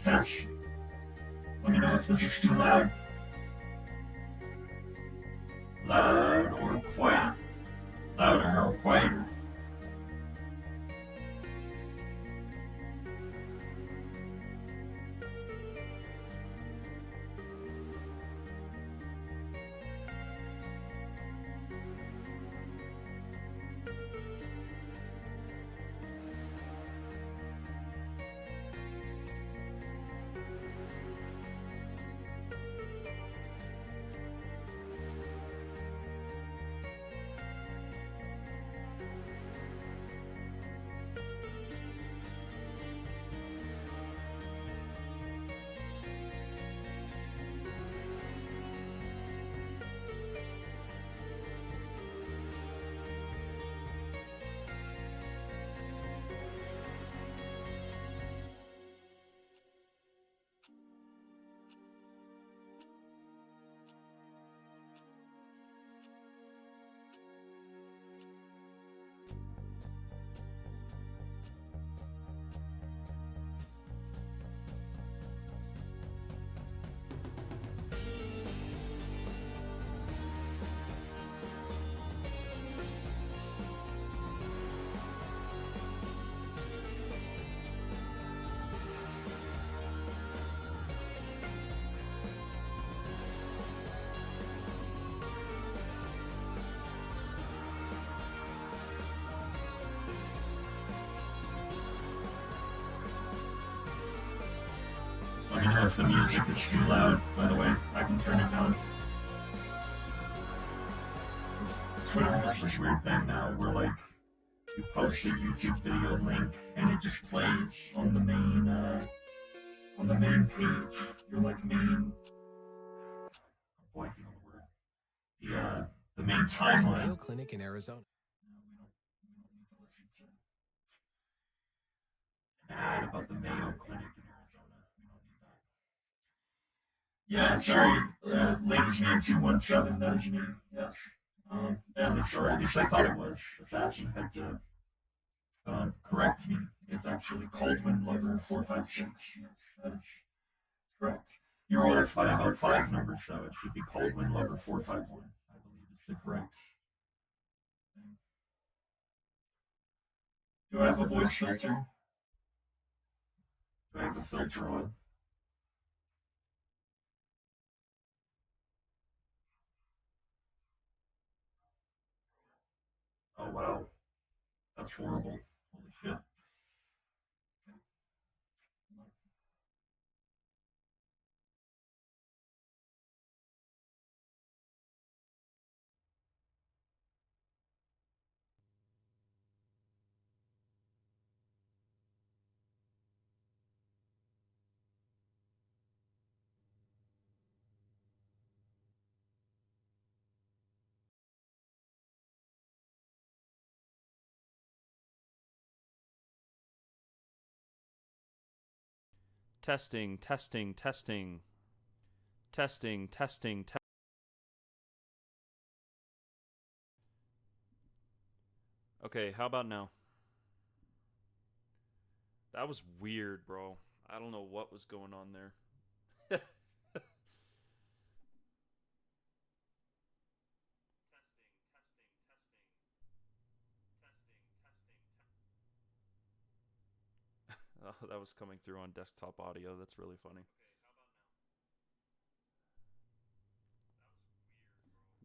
test. Let me know if this is too loud. Loud or quiet? Louder or quieter? Let me know if the music is too loud, by the way. I can turn it down. Twitter has this weird thing now where, like, you post a YouTube video link and it just plays on the main page. Your, like, main... I'm blanking on the word. The main timeline. Mayo Clinic in Arizona. Ad about the Mayo Clinic in Arizona. We don't need that. Yeah, sorry. Ladies Man 217, that is me. Yes. And sorry, at least I thought it was. Assassin had to correct me. It's actually Coldwind Lover 456. Yes, that is correct. You're off by about 5 numbers, though. It should be Coldwind Lover 451. I believe it's the correct thing. Do I have a voice filter? Do I have a filter on? Oh wow, that's horrible. Holy shit. Testing, testing, testing. Testing, testing, testing. Okay, how about now? That was weird, bro. I don't know what was going on there. Oh, that was coming through on desktop audio. That's really funny.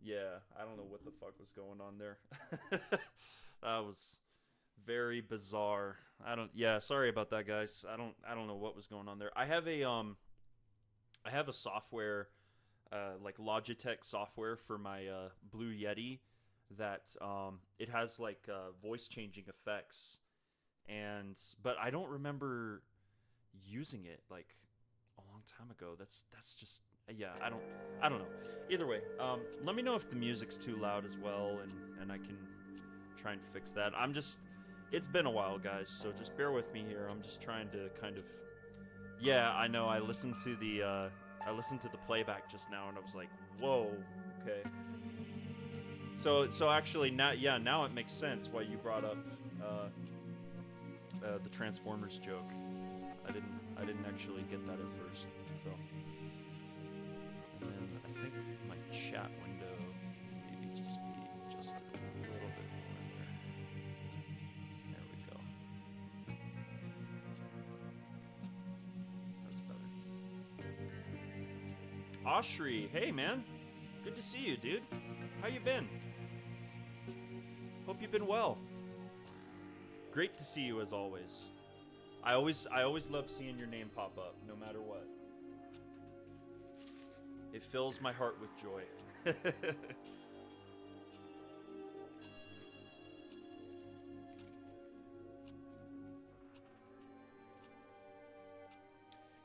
Yeah, I don't know what the fuck was going on there. That was very bizarre. I don't Yeah, sorry about that guys. I don't know what was going on there. I have a software like Logitech software for my Blue Yeti that it has like voice changing effects but I don't remember using it like a long time ago. That's just yeah. I don't know. Either way, let me know if the music's too loud as well, and I can try and fix that. It's been a while, guys, so just bear with me here. I'm just trying to kind of yeah. I know. I listened to the playback just now, and I was like, whoa, okay. So actually now yeah now it makes sense why you brought up the Transformers joke. I didn't actually get that at first. So, and then I think my chat window can maybe just be adjusted a little bit more there. There we go. That's better. Oshri, hey man, good to see you, dude. How you been? Hope you've been well. Great to see you as always. I always love seeing your name pop up, no matter what. It fills my heart with joy.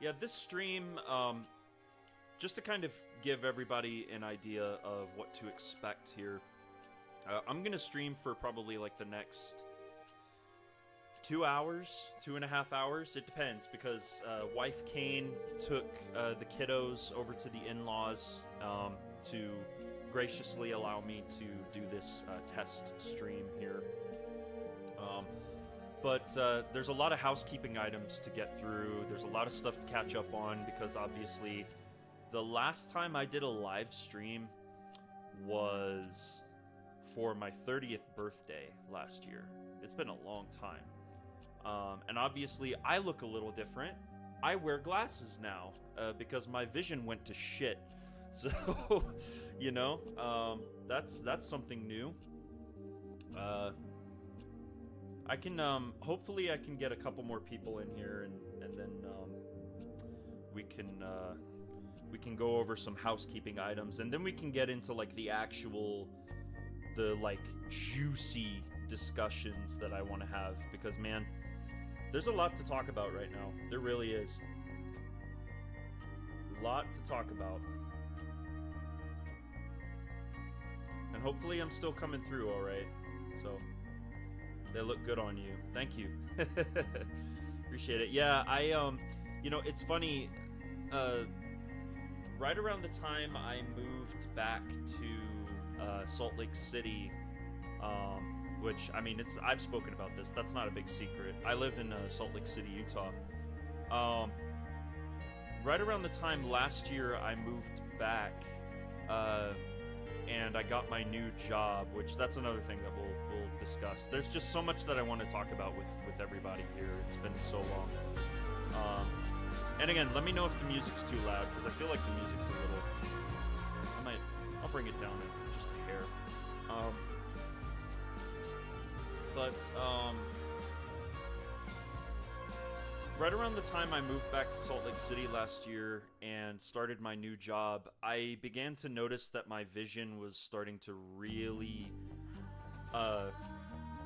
Yeah, this stream, just to kind of give everybody an idea of what to expect here, I'm gonna stream for probably like the next 2 hours, 2.5 hours. It depends because wife Kane took the kiddos over to the in-laws to graciously allow me to do this test stream here. But there's a lot of housekeeping items to get through. There's a lot of stuff to catch up on because obviously the last time I did a live stream was for my 30th birthday last year. It's been a long time. And obviously, I look a little different. I wear glasses now because my vision went to shit. So, you know, that's something new. I can hopefully I can get a couple more people in here, and then we can go over some housekeeping items, and then we can get into like the juicy discussions that I want to have because man. There's a lot to talk about right now. There really is. A lot to talk about. And hopefully I'm still coming through all right. So, they look good on you. Thank you. Appreciate it. Yeah, you know, it's funny. Right around the time I moved back to Salt Lake City, which, I mean, I've spoken about this. That's not a big secret. I live in Salt Lake City, Utah. Right around the time last year I moved back, and I got my new job, which that's another thing that we'll discuss. There's just so much that I want to talk about with everybody here. It's been so long. And again, let me know if the music's too loud, because I feel like the music's a little... I'll bring it down just a hair. Right around the time I moved back to Salt Lake City last year and started my new job, I began to notice that my vision was starting to really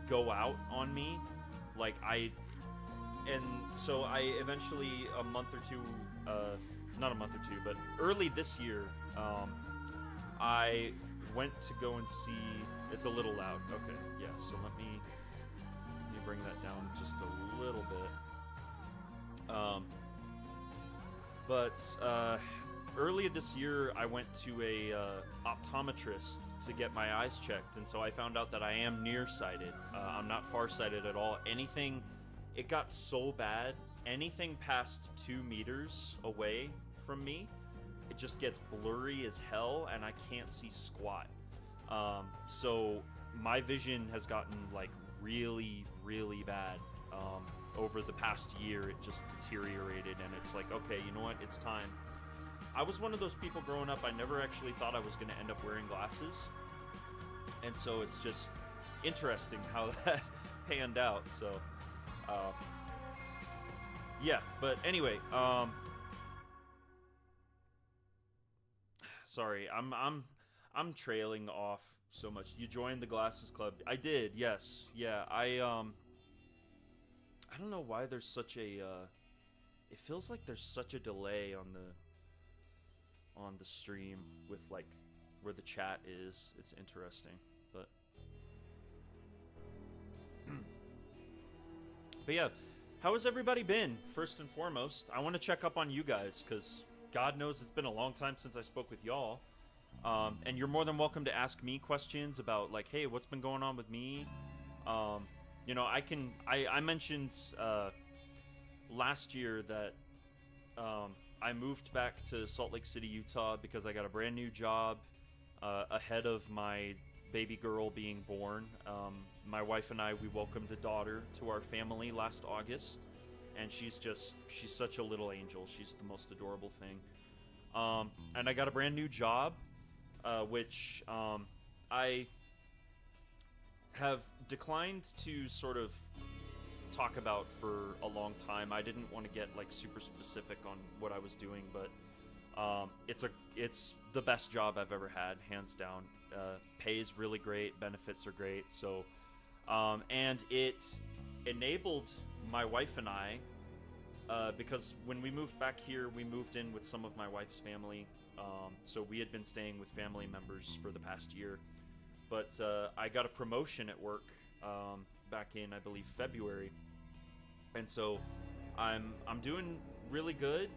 go out on me. And so I eventually, not a month or two, but early this year, I went to go and see... It's a little loud. Okay, yeah, so let me bring that down just a little bit. Early this year, I went to a optometrist to get my eyes checked, and so I found out that I am nearsighted. I'm not farsighted at all. It got so bad, anything past 2 meters away from me, it just gets blurry as hell, and I can't see squat. So my vision has gotten like really, really bad. Over the past year, it just deteriorated, and it's like, okay, you know what? It's time. I was one of those people growing up, I never actually thought I was going to end up wearing glasses. And so it's just interesting how that panned out. So, yeah, but anyway, sorry, I'm trailing off so much. You joined the Glasses Club. I did, yes. Yeah, I don't know why there's such a it feels like there's such a delay on the stream with like where the chat is. It's interesting, but yeah, how has everybody been? First and foremost, I want to check up on you guys because God knows it's been a long time since I spoke with y'all. And you're more than welcome to ask me questions about like, hey, what's been going on with me? You know, I mentioned last year that I moved back to Salt Lake City, Utah, because I got a brand new job ahead of my baby girl being born. My wife and I, we welcomed a daughter to our family last August, and she's such a little angel. She's the most adorable thing. And I got a brand new job, which I have declined to sort of talk about for a long time. I didn't want to get like super specific on what I was doing, but it's the best job I've ever had, hands down. Pays really great, benefits are great. So, and it enabled my wife and I, because when we moved back here, we moved in with some of my wife's family. So we had been staying with family members for the past year. But I got a promotion at work back in, I believe, February, and so I'm doing really good.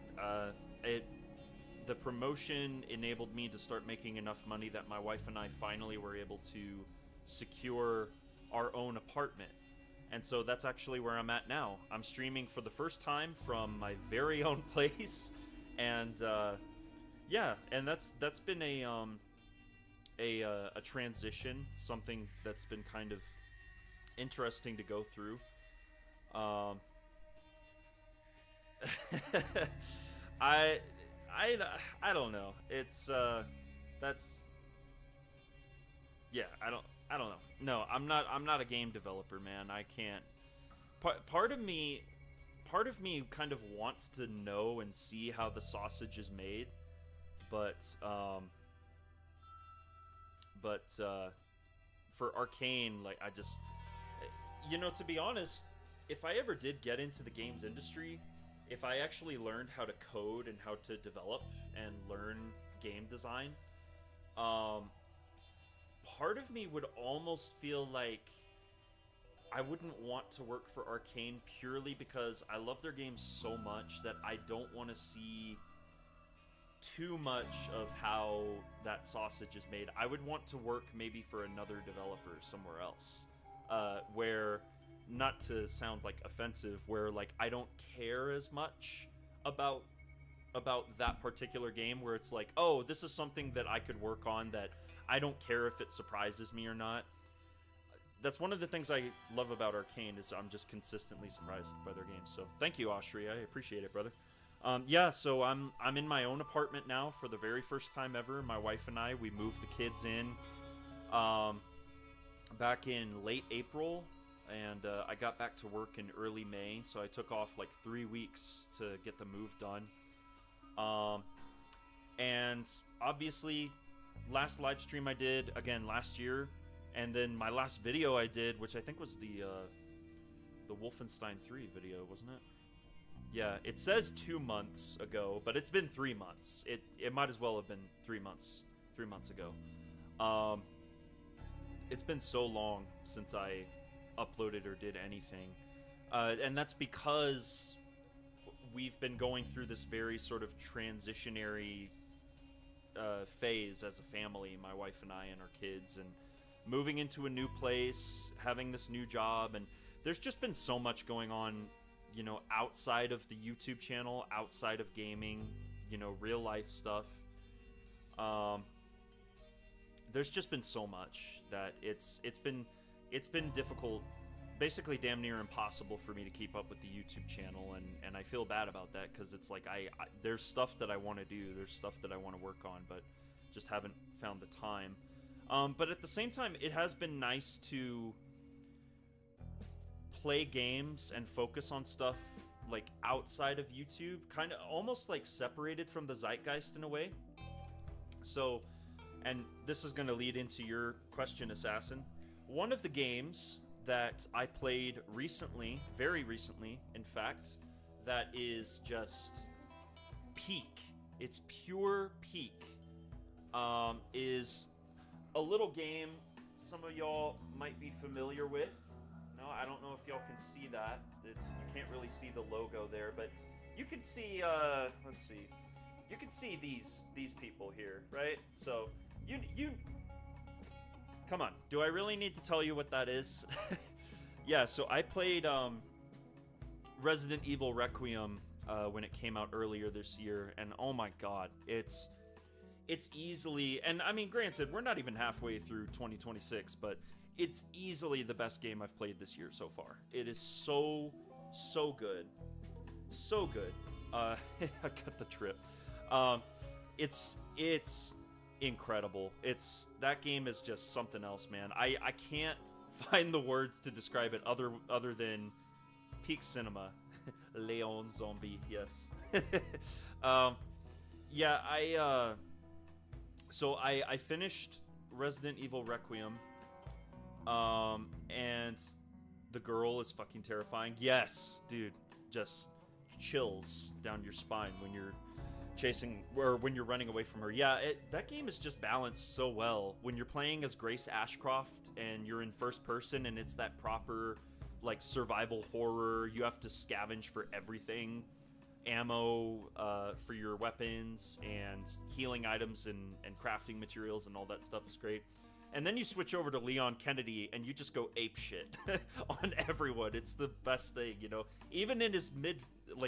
The promotion enabled me to start making enough money that my wife and I finally were able to secure our own apartment. And so that's actually where I'm at now. I'm streaming for the first time from my very own place, and yeah, and that's been a transition, something that's been kind of interesting to go through. I don't know. It's that's yeah. I don't know. No, I'm not a game developer, man. I can't. Part of me kind of wants to know and see how the sausage is made, but for ARKANE, like, I just, to be honest, if I ever did get into the games industry, if I actually learned how to code and how to develop and learn game design, part of me would almost feel like I wouldn't want to work for ARKANE purely because I love their games so much that I don't want to see too much of how that sausage is made. I would want to work maybe for another developer somewhere else, where, not to sound like offensive, where like I don't care as much about that particular game, where it's like, oh, this is something that I could work on that I don't care if it surprises me or not. That's one of the things I love about ARKANE, is I'm just consistently surprised by their games. So thank you, Austria. I appreciate it, brother. Yeah, so I'm in my own apartment now for the very first time ever. My wife and I, we moved the kids in back in late April, and I got back to work in early May, so I took off like 3 weeks to get the move done. And obviously, last live stream I did, again, last year, and then my last video I did, which I think was the Wolfenstein 3 video, wasn't it? Yeah, it says 2 months ago, but it's been 3 months. It might as well have been 3 months. 3 months ago. It's been so long since I uploaded or did anything, and that's because we've been going through this very sort of transitionary phase as a family, my wife and I and our kids, and moving into a new place, having this new job, and there's just been so much going on, outside of the YouTube channel, outside of gaming, real life stuff. There's just been so much that it's been difficult, basically damn near impossible for me to keep up with the YouTube channel, and I feel bad about that, because it's like I there's stuff that I want to do, there's stuff that I want to work on, but just haven't found the time. But at the same time, it has been nice to play games and focus on stuff like outside of YouTube, kind of almost like separated from the zeitgeist in a way. So, and this is going to lead into your question, Assassin. One of the games that I played recently, very recently, in fact, that is just peak, it's pure peak, is a little game some of y'all might be familiar with. No, I don't know if y'all can see that. You can't really see the logo there, but you can see, let's see. You can see these people here, right? So, you come on. Do I really need to tell you what that is? Yeah, so I played, Resident Evil Requiem when it came out earlier this year, and oh my god, it's easily, and I mean, granted, we're not even halfway through 2026, but it's easily the best game I've played this year so far. It is so good, so good. I got the trip. It's incredible. That game is just something else, man. I can't find the words to describe it other than peak cinema. Leon Zombie, yes. Yeah, I finished Resident Evil Requiem, and the girl is fucking terrifying. Yes, dude, just chills down your spine when you're chasing, or when you're running away from her. Yeah, that game is just balanced so well. When you're playing as Grace Ashcroft and you're in first person and it's that proper like survival horror, you have to scavenge for everything, ammo for your weapons and healing items and crafting materials and all that stuff is great. And then you switch over to Leon Kennedy and you just go ape shit on everyone. It's the best thing, you know. Even in his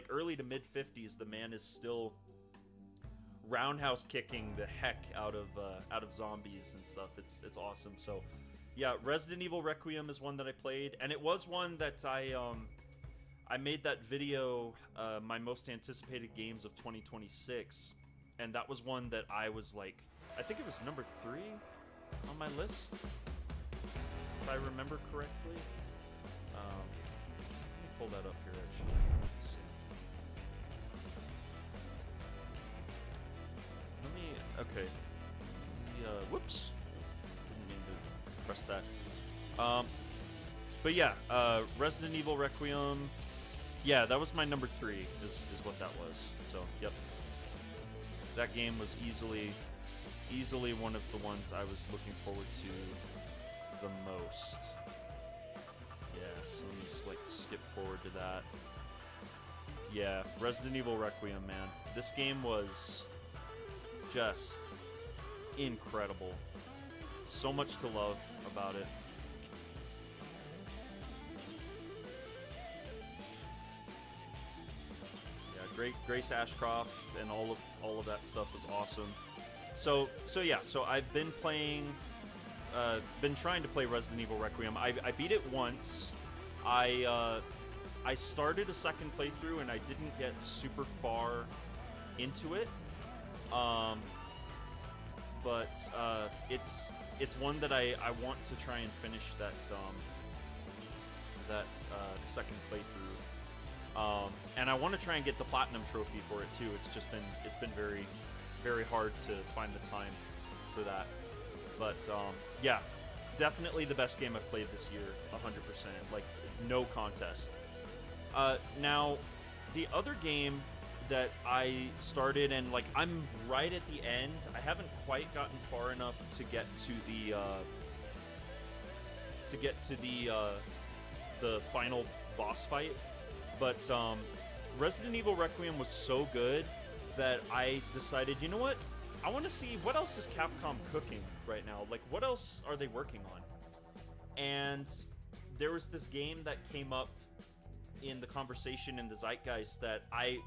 early to mid 50s, the man is still roundhouse kicking the heck out of zombies and stuff. It's awesome. So yeah, Resident Evil Requiem is one that I played, and it was one that I made that video, my most anticipated games of 2026, and that was one that I was like, I think it was number 3 on my list, if I remember correctly. Let me pull that up here, actually. Let's see. Okay. Whoops. Didn't mean to press that. But yeah, Resident Evil Requiem. Yeah, that was my number 3, is what that was. So, yep. That game was easily one of the ones I was looking forward to the most. Yeah, so let me just skip forward to that. Yeah, Resident Evil Requiem, man. This game was just incredible. So much to love about it. Yeah, Grace Ashcroft and all of that stuff was awesome. So I've been trying to play Resident Evil Requiem. I beat it once. I started a second playthrough and I didn't get super far into it. But it's one that I want to try and finish that second playthrough. And I want to try and get the platinum trophy for it too. It's been very, very hard to find the time for that. But yeah, definitely the best game I've played this year, 100%. Like, no contest. Now, the other game that I started, and like I'm right at the end. I haven't quite gotten far enough to get to the final boss fight, but Resident Evil Requiem was so good that I decided, you know what? I want to see what else is Capcom cooking right now. Like, what else are they working on? And there was this game that came up in the conversation in the zeitgeist that I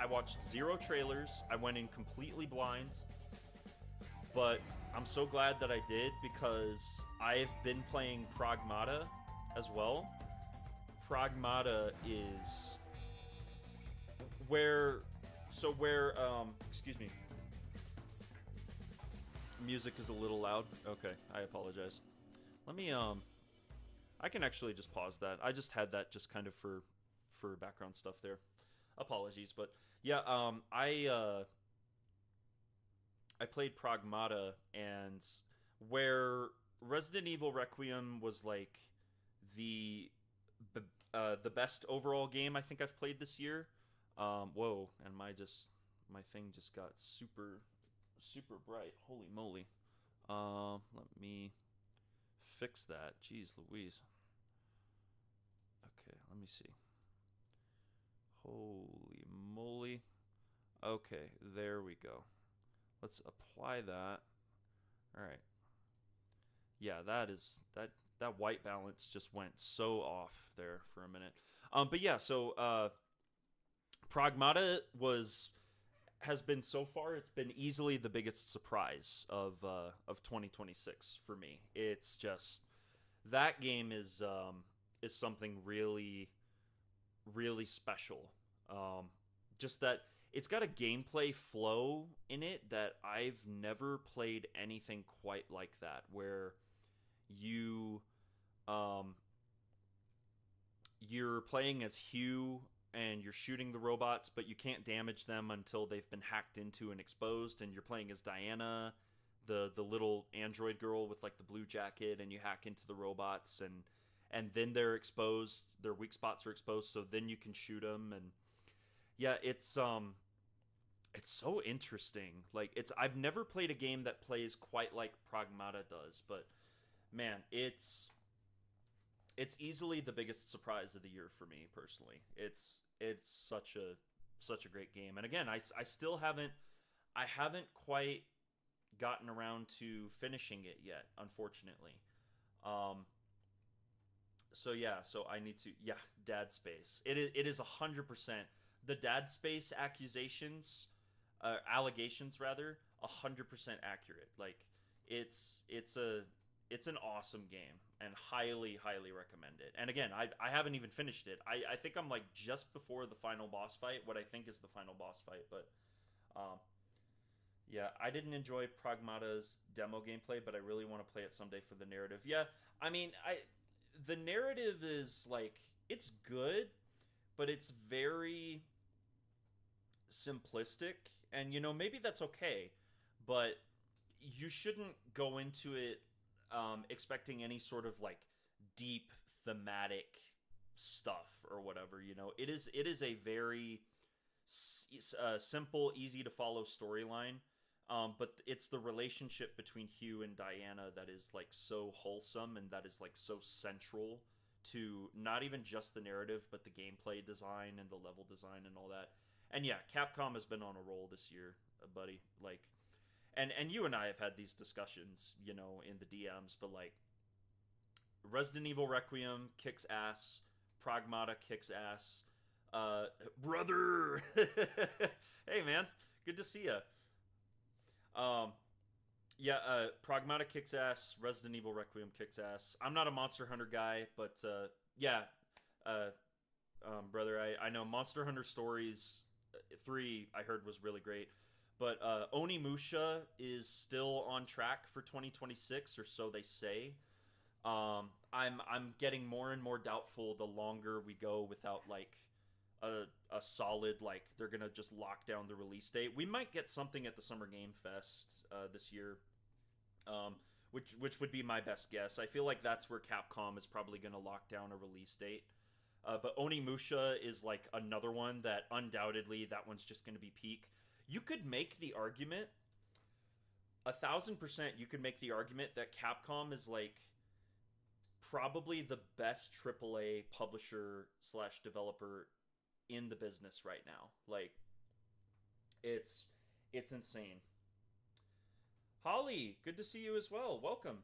watched 0 trailers. I went in completely blind, but I'm so glad that I did, because I've been playing Pragmata as well. Pragmata is where excuse me, music is a little loud. Okay, I apologize. Let me I can actually just pause that. I just had that just kind of for background stuff there. Apologies, but yeah, I played Pragmata, and where Resident Evil Requiem was like the best overall game I think I've played this year. Whoa, and my thing just got super bright. Holy moly. Let me fix that. Jeez Louise. Okay, let me see. Holy moly. Okay, there we go. Let's apply that. Alright. Yeah, that white balance just went so off there for a minute. But yeah, so Pragmata has been so far. It's been easily the biggest surprise of 2026 for me. It's just that game is something really really special. Um, just that it's got a gameplay flow in it that I've never played anything quite like that, where you um, you're playing as Hugh and you're shooting the robots, but you can't damage them until they've been hacked into and exposed. And you're playing as Diana, the little android girl with like the blue jacket, and you hack into the robots, and then they're exposed. Their weak spots are exposed, so then you can shoot them. And yeah, it's so interesting. Like I've never played a game that plays quite like Pragmata does, but man, it's easily the biggest surprise of the year for me personally. It's such a great game. And again, I still haven't quite gotten around to finishing it yet, unfortunately. Um so yeah, so I need to, yeah, Dad Space. It is 100% the Dad Space allegations rather, 100% accurate. Like it's an awesome game and highly recommend it. And again, I haven't even finished it. I think I'm like just before the final boss fight, what I think is the final boss fight. But um, yeah, I didn't enjoy Pragmata's demo gameplay, but I really want to play it someday for the narrative. Yeah, I mean, I the narrative is like it's good, but it's very simplistic, and maybe that's okay, but you shouldn't go into it expecting any sort of like deep thematic stuff or whatever. It is a very simple, easy to follow storyline. But it's the relationship between Hugh and Diana that is like so wholesome, and that is like so central to not even just the narrative, but the gameplay design and the level design and all that. And yeah, Capcom has been on a roll this year, buddy. Like, and you and I have had these discussions, in the DMs, but like, Resident Evil Requiem kicks ass, Pragmata kicks ass. Brother, hey man, good to see ya. Um, yeah, Pragmata kicks ass. Resident Evil Requiem kicks ass. I'm not a Monster Hunter guy, but yeah, uh, brother, I know Monster Hunter Stories 3 I heard was really great, but Onimusha is still on track for 2026, or so they say. I'm getting more and more doubtful the longer we go without like a solid, like, they're gonna just lock down the release date. We might get something at the Summer Game Fest this year, um, which would be my best guess. I feel like that's where Capcom is probably gonna lock down a release date. But Onimusha is like another one that undoubtedly that one's just gonna be peak. You could make the argument, 1,000%. You could make the argument that Capcom is like probably the best AAA publisher slash developer in the business right now. Like, it's insane. Holly, good to see you as well. Welcome.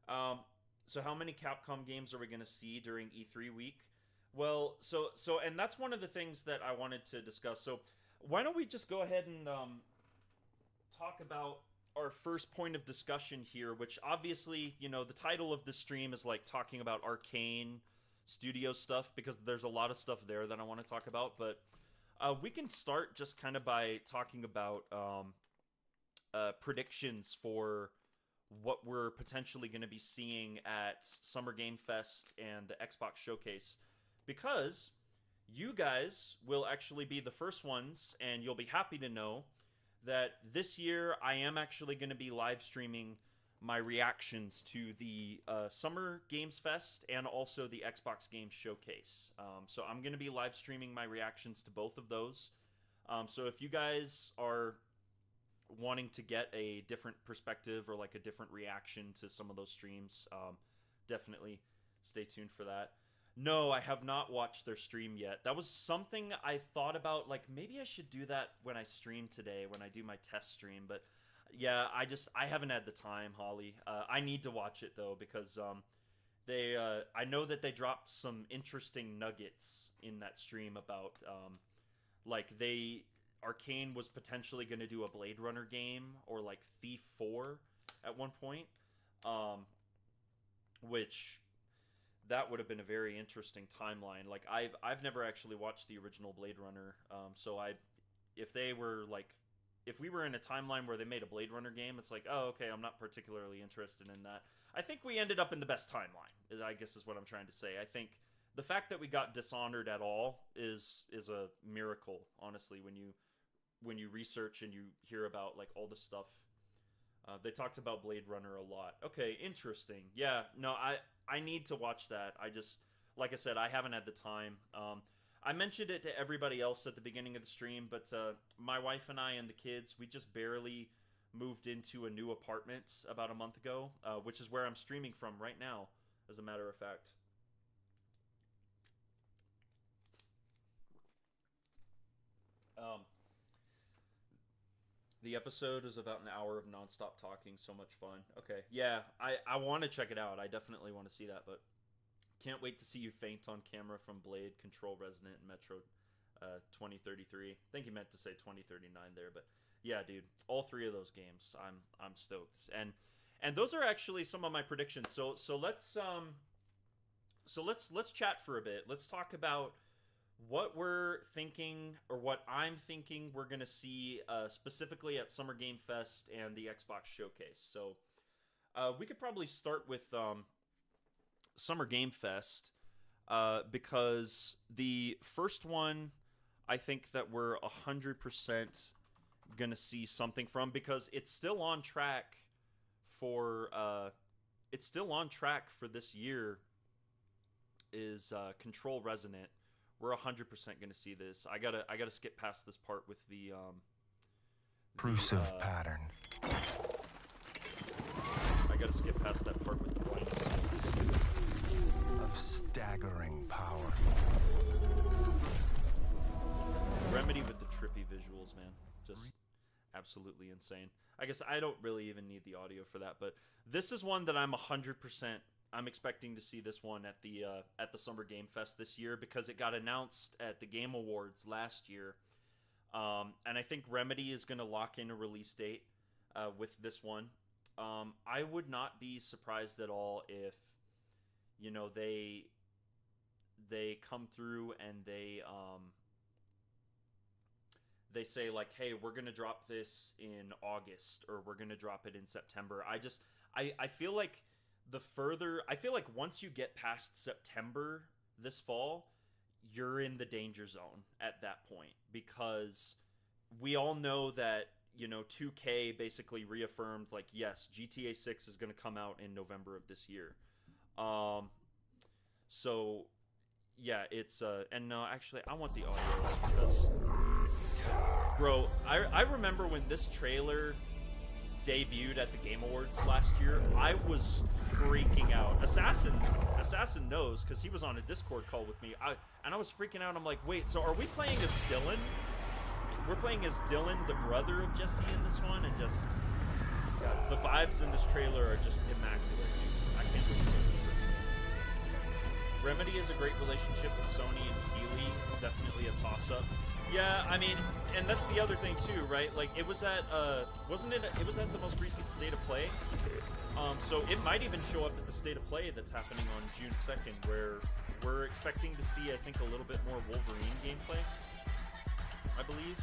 Um, so how many Capcom games are we going to see during E3 week? Well, and that's one of the things that I wanted to discuss. So why don't we just go ahead and talk about our first point of discussion here, which obviously, the title of this stream is like talking about Arcane Studio stuff, because there's a lot of stuff there that I want to talk about. But we can start just kind of by talking about predictions for what we're potentially going to be seeing at Summer Game Fest and the Xbox Showcase, because you guys will actually be the first ones, and you'll be happy to know that this year I am actually going to be live streaming my reactions to the Summer Games Fest and also the Xbox Games Showcase. So I'm going to be live streaming my reactions to both of those. So if you guys are wanting to get a different perspective or like a different reaction to some of those streams, definitely stay tuned for that. No, I have not watched their stream yet. That was something I thought about, like, maybe I should do that when I stream today, when I do my test stream. But yeah, I haven't had the time, Holly. I need to watch it though, because I know that they dropped some interesting nuggets in that stream about like Arcane was potentially going to do a Blade Runner game or like Thief 4 at one point, which that would have been a very interesting timeline. Like I've never actually watched the original Blade Runner, so if they were like if we were in a timeline where they made a Blade Runner game, it's like, oh, okay, I'm not particularly interested in that. I think we ended up in the best timeline, I guess is what I'm trying to say. I think the fact that we got Dishonored at all is a miracle, honestly, when you research and you hear about like all the stuff. They talked about Blade Runner a lot. Okay, interesting. Yeah, no, I need to watch that. I just, like I said, I haven't had the time. I mentioned it to everybody else at the beginning of the stream, but my wife and I and the kids, we just barely moved into a new apartment about a month ago, which is where I'm streaming from right now, as a matter of fact. The episode is about an hour of nonstop talking. So much fun. Okay, yeah, I want to check it out. I definitely want to see that, but can't wait to see you faint on camera from Blade, Control Resonant, and Metro 2033. I think he meant to say 2039 there, but yeah, dude, all three of those games, I'm stoked, and those are actually some of my predictions. So let's chat for a bit. Let's talk about what we're thinking, or what I'm thinking we're gonna see specifically at Summer Game Fest and the Xbox Showcase. So we could probably start with Summer Game Fest, because the first one, I think that we're 100% gonna see something from, because it's still on track for this year. Is Control Resonant. We're 100% gonna see this. I gotta skip past this part with the intrusive pattern. I gotta skip past that part with the blinding lights. Of staggering power. Remedy with the trippy visuals, man. Just absolutely insane. I guess I don't really even need the audio for that, but this is one that I'm 100%. I'm expecting to see this one at the Summer Game Fest this year, because it got announced at the Game Awards last year, and I think Remedy is going to lock in a release date with this one. I would not be surprised at all if, you know, they come through and they say like, hey, we're going to drop this in August, or we're going to drop it in September. I feel like once you get past September this fall, you're in the danger zone at that point, because we all know that, you know, 2K basically reaffirmed like, yes, GTA 6 is going to come out in November of this year. So yeah, it's and no, actually I want the audio, because bro, I remember when this trailer debuted at the Game Awards last year, I was freaking out. Assassin knows, because he was on a Discord call with me, and I was freaking out. I'm like, wait, so are we playing as Dylan? We're playing as Dylan, the brother of Jesse, in this one, and just, God, the vibes in this trailer are just immaculate. I can't believe this. Remedy has a great relationship with Sony and Keighley. It's definitely a toss-up. Yeah, I mean, and that's the other thing too, right? Like, it was at, it was at the most recent State of Play. So it might even show up at the State of Play that's happening on June 2nd, where we're expecting to see, I think, a little bit more Wolverine gameplay, I believe.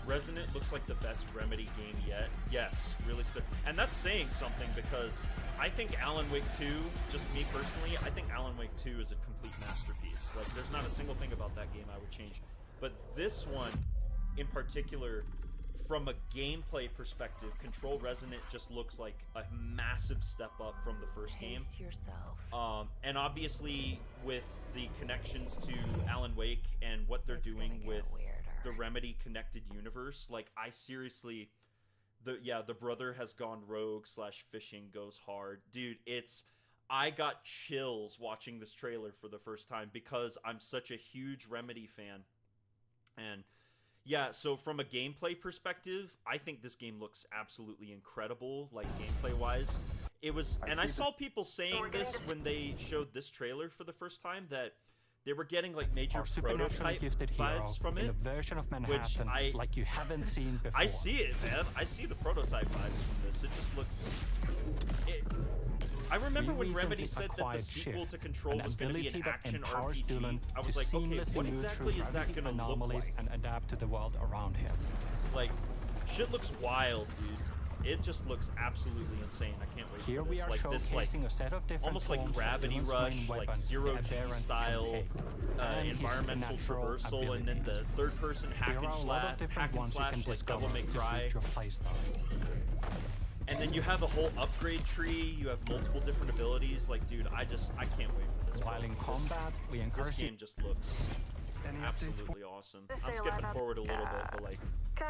Resonant looks like the best Remedy game yet. Yes, really. And that's saying something, because I think Alan Wake 2, just me personally, I think Alan Wake 2 is a complete masterpiece. Like, there's not a single thing about that game I would change. But this one, in particular, from a gameplay perspective, Control Resonant just looks like a massive step up from the first game. Yourself. And obviously, with the connections to Alan Wake and what they're doing with the Remedy connected universe, like, I seriously, the brother has gone rogue / fishing goes hard, dude. I got chills watching this trailer for the first time, because I'm such a huge Remedy fan. And yeah, so from a gameplay perspective, I think this game looks absolutely incredible, like, gameplay wise. it was, and I see saw people saying this when they showed this trailer for the first time, that they were getting like major Our supernaturally prototype gifted hero vibes from in it. a version of which Manhattan like you haven't seen before. I see it, man. I see the prototype vibes from this. It just looks. I remember We when Remedy recently said that the acquired sequel Shift, to Control an was going to be an ability that action empowers RPG. Dylan I to was like, okay, seamlessly what move exactly through is that gravity going to look anomalies like? and adapt to the world around him. Like, shit looks wild, dude. It just looks absolutely insane. I can't wait Here for we this. are like showcasing this, like a set of different almost like forms of Gravity Dylan's Rush, main like weapon, Zero the G aberrant style, Kincaid, and his environmental supernatural traversal, and then the abilities. third-person hack There and are a lot of different hack and ones you can slash, like discover Devil May to Cry. suit your playstyle. And then you have a whole upgrade tree. You have multiple different abilities. Like, dude, I can't wait for this. While in combat, we This encourage you game just looks absolutely awesome. I'm skipping forward a little bit, but like,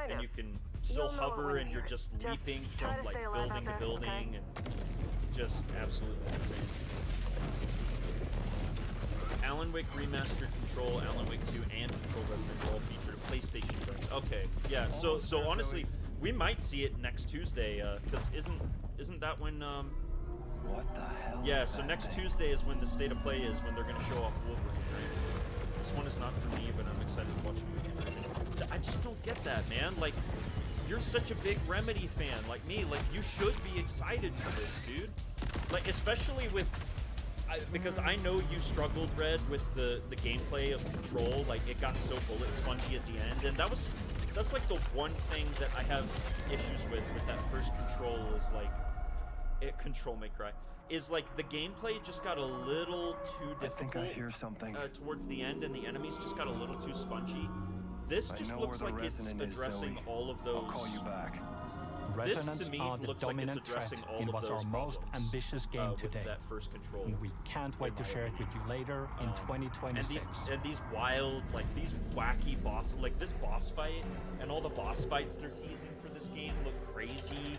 and you can still hover, and you're just leaping from like building to building, and just absolutely insane. Alan Wake Remastered Control, Alan Wake 2, and Control Resident Evil featured a PlayStation version. Okay, yeah. So honestly, we might see it next Tuesday. Cause isn't that when What the hell? Yeah, so next Tuesday is when the State of Play is, when they're gonna show off Wolverine, right? This one is not for me, but I'm excited to watch the movie version. So I just don't get that, man. Like, you're such a big Remedy fan, like me. Like, you should be excited for this, dude. Like, especially with, because I know you struggled, Red, with the gameplay of Control. Like, it got so bullet spongy at the end, and that's like the one thing that I have issues with that first Control is like, Control May Cry, is like the gameplay just got a little too difficult. I think I hear something. Towards the end, and the enemies just got a little too spongy. This just looks like it's addressing all of those. I'll call you back. Resonance to me are the looks like it's dominant threat addressing all in of what's our those most problems, ambitious game with today. that first Control. And we can't wait to my share it with you later in 2026. And these wild, like these wacky boss, like this boss fight, and all the boss fights they're teasing for this game look crazy.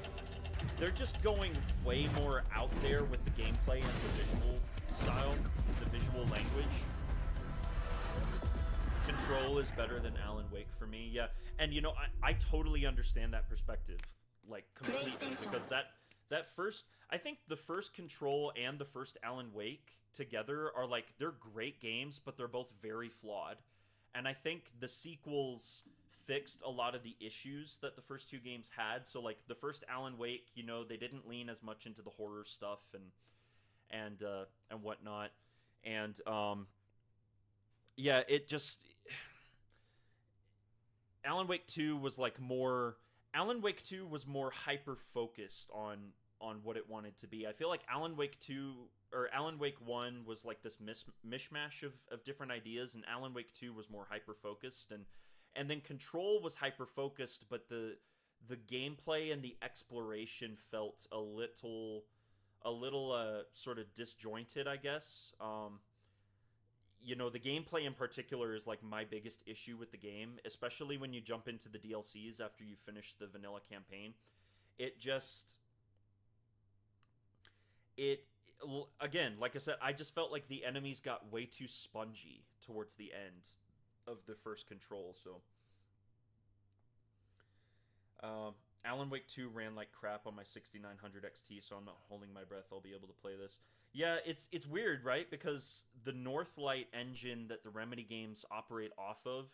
They're just going way more out there with the gameplay and the visual style, the visual language. Control is better than Alan Wake for me, yeah. And you know, I totally understand that perspective, like completely, because that first, I think the first Control and the first Alan Wake together are like, they're great games, but they're both very flawed. And I think the sequels fixed a lot of the issues that the first two games had. So like the first Alan Wake, you know, they didn't lean as much into the horror stuff and whatnot. And yeah, it just, Alan Wake 2 was like more, Alan Wake 2 was more hyper focused on what it wanted to be. I feel like Alan Wake 2 or Alan Wake 1 was like this mishmash of different ideas, and Alan Wake 2 was more hyper focused, and then Control was hyper focused, but the gameplay and the exploration felt a little sort of disjointed, I guess. You know, the gameplay in particular is like my biggest issue with the game, especially when you jump into the DLCs after you finish the vanilla campaign. Again, like I said, I just felt like the enemies got way too spongy towards the end of the first Control. So Alan Wake 2 ran like crap on my 6900 XT, so I'm not holding my breath I'll be able to play this. Yeah, it's weird, right? Because the Northlight engine that the Remedy games operate off of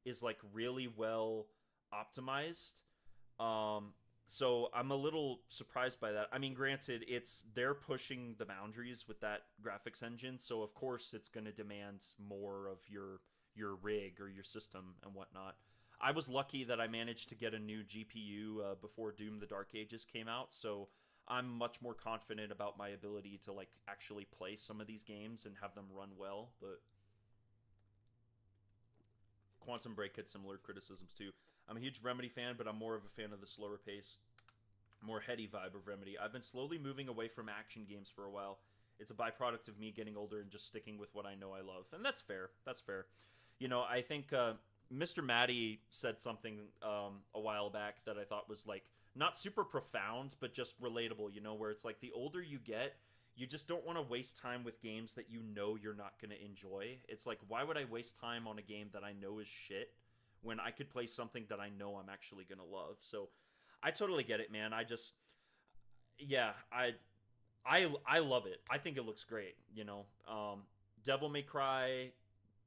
is like really well optimized. So I'm a little surprised by that. I mean, granted, they're pushing the boundaries with that graphics engine, so of course it's going to demand more of your rig or your system and whatnot. I was lucky that I managed to get a new GPU before Doom: The Dark Ages came out, so I'm much more confident about my ability to like actually play some of these games and have them run well. But Quantum Break had similar criticisms too. I'm a huge Remedy fan, but I'm more of a fan of the slower pace, more heady vibe of Remedy. I've been slowly moving away from action games for a while. It's a byproduct of me getting older and just sticking with what I know I love. And that's fair. That's fair. You know, I think Mr. Maddie said something a while back that I thought was like not super profound, but just relatable, you know, where it's like the older you get, you just don't want to waste time with games that you know you're not going to enjoy. It's like, why would I waste time on a game that I know is shit when I could play something that I know I'm actually going to love? So I totally get it, man. I love it. I think it looks great. You know, Devil May Cry,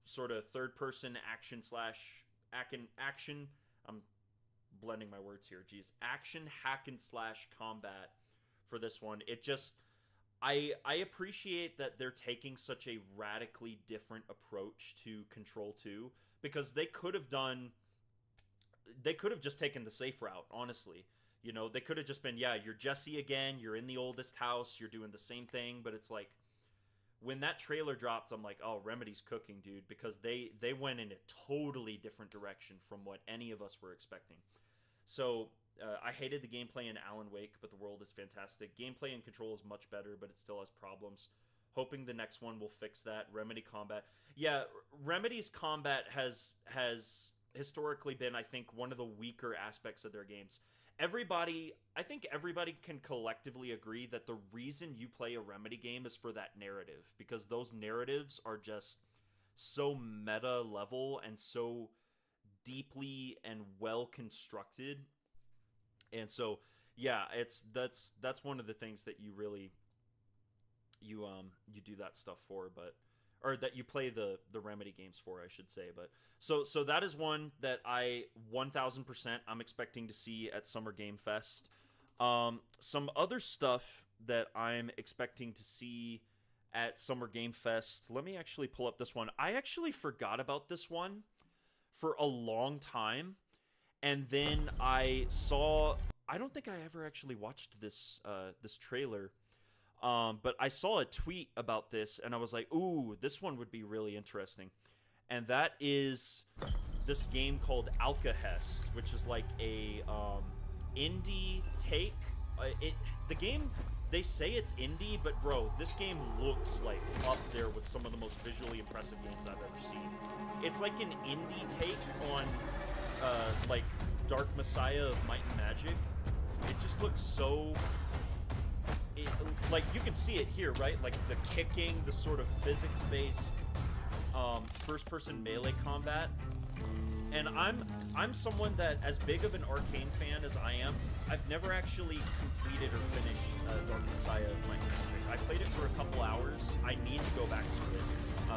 sort of third person action slash action. I'm blending my words here. Jeez, action hack and slash combat for this one. It just I appreciate that they're taking such a radically different approach to Control 2, because they could have just taken the safe route, honestly. You know, they could have just been, yeah, you're Jesse again, you're in the oldest house, you're doing the same thing, but it's like, when that trailer dropped, I'm like, oh, Remedy's cooking, dude, because they went in a totally different direction from what any of us were expecting. So, I hated the gameplay in Alan Wake, but the world is fantastic. Gameplay and Control is much better, but it still has problems. Hoping the next one will fix that. Remedy combat. Yeah, Remedy's combat has historically been, I think, one of the weaker aspects of their games. I think everybody can collectively agree that the reason you play a Remedy game is for that narrative, because those narratives are just so meta level and so deeply and well constructed. And so, yeah, that's one of the things that you really you do that stuff for, or that you play the Remedy games for, I should say. But so that is one that I 1000% I'm expecting to see at Summer Game Fest. Some other stuff that I'm expecting to see at Summer Game Fest. Let me actually pull up this one. I actually forgot about this one for a long time, and then I don't think I ever actually watched this trailer. But I saw a tweet about this, and I was like, ooh, this one would be really interesting. And that is this game called Alkahest, which is like a indie take. The game, they say it's indie, but bro, this game looks like up there with some of the most visually impressive games I've ever seen. It's like an indie take on like Dark Messiah of Might and Magic. It just looks so... like, you can see it here, right? Like, the kicking, the sort of physics-based first-person melee combat. And I'm someone that, as big of an ARKANE fan as I am, I've never actually completed or finished Dark Messiah of Might and Magic. I played it for a couple hours. I need to go back to it,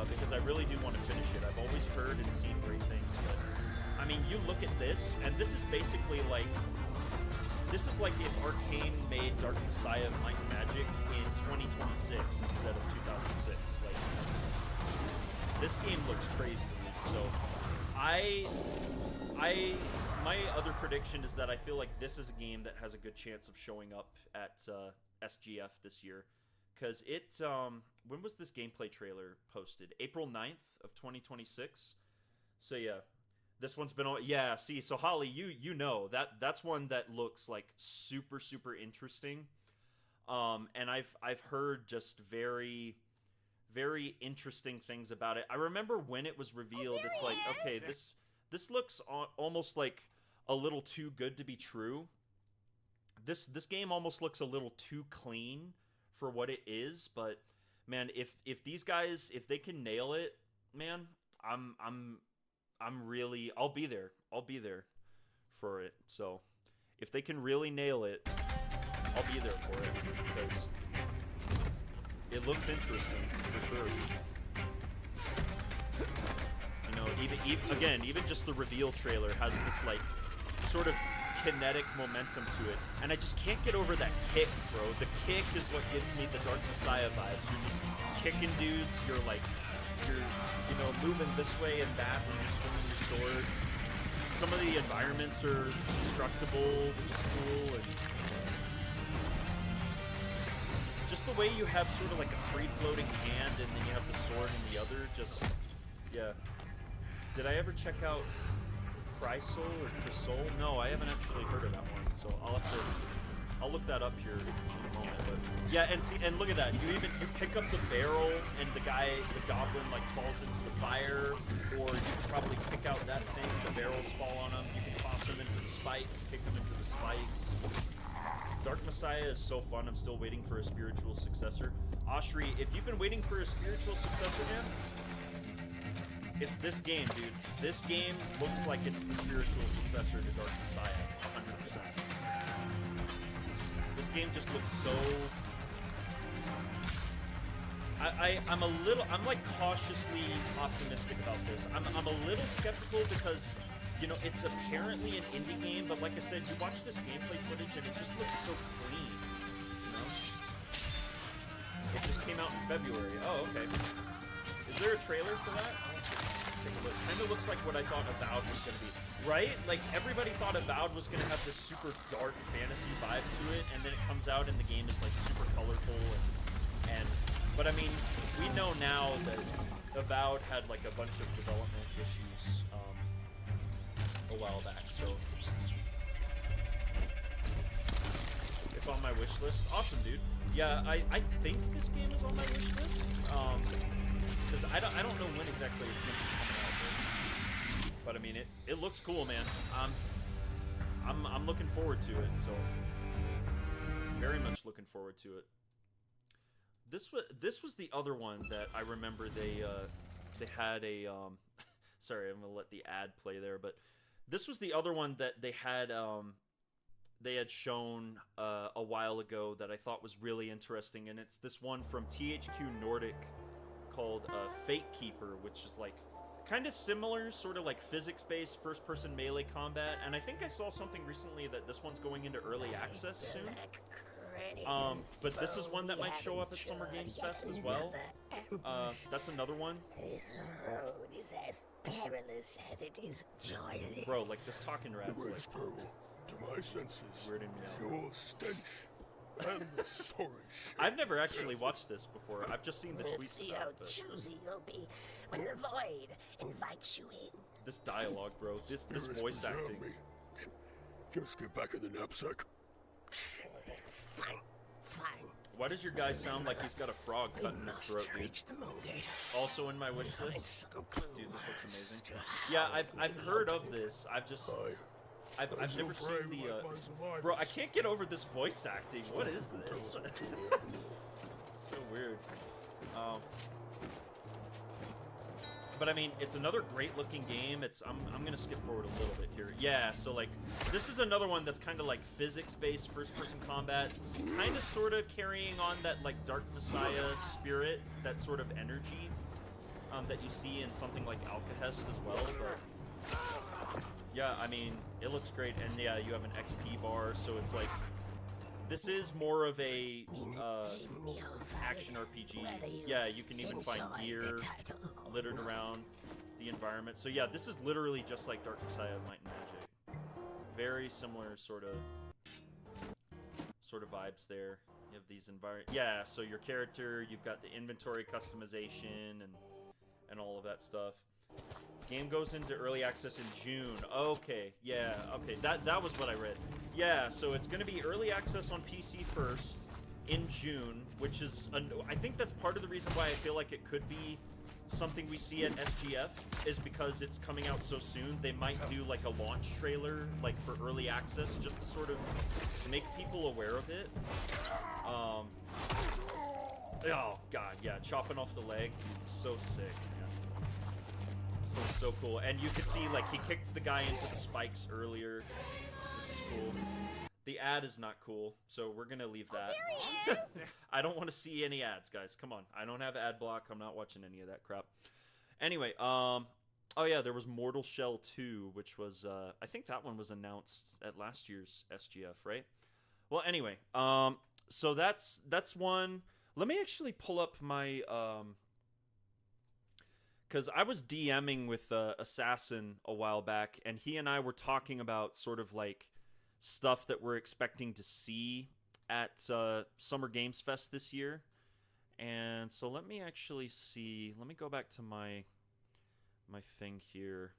because I really do want to finish it. I've always heard and seen great things, but, I mean, you look at this, and this is basically like... This is like if ARKANE made Dark Messiah of Might and Magic in 2026 instead of 2006. Like, this game looks crazy to me. So, my other prediction is that I feel like this is a game that has a good chance of showing up at SGF this year, because it when was this gameplay trailer posted? April 9th of 2026. So yeah. This one's been on, yeah. See, so Holly, you know that's one that looks like super interesting, and I've heard just very, very interesting things about it. I remember when it was revealed, it's like, okay, this looks almost like a little too good to be true. This game almost looks a little too clean for what it is, but man, if these guys, if they can nail it, man, I'll be there. I'll be there for it. So, if they can really nail it, I'll be there for it, because it looks interesting, for sure. You know, even just the reveal trailer has this, like, sort of kinetic momentum to it. And I just can't get over that kick, bro. The kick is what gives me the Dark Messiah vibes. You're just kicking dudes, you're you know, moving this way and that when you're swinging your sword. Some of the environments are destructible, which is cool, and just the way you have sort of like a free-floating hand and then you have the sword in the other, just, yeah. Did I ever check out Chrysol or Chrysol? No, I haven't actually heard of that one, so I'll look that up here in a moment. But yeah, and see, and look at that. You pick up the barrel, and the goblin, like, falls into the fire, or you can probably pick out that thing. The barrels fall on him. You can toss him into the spikes, kick him into the spikes. Dark Messiah is so fun. I'm still waiting for a spiritual successor. Oshri, if you've been waiting for a spiritual successor, man, it's this game, dude. This game looks like it's the spiritual successor to Dark Messiah, 100%. This game just looks so I'm like cautiously optimistic about this. I'm a little skeptical because, you know, it's apparently an indie game, but like I said, you watch this gameplay footage and it just looks so clean, you know? It just came out in February. Oh, okay. Is there a trailer for that? Take a look. Kind of looks like what I thought Avowed was going to be. Right? Like, everybody thought Avowed was going to have this super dark fantasy vibe to it, and then it comes out and the game is, like, super colorful but I mean, we know now that Avowed had like a bunch of development issues a while back, so it's on my wish list. Awesome, dude. Yeah, I think this game is on my wish list. Because I don't know when exactly it's going to be coming out, but I mean it looks cool, man. I'm looking forward to it, so very much looking forward to it. This was the other one that I remember they had a sorry, I'm gonna let the ad play there, but this was the other one that they had shown a while ago that I thought was really interesting, and it's this one from THQ Nordic called Fate Keeper, which is like kind of similar, sort of like physics-based first-person melee combat, and I think I saw something recently that this one's going into early access soon. But this is one that might show up at Summer Games Fest as well. That's another one. This road is as perilous as it is joyless. Bro, like this talking rat's There like is peril to my senses. weirding me out. Your stench and the sorry shit. I've never actually watched this before. I've just seen the We'll tweets see about how it. But choosy you'll be when the void invites you in. this dialogue, bro. This Spirits voice preserve acting. me. Just get back in the knapsack. Fine, fine. Why does your guy sound like he's got a frog We cut in his must throat, dude? reach the moon gate. Also in my wish Find list. some clue Dude, this looks amazing. as to how Yeah, it I've can be heard of opened. this. I've As never you seen pray, the my fine survivors. bro, I can't get over this voice acting. What is this? It's so weird. But I mean, it's another great looking game. I'm gonna skip forward a little bit here. Yeah, so like this is another one that's kind of like physics based first person combat. It's kind of sort of carrying on that like Dark Messiah spirit, that sort of energy that you see in something like Alcahest as well. But yeah, I mean, it looks great, and yeah, you have an XP bar, so it's like this is more of a action RPG. Yeah, you can even find gear littered around the environment. So yeah, this is literally just like Dark Messiah Might and Magic. Very similar sort of vibes there. You have these yeah, so your character, you've got the inventory customization and all of that stuff. Game goes into early access in June. Okay, yeah, okay, that was what I read. Yeah, so it's going to be early access on PC first in June, which is, I think that's part of the reason why I feel like it could be something we see at SGF, is because it's coming out so soon. They might do like a launch trailer, like for early access, just to sort of make people aware of it. Oh god, yeah, chopping off the leg, dude, so sick, man. This looks so cool, and you could see like he kicked the guy into the spikes earlier, which is cool. The ad is not cool, so we're gonna leave that. I don't want to see any ads, guys. Come on, I don't have ad block. I'm not watching any of that crap. Anyway, oh yeah, there was Mortal Shell 2, which was I think that one was announced at last year's SGF, right? Well, anyway, so that's one. Let me actually pull up my because I was DMing with Assassin a while back, and he and I were talking about sort of like stuff that we're expecting to see at Summer Games Fest this year. And so let me actually see. Let me go back to my thing here.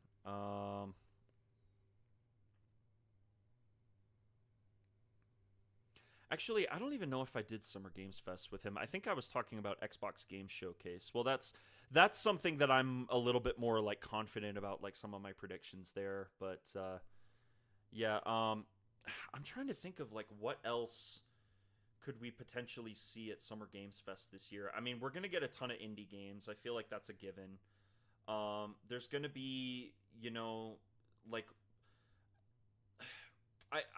Actually, I don't even know if I did Summer Games Fest with him. I think I was talking about Xbox Game Showcase. Well, that's something that I'm a little bit more like confident about, like some of my predictions there. But yeah, I'm trying to think of like what else could we potentially see at Summer Games Fest this year. I mean, we're gonna get a ton of indie games. I feel like that's a given. There's gonna be, you know, like,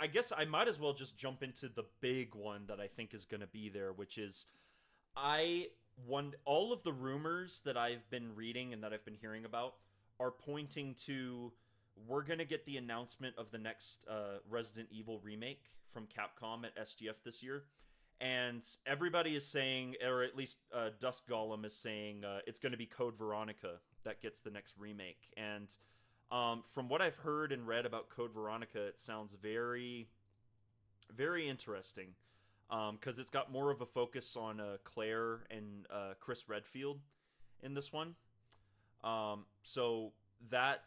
I guess I might as well just jump into the big one that I think is going to be there, which is I all of the rumors that I've been reading and that I've been hearing about are pointing to we're gonna get the announcement of the next Resident Evil remake from Capcom at SGF this year, and everybody is saying, or at least Dusk Golem is saying, it's going to be Code Veronica that gets the next remake. And from what I've heard and read about Code Veronica, it sounds very, very interesting, because it's got more of a focus on Claire and Chris Redfield in this one. So that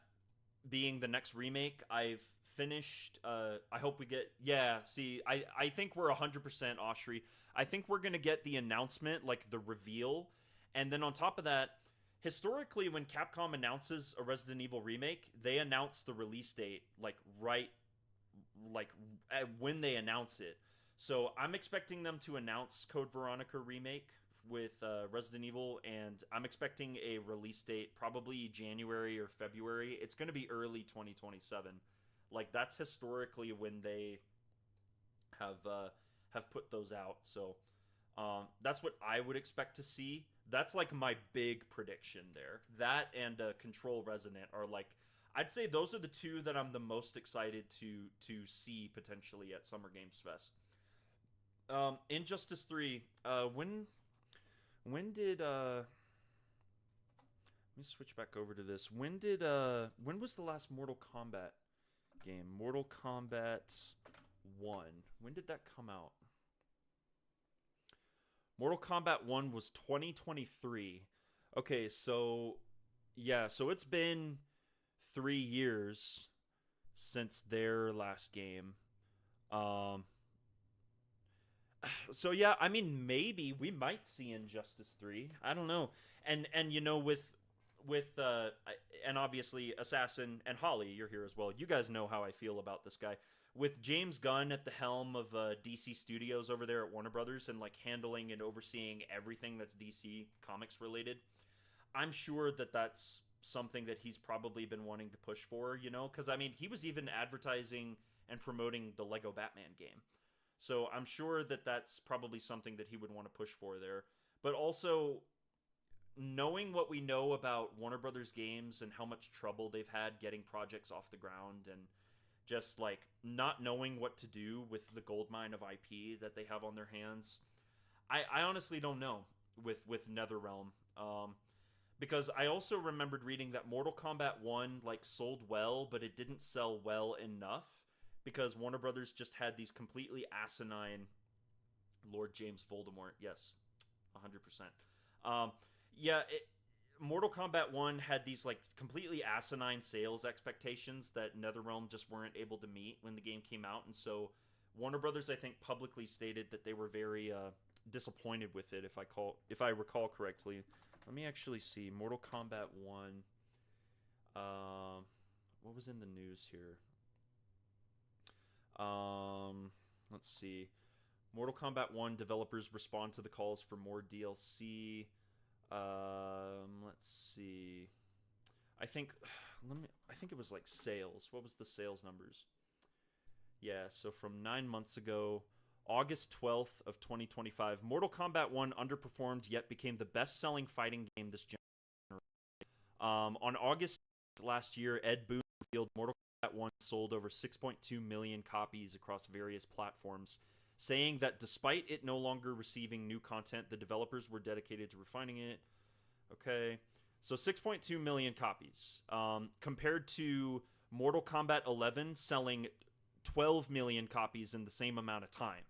being the next remake, I've finished. I hope we get. Yeah, see, I think we're 100% Oshri. I think we're gonna get the announcement, like the reveal, and then on top of that, historically, when Capcom announces a Resident Evil remake, they announce the release date like when they announce it. So I'm expecting them to announce Code Veronica remake with Resident Evil, and I'm expecting a release date probably January or February. It's going to be early 2027. Like, that's historically when they have put those out. So that's what I would expect to see. That's like my big prediction there. That and Control Resonant are like, I'd say those are the two that I'm the most excited to see potentially at Summer Games Fest. Injustice 3, when did let me switch back over to this. When was the last Mortal Kombat game? Mortal Kombat 1. When did that come out? Mortal Kombat 1 was 2023. Okay, so yeah, so it's been 3 years since their last game. So yeah, I mean, maybe we might see Injustice 3. I don't know. And you know, with and obviously Assassin and Holly, you're here as well. You guys know how I feel about this guy. With James Gunn at the helm of DC Studios over there at Warner Brothers, and like handling and overseeing everything that's DC Comics related, I'm sure that that's something that he's probably been wanting to push for, you know, because I mean, he was even advertising and promoting the Lego Batman game. So I'm sure that that's probably something that he would want to push for there. But also, knowing what we know about Warner Brothers games and how much trouble they've had getting projects off the ground, and just like not knowing what to do with the goldmine of IP that they have on their hands, I honestly don't know with NetherRealm. Because I also remembered reading that Mortal Kombat 1 like sold well, but it didn't sell well enough, because Warner Brothers just had these completely asinine Lord James Voldemort. Yes, 100%. Yeah, Mortal Kombat 1 had these like completely asinine sales expectations that NetherRealm just weren't able to meet when the game came out, and so Warner Brothers, I think, publicly stated that they were very disappointed with it. If I recall correctly, let me actually see. Mortal Kombat 1. What was in the news here? Let's see. Mortal Kombat 1 developers respond to the calls for more DLC. Let's see. I think it was like sales. What was the sales numbers? Yeah, so from 9 months ago, August 12th of 2025, Mortal Kombat 1 underperformed yet became the best-selling fighting game this generation. On August last year, Ed Boon revealed Mortal Kombat 1 sold over 6.2 million copies across various platforms, saying that despite it no longer receiving new content, the developers were dedicated to refining it. Okay, so 6.2 million copies, compared to Mortal Kombat 11 selling 12 million copies in the same amount of time.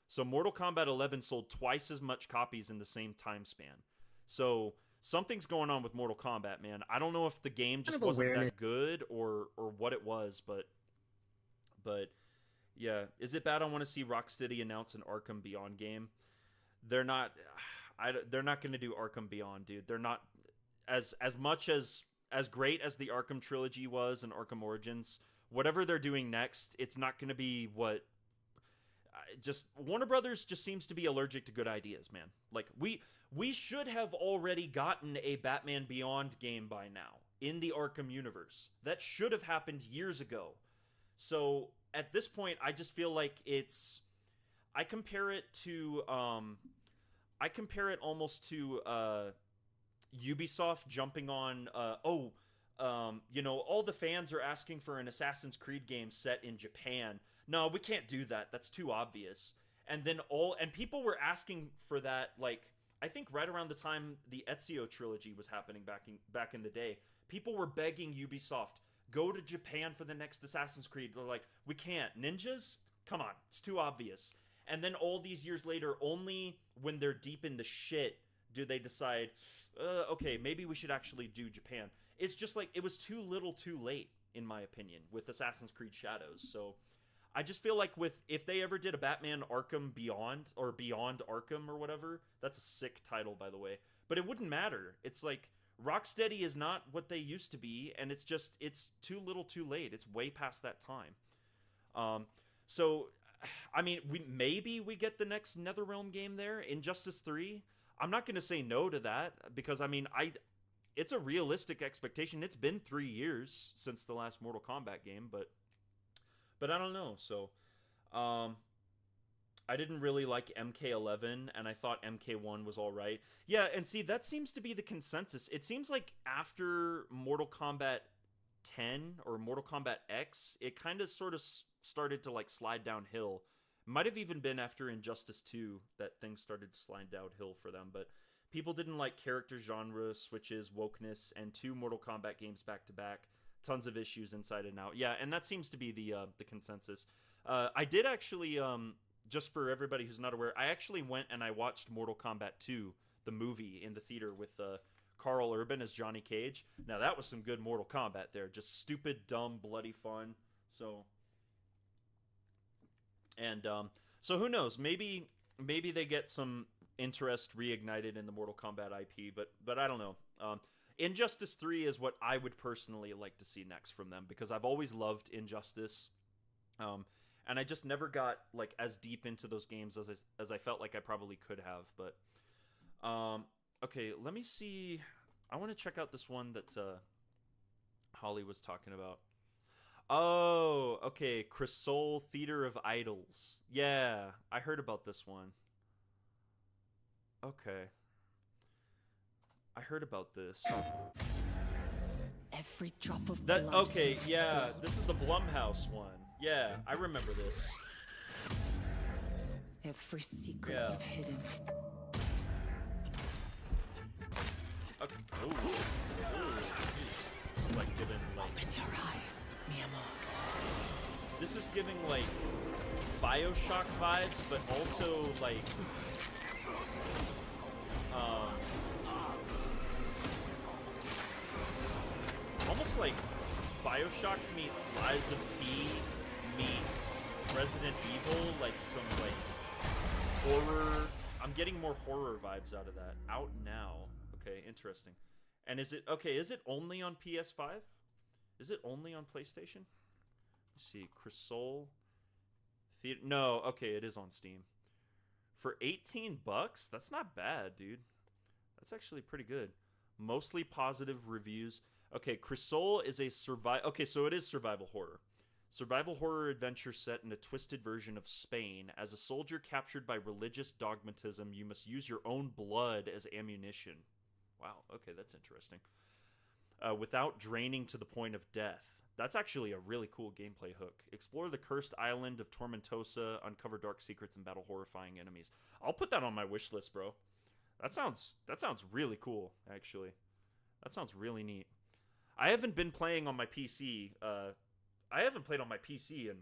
So Mortal Kombat 11 sold twice as much copies in the same time span. So something's going on with Mortal Kombat, man. I don't know if the game just wasn't that good or what it was, but yeah. Is it bad I want to see Rocksteady announce an Arkham Beyond game? They're not going to do Arkham Beyond, dude. They're not as much as great as the Arkham trilogy was and Arkham Origins. Whatever they're doing next, it's not going to be what just Warner Brothers just seems to be allergic to good ideas, man. Like we should have already gotten a Batman Beyond game by now in the Arkham universe. That should have happened years ago. So at this point, I just feel like I compare it to I compare it almost to Ubisoft jumping on you know, all the fans are asking for an Assassin's Creed game set in Japan. No, we can't do that. That's too obvious. And then people were asking for that, like, I think right around the time the Ezio trilogy was happening back in the day. People were begging Ubisoft, go to Japan for the next Assassin's Creed. They're like, we can't. Ninjas? Come on, it's too obvious. And then all these years later, only when they're deep in the shit do they decide, okay, maybe we should actually do Japan. It's just like, it was too little too late, in my opinion, with Assassin's Creed Shadows. So I just feel like if they ever did a Batman Arkham Beyond, or Beyond Arkham or whatever, that's a sick title, by the way, but it wouldn't matter. It's like, Rocksteady is not what they used to be, and it's too little too late. It's way past that time. So, I mean, maybe we get the next NetherRealm game there, Injustice 3. I'm not going to say no to that, because, I mean, it's a realistic expectation. It's been 3 years since the last Mortal Kombat game, but I don't know. So, I didn't really like MK11, and I thought MK1 was all right. Yeah, and see, that seems to be the consensus. It seems like after Mortal Kombat 10 or Mortal Kombat X, it kind of sort of started to like slide downhill. Might have even been after Injustice 2 that things started to slide downhill for them, but people didn't like character genre switches, wokeness, and 2 Mortal Kombat games back to back. Tons of issues inside and out. Yeah, and that seems to be the consensus. I did actually, just for everybody who's not aware, I actually went and I watched Mortal Kombat 2, the movie, in the theater with Carl Urban as Johnny Cage. Now, that was some good Mortal Kombat there. Just stupid, dumb, bloody fun. So, and so who knows? Maybe they get some interest reignited in the Mortal Kombat IP, but I don't know. Injustice 3 is what I would personally like to see next from them, because I've always loved Injustice. And I just never got like as deep into those games as I felt like I probably could have. But okay, let me see. I want to check out this one that Holly was talking about. Oh, okay, Crisol Theater of Idols. Yeah, I heard about this one. Okay, I heard about this. Every drop of that. blood. Okay, yeah, this is the Blumhouse one. Yeah, I remember this. Every secret Yeah. you've hidden. Okay. Ooh. This is like giving like. Open your eyes, mi amor. This is giving like BioShock vibes, but also like almost like BioShock meets Lies of P meets Resident Evil, like some like horror. I'm getting more horror vibes out of that. Out now. Okay, interesting. And is it only on PS5? Is it only on PlayStation? Let's see, Crisol Theater. No, okay, it is on Steam. For $18? That's not bad, dude. That's actually pretty good. Mostly positive reviews. Okay, Crisol is a okay, so it is survival horror. Survival horror adventure set in a twisted version of Spain. As a soldier captured by religious dogmatism, you must use your own blood as ammunition. Wow, okay, that's interesting. Without draining to the point of death. That's actually a really cool gameplay hook. Explore the cursed island of Tormentosa, uncover dark secrets, and battle horrifying enemies. I'll put that on my wish list, bro. That sounds really cool, actually. That sounds really neat. I haven't been playing on my PC. I haven't played on my PC in,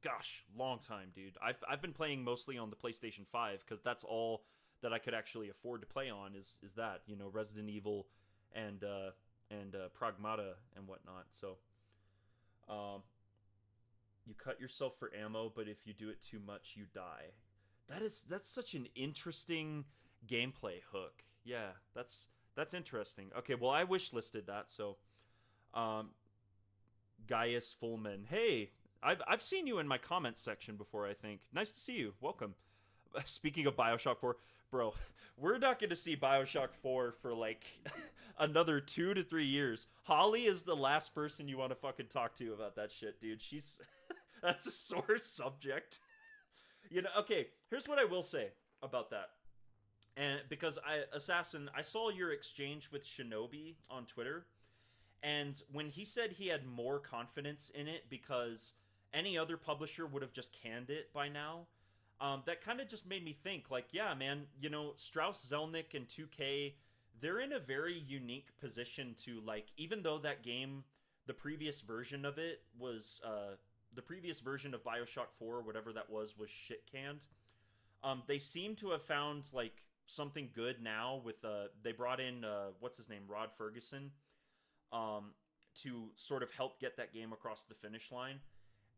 gosh, long time, dude. I've been playing mostly on the PlayStation 5 because that's all that I could actually afford to play on is that, you know, Resident Evil and Pragmata and whatnot. So, you cut yourself for ammo, but if you do it too much, you die. That's such an interesting gameplay hook. Yeah, that's interesting. Okay, well, I wish listed that. So, Gaius Fullman, hey, I've seen you in my comments section before. I think nice to see you. Welcome. Speaking of BioShock 4, bro, we're not going to see BioShock 4 for like another 2 to 3 years. Holly is the last person you want to fucking talk to about that shit, dude. She's that's a sore subject. You know, okay, here's what I will say about that. And because Assassin, I saw your exchange with Shinobi on Twitter, and when he said he had more confidence in it because any other publisher would have just canned it by now, that kind of just made me think, like, yeah, man, you know, Strauss Zelnick and 2K, they're in a very unique position to, like, even though that game, the previous version of it was, the previous version of Bioshock 4, whatever that was shit canned. They seem to have found, like, something good now with, they brought in, what's his name, Rod Ferguson, to sort of help get that game across the finish line.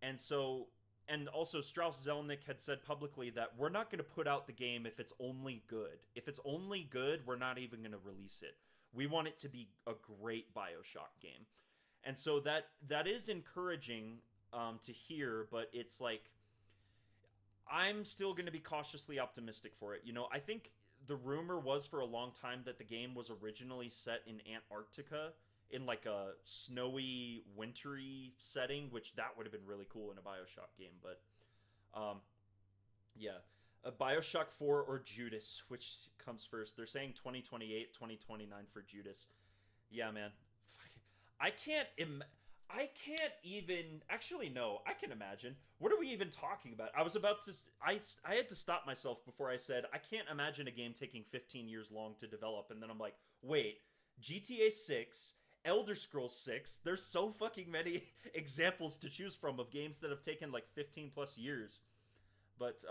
And so, and also Strauss Zelnick had said publicly that we're not going to put out the game if it's only good. If it's only good, we're not even going to release it. We want it to be a great Bioshock game. And so that is encouraging to hear, but it's like, I'm still going to be cautiously optimistic for it. You know, I think the rumor was for a long time that the game was originally set in Antarctica, in like a snowy, wintry setting, which that would have been really cool in a Bioshock game. But, yeah. A Bioshock 4 or Judas, which comes first? They're saying 2028, 2029 for Judas. Yeah, man. I can't even... Actually, no. I can imagine. What are we even talking about? I was about to... I had to stop myself before I said, I can't imagine a game taking 15 years long to develop. And then I'm like, wait, GTA 6... Elder Scrolls 6, there's so fucking many examples to choose from of games that have taken like 15 plus years. But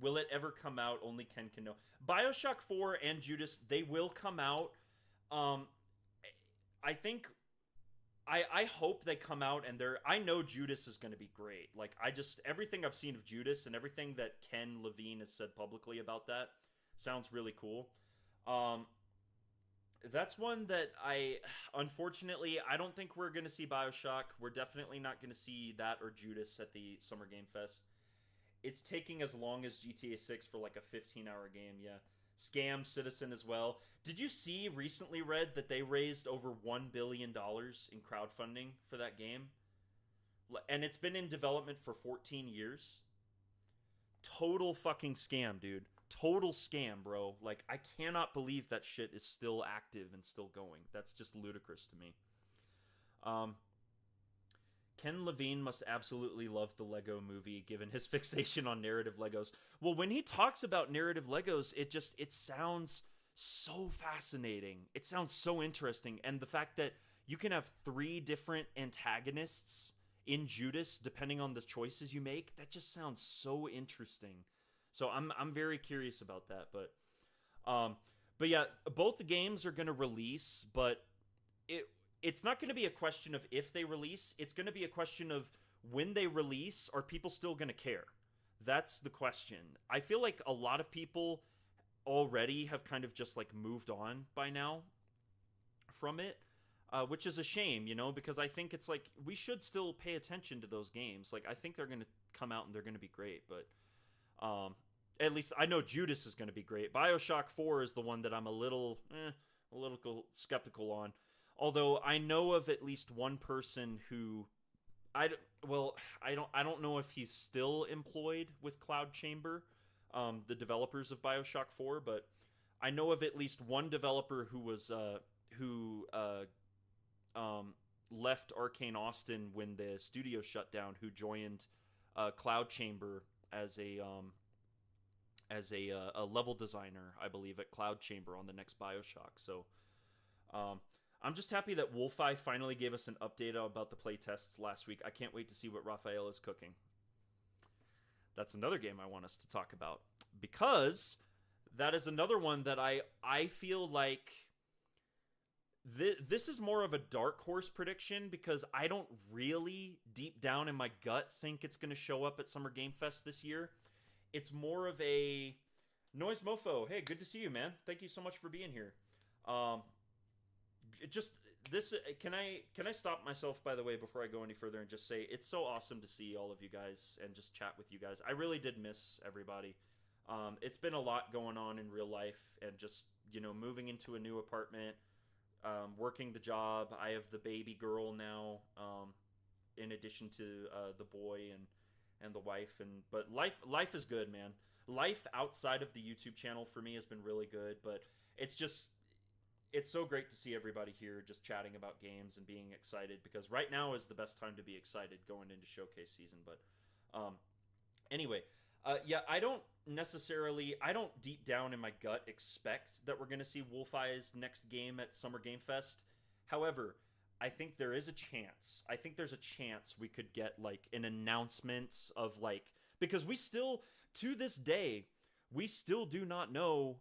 will it ever come out? Only Ken can know. Bioshock 4 and Judas, they will come out. I think, I hope they come out and I know Judas is going to be great. Like, everything I've seen of Judas and everything that Ken Levine has said publicly about that sounds really cool. That's one that unfortunately, I don't think we're going to see Bioshock. We're definitely not going to see that or Judas at the Summer Game Fest. It's taking as long as GTA 6 for like a 15-hour game, yeah. Scam Citizen as well. Did you see recently, Red, that they raised over $1 billion in crowdfunding for that game? And it's been in development for 14 years. Total fucking scam, dude. Total scam, bro. Like, I cannot believe that shit is still active and still going. That's just ludicrous to me. Ken Levine must absolutely love the Lego movie, given his fixation on narrative Legos. Well, when he talks about narrative Legos, it sounds so fascinating. It sounds so interesting. And the fact that you can have 3 different antagonists in Judas, depending on the choices you make, that just sounds so interesting. So I'm very curious about that, but yeah, both the games are going to release, but it's not going to be a question of if they release. It's going to be a question of when they release, are people still going to care? That's the question. I feel like a lot of people already have kind of just like moved on by now from it, which is a shame, you know, because I think it's like we should still pay attention to those games. Like, I think they're going to come out and they're going to be great, but at least I know Judas is going to be great. Bioshock 4 is the one that I'm a little skeptical on. Although I know of at least one person who I don't know if he's still employed with Cloud Chamber, the developers of Bioshock 4, but I know of at least one developer who was left Arcane Austin when the studio shut down, who joined Cloud Chamber as a level designer, I believe, at Cloud Chamber on the next Bioshock. So I'm just happy that Wolfeye finally gave us an update about the playtests last week. I can't wait to see what Raphael is cooking. That's another game I want us to talk about, because that is another one that I feel like this is more of a dark horse prediction, because I don't really, deep down in my gut, think it's going to show up at Summer Game Fest this year. It's more of a Noise Mofo. Hey, good to see you, man. Thank you so much for being here. Can I stop myself, by the way, before I go any further, and just say it's so awesome to see all of you guys and just chat with you guys. I really did miss everybody. It's been a lot going on in real life, and just, you know, moving into a new apartment, working the job. I have the baby girl now, in addition to the boy and the wife, but life is good, man. life outside of the YouTube channel for me has been really good, but it's just it's so great to see everybody here just chatting about games and being excited, because right now is the best time to be excited going into showcase season. But anyway, yeah, I don't deep down in my gut expect that we're going to see Wolfeye's next game at Summer Game Fest. However, I think there is a chance. I think there's a chance we could get like an announcement of like, because we still, to this day, we still do not know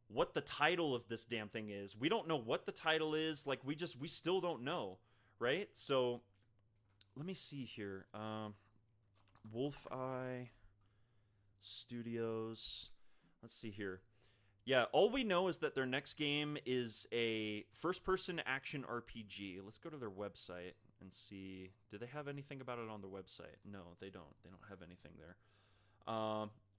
what the title of this damn thing is. We don't know what the title is. Like, we still don't know, right? So let me see here. Wolfeye Studios. Let's see here. Yeah, all we know is that their next game is a first-person action RPG. Let's go to their website and see. Do they have anything about it on their website? No, they don't. They don't have anything there.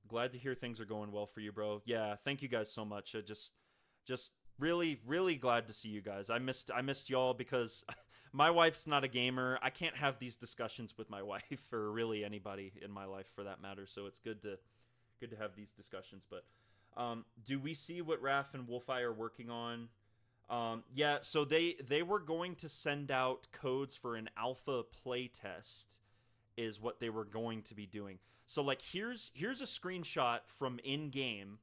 Glad to hear things are going well for you, bro. Yeah, thank you guys so much. Just really, really glad to see you guys. I missed y'all because my wife's not a gamer. I can't have these discussions with my wife or really anybody in my life for that matter. So it's good to have these discussions. But do we see what Raph and Wolfeye are working on? Yeah, so they were going to send out codes for an alpha playtest is what they were going to be doing. So like here's a screenshot from in-game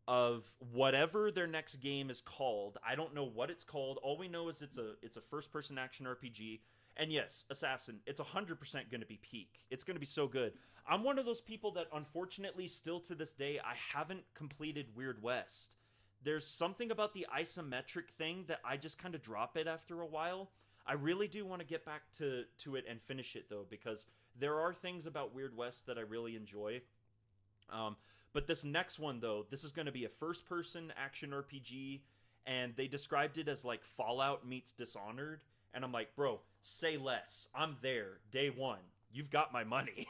of whatever their next game is called. I don't know what it's called. All we know is it's a first-person action RPG. And yes, Assassin, it's 100% going to be peak. It's going to be so good. I'm one of those people that unfortunately still to this day I haven't completed Weird West. There's something about the isometric thing that I just kind of drop it after a while. I really do want to get back to it and finish it though, because there are things about Weird West that I really enjoy. But this next one though, this is going to be a first-person action RPG, and they described it as like Fallout meets Dishonored. And I'm like, bro, say less. I'm there, day one. You've got my money.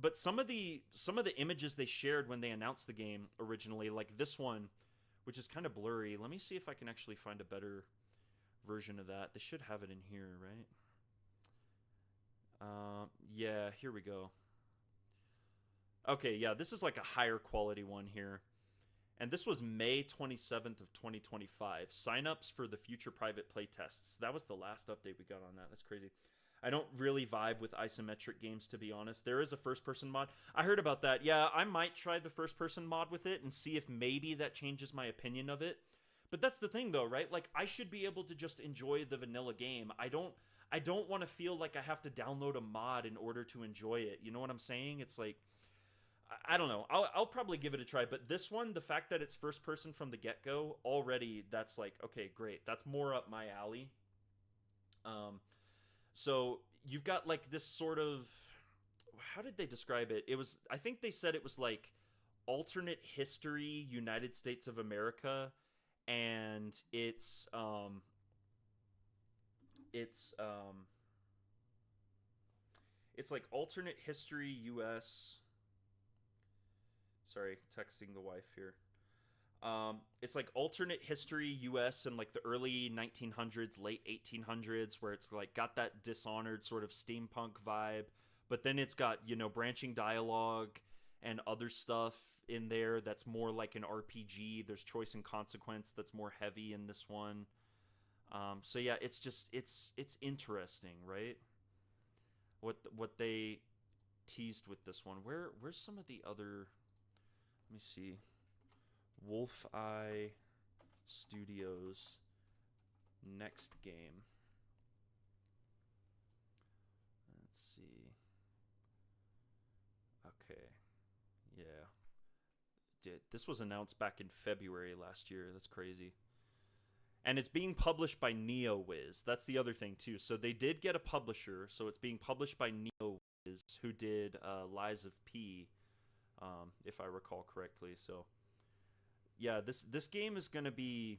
But some of the images they shared when they announced the game originally, like this one, which is kind of blurry. Let me see if I can actually find a better version of that. They should have it in here, right? Yeah, here we go. Okay, yeah, this is like a higher quality one here. And this was May 27th of 2025. Signups for the future private playtests. That was the last update we got on that. That's crazy. I don't really vibe with isometric games, to be honest. There is a first-person mod. I heard about that. Yeah, I might try the first-person mod with it and see if maybe that changes my opinion of it. But that's the thing, though, right? Like, I should be able to just enjoy the vanilla game. I don't want to feel like I have to download a mod in order to enjoy it. You know what I'm saying? It's like, I don't know. I'll probably give it a try. But this one, the fact that it's first person from the get-go, already that's like, okay, great. That's more up my alley. So you've got like this sort of, how did they describe it? It was, I think they said it was like alternate history United States of America, and it's like alternate history US. Sorry, texting the wife here. It's like alternate history US in like the early 1900s, late 1800s, where it's like got that Dishonored sort of steampunk vibe, but then it's got, you know, branching dialogue and other stuff in there that's more like an RPG. There's choice and consequence that's more heavy in this one. So yeah, it's just it's interesting, right? What they teased with this one. Where's some of the other? Let me see. Wolfeye Studios next game. Let's see. Okay. Yeah. This was announced back in February last year. That's crazy. And it's being published by NeoWiz. That's the other thing, too. So they did get a publisher. So it's being published by NeoWiz, who did Lies of P, if I recall correctly. So, yeah, this game is gonna be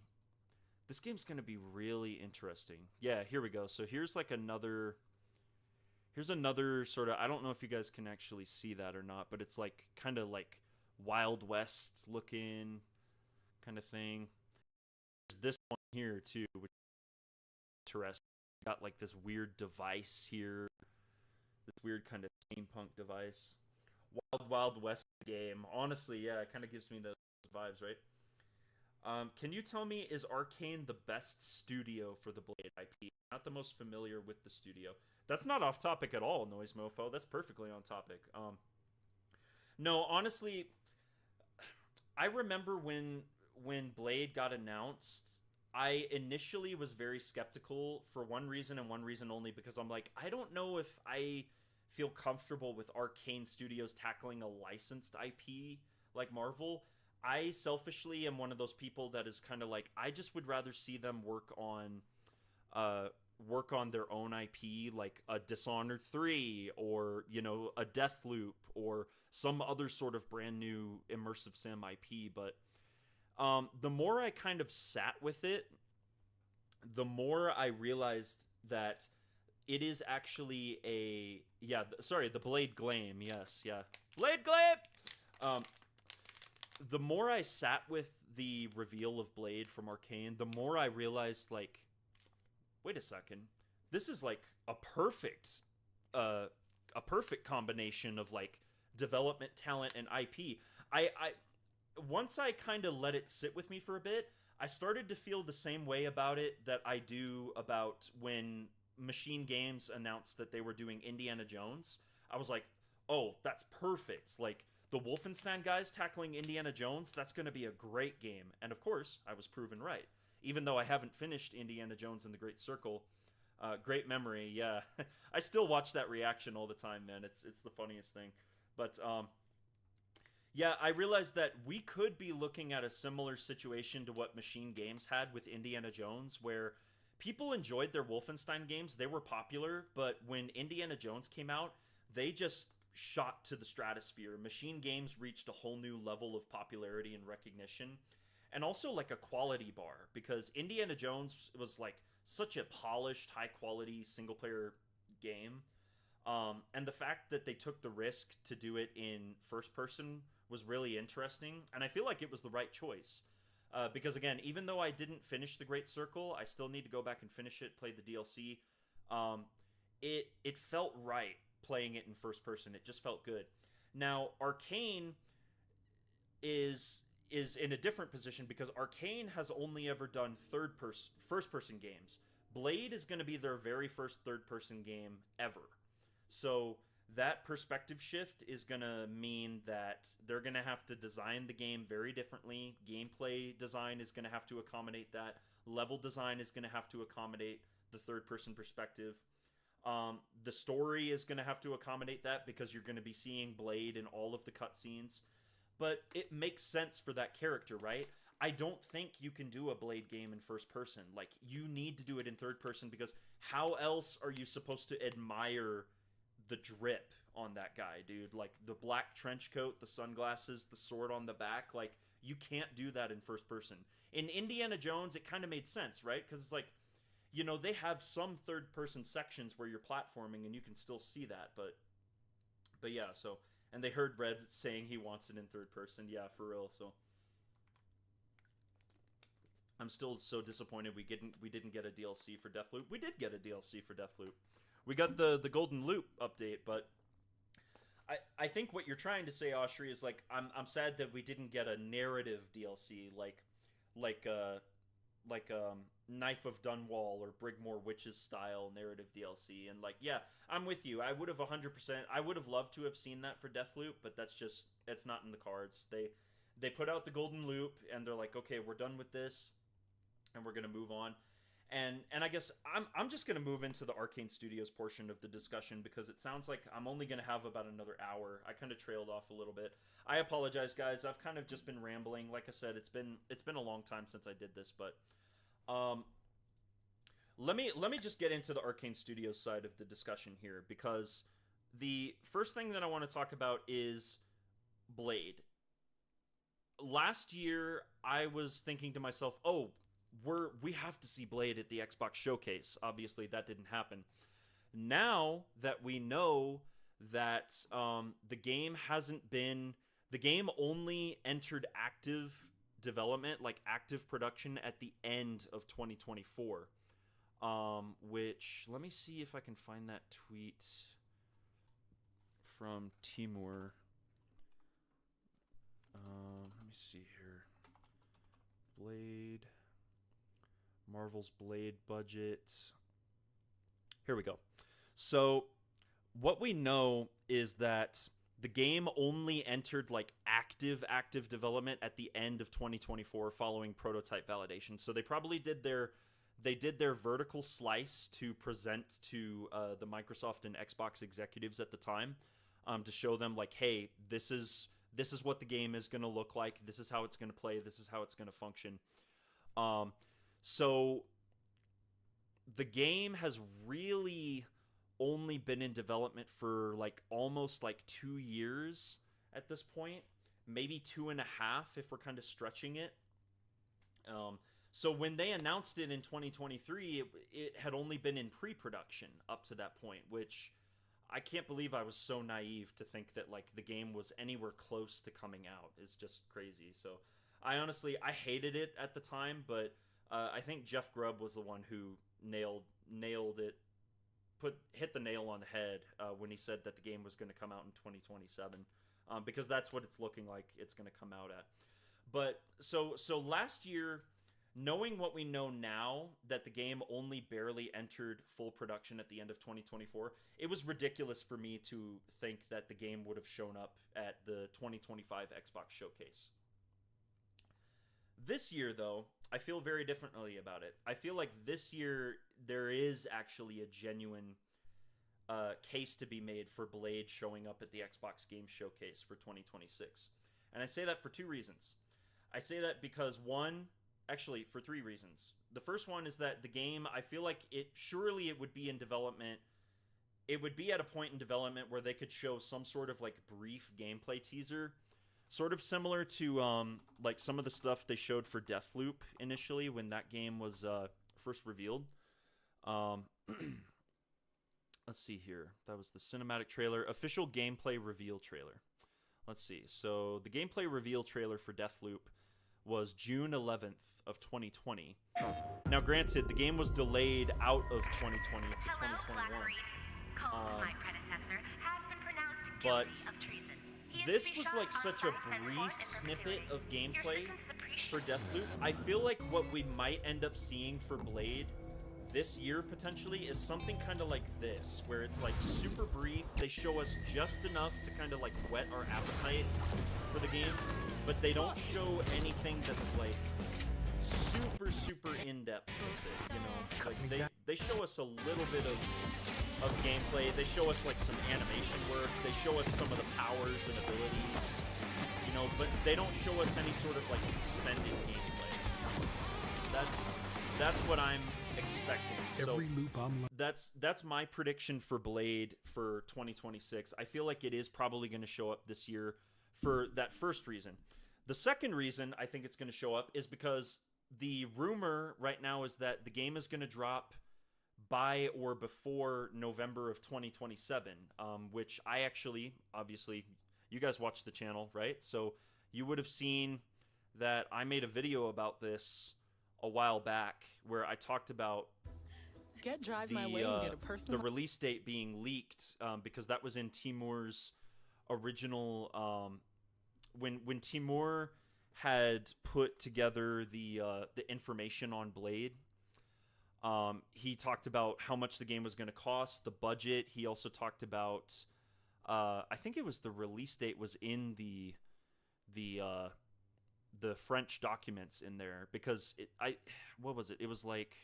really interesting. Yeah, here we go. So here's like another sort of, I don't know if you guys can actually see that or not, but it's like kind of like Wild West looking kind of thing. There's this one here too, which is interesting. Got like this weird device here, this weird kind of steampunk device. Wild Wild West game. Honestly, yeah, it kind of gives me those vibes, right? Can you tell me, is Arcane the best studio for the Blade IP? Not the most familiar with the studio. That's not off topic at all, Noise Mofo. That's perfectly on topic. No, honestly, I remember when Blade got announced, I initially was very skeptical for one reason and one reason only, because I'm like, I don't know if I feel comfortable with Arcane Studios tackling a licensed IP like Marvel. I selfishly am one of those people that is kind of like, I just would rather see them uh work on their own IP, like a Dishonored 3, or a Deathloop, or some other sort of brand new immersive sim IP. But the more I kind of sat with it, the more I realized that it is actually the Blade Glaive. Yes, yeah, Blade Glaive. The more I sat with the reveal of Blade from Arcane, the more I realized, like, wait a second, this is like a perfect combination of like development talent and IP. I once I kind of let it sit with me for a bit, I started to feel the same way about it that I do about when Machine Games announced that they were doing Indiana Jones. I was like, oh, that's perfect. Like, the Wolfenstein guys tackling Indiana Jones, that's going to be a great game. And of course, I was proven right. Even though I haven't finished Indiana Jones and the Great Circle, great memory, yeah. I still watch that reaction all the time, man. It's the funniest thing. But yeah, I realized that we could be looking at a similar situation to what Machine Games had with Indiana Jones, where people enjoyed their Wolfenstein games. They were popular, but when Indiana Jones came out, they just shot to the stratosphere. Machine Games reached a whole new level of popularity and recognition, and also like a quality bar, because Indiana Jones was like such a polished, high quality single player game. And the fact that they took the risk to do it in first person was really interesting, and I feel like it was the right choice. Because again, even though I didn't finish the Great Circle, I still need to go back and finish it, play the DLC. It felt right playing it in first person. It just felt good. Now, Arcane is in a different position, because Arcane has only ever done first person games. Blade is going to be their very first third person game ever. So that perspective shift is going to mean that they're going to have to design the game very differently. Gameplay design is going to have to accommodate that. Level design is going to have to accommodate the third person perspective. The story is going to have to accommodate that, because you're going to be seeing Blade in all of the cutscenes. But it makes sense for that character, right? I don't think you can do a Blade game in first person. Like, you need to do it in third person, because how else are you supposed to admire the drip on that guy, dude? Like, the black trench coat, the sunglasses, the sword on the back. Like, you can't do that in first person. In Indiana Jones, it kind of made sense, right? Because it's like, they have some third person sections where you're platforming and you can still see that. But yeah, so, and they heard Red saying he wants it in third person. Yeah, for real. So I'm still so disappointed we didn't get a DLC for Deathloop. We did get a DLC for Deathloop. We got the Golden Loop update, but I think what you're trying to say, Oshri, is like, I'm sad that we didn't get a narrative DLC like Knife of Dunwall or Brigmore Witches style narrative DLC. And like, yeah, I'm with you. I would have 100%. I would have loved to have seen that for Deathloop, but it's not in the cards. They put out the Golden Loop and they're like, okay, we're done with this, and we're gonna move on. And I guess I'm just gonna move into the Arcane Studios portion of the discussion, because it sounds like I'm only gonna have about another hour. I kind of trailed off a little bit. I apologize, guys. I've kind of just been rambling. Like I said, it's been a long time since I did this, but let me just get into the Arcane Studios side of the discussion here, because the first thing that I want to talk about is Blade. Last year, I was thinking to myself, oh, we have to see Blade at the Xbox showcase. Obviously, that didn't happen. Now that we know that the game only entered active development, like active production, at the end of 2024. Which, let me see if I can find that tweet from Timur. Let me see here. Blade. Marvel's Blade budget. Here we go. So, what we know is that the game only entered like active development at the end of 2024 following prototype validation. So they probably did their vertical slice to present to the Microsoft and Xbox executives at the time, to show them like, hey, this is what the game is going to look like. This is how it's going to play. This is how it's going to function. So the game has really only been in development for like almost like 2 years at this point, maybe 2.5 if we're kind of stretching it. So when they announced it in 2023, it had only been in pre-production up to that point, which I can't believe I was so naive to think that like the game was anywhere close to coming out. It's just crazy. So I hated it at the time, but I think Jeff Grubb was the one who nailed it, hit the nail on the head when he said that the game was going to come out in 2027, because that's what it's looking like it's going to come out at. But so last year, knowing what we know now, that the game only barely entered full production at the end of 2024, it was ridiculous for me to think that the game would have shown up at the 2025 Xbox showcase. This year, though, I feel very differently about it. I feel like this year there is actually a genuine case to be made for Blade showing up at the Xbox Game Showcase for 2026. And I say that for two reasons. I say that because actually for three reasons. The first one is that the game, I feel like it would be in development. It would be at a point in development where they could show some sort of like brief gameplay teaser, sort of similar to like some of the stuff they showed for Deathloop initially when that game was first revealed. Let's see here. That was the cinematic trailer, official gameplay reveal trailer. Let's see. So the gameplay reveal trailer for Deathloop was June 11th of 2020. Now, granted, the game was delayed out of 2020 to 2021. But this was like such a brief snippet of gameplay for Deathloop. I feel like what we might end up seeing for Blade this year potentially is something kind of like this, where it's like super brief. They show us just enough to kind of like whet our appetite for the game, but they don't show anything that's like super in-depth with it, you know? Like they show us a little bit of gameplay. They show us like some animation work. They show us some of the powers and abilities, you know, but they don't show us any sort of like extended gameplay. That's what I'm expecting. Every loop I'm that's my prediction for Blade for 2026. I feel like it is probably going to show up this year for that first reason. The second reason I think it's going to show up is because the rumor right now is that the game is going to drop by or before November of 2027, which I actually, obviously, you guys watch the channel, right? So you would have seen that I made a video about this a while back where I talked about the release date being leaked, because that was in Timur's original, when Timur had put together the information on Blade. He talked about how much the game was going to cost, the budget. He also talked about, I think it was the release date was in the French documents in there, because what was it? It was like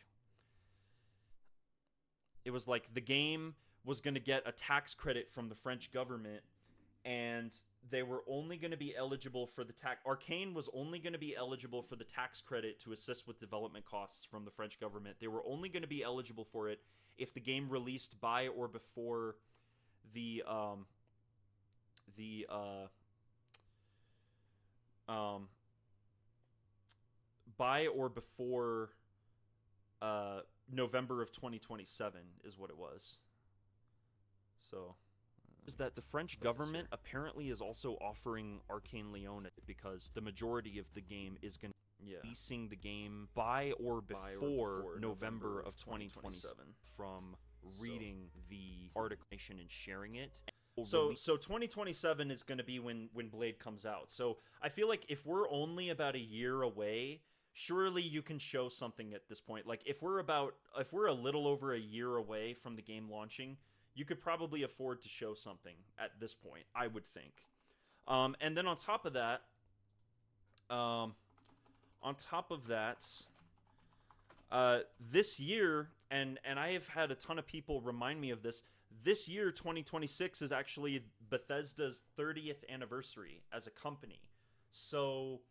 the game was going to get a tax credit from the French government, and they were only going to be eligible for the ARKANE was only going to be eligible for the tax credit to assist with development costs from the French government. They were only going to be eligible for it if the game released by or before November of 2027 is what it was. So is that the French government apparently is also offering ARKANE Leon because the majority of the game is going to be releasing the game by or before November of 2027 from reading the article and sharing it. So 2027 is going to be when Blade comes out. So I feel like if we're only about a year away, surely you can show something at this point. Like if we're a little over a year away from the game launching, you could probably afford to show something at this point, I would think. And then on top of that, this year, and I have had a ton of people remind me of this. This year, 2026, is actually Bethesda's 30th anniversary as a company. So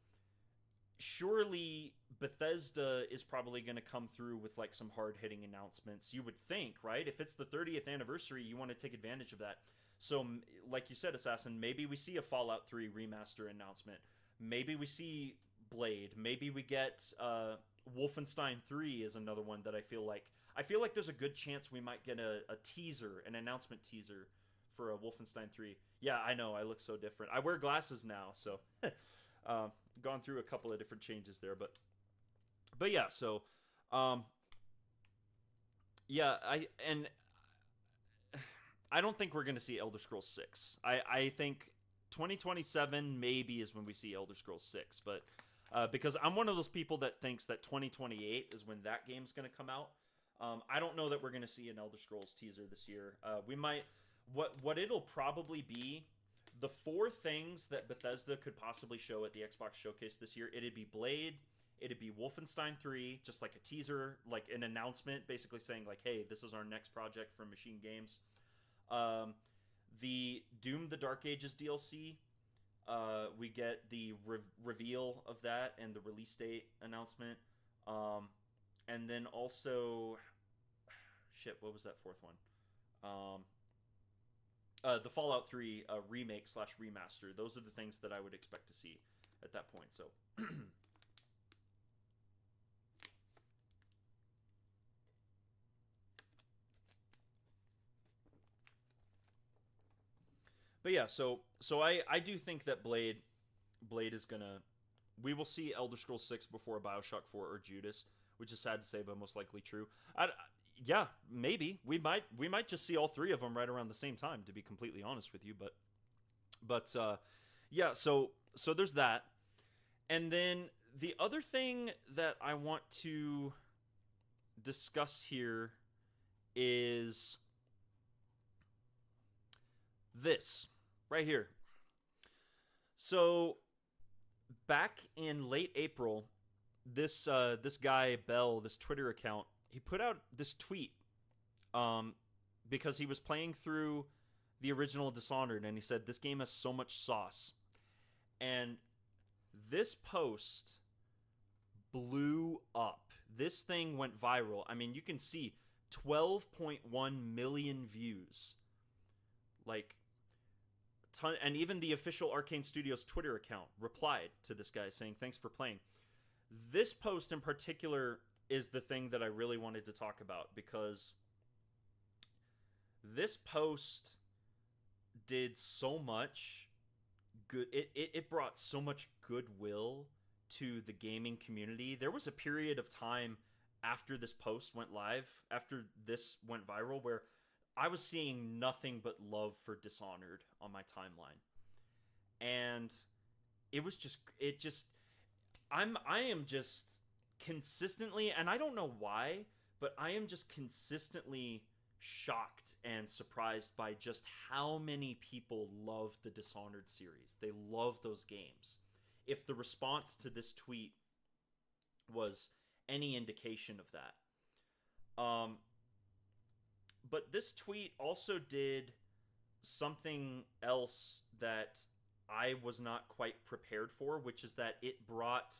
surely Bethesda is probably going to come through with like some hard-hitting announcements. You would think, right? If it's the 30th anniversary, you want to take advantage of that. So like you said, Assassin, maybe we see a Fallout 3 remaster announcement. Maybe we see Blade. Maybe we get Wolfenstein 3 is another one that I feel like there's a good chance we might get a teaser, an announcement teaser for a Wolfenstein 3. Yeah, I know, I look so different. I wear glasses now, so gone through a couple of different changes there, but yeah, so yeah, I don't think we're going to see Elder Scrolls 6. I think 2027 maybe is when we see Elder Scrolls 6, but because I'm one of those people that thinks that 2028 is when that game's going to come out. I don't know that we're going to see an Elder Scrolls teaser this year. We might. What it'll probably be, the 4 things that Bethesda could possibly show at the Xbox Showcase this year, it'd be Blade, it'd be Wolfenstein 3, just like a teaser, like an announcement, basically saying like, hey, this is our next project from Machine Games. The Doom the Dark Ages DLC, we get the reveal of that and the release date announcement. And then also, shit, what was that 4th one? The Fallout 3 remake / remaster. Those are the things that I would expect to see at that point. So, but yeah, so I do think that Blade is gonna. We will see Elder Scrolls 6 before BioShock 4 or Judas, which is sad to say, but most likely true. Yeah, maybe we might just see all 3 of them right around the same time, to be completely honest with you. But yeah. So there's that, and then the other thing that I want to discuss here is this right here. So back in late April, this guy Bell, this Twitter account, he put out this tweet because he was playing through the original Dishonored, and he said this game has so much sauce, and this post blew up. This thing went viral. I mean, you can see 12.1 million views, like and even the official Arcane Studios Twitter account replied to this guy saying thanks for playing. This post in particular is the thing that I really wanted to talk about, because this post did so much good. It brought so much goodwill to the gaming community. There was a period of time after this post went live, after this went viral, where I was seeing nothing but love for Dishonored on my timeline. And I am just consistently, and I don't know why, but I am just consistently shocked and surprised by just how many people love the Dishonored series. They love those games. If the response to this tweet was any indication of that. But this tweet also did something else that I was not quite prepared for, which is that it brought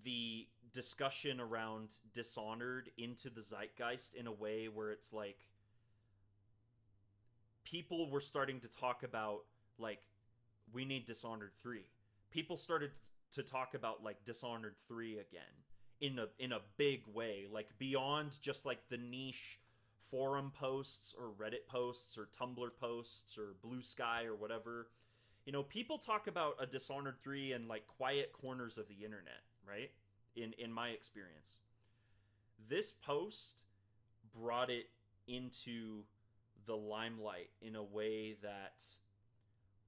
the discussion around Dishonored into the zeitgeist in a way where it's like people were starting to talk about, like, we need Dishonored 3. People started to talk about, like, Dishonored 3 again in a big way, like beyond just like the niche forum posts or Reddit posts or Tumblr posts or Blue Sky or whatever. You know, people talk about a Dishonored 3 in like quiet corners of the internet, right? In my experience. This post brought it into the limelight in a way that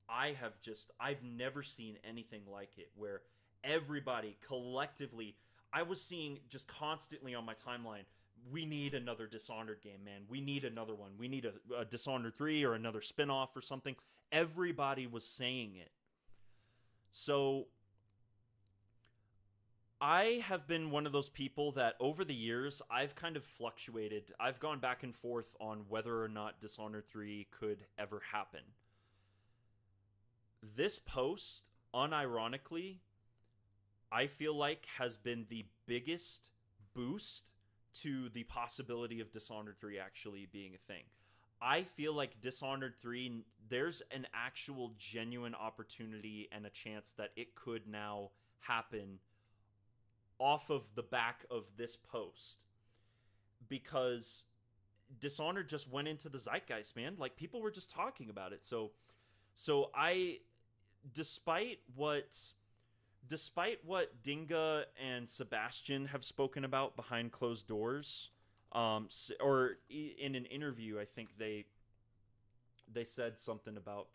I've never seen anything like it, where everybody collectively, I was seeing just constantly on my timeline, we need another Dishonored game, man. We need another one. We need a Dishonored 3 or another spin-off or something. Everybody was saying it. So I have been one of those people that over the years, I've kind of fluctuated. I've gone back and forth on whether or not Dishonored 3 could ever happen. This post, unironically, I feel like has been the biggest boost to the possibility of Dishonored 3 actually being a thing. I feel like Dishonored 3, there's an actual genuine opportunity and a chance that it could now happen off of the back of this post. Because Dishonored just went into the zeitgeist, man. Like, people were just talking about it. So I, despite what Dinga and Sebastian have spoken about behind closed doors, or in an interview, I think they said something about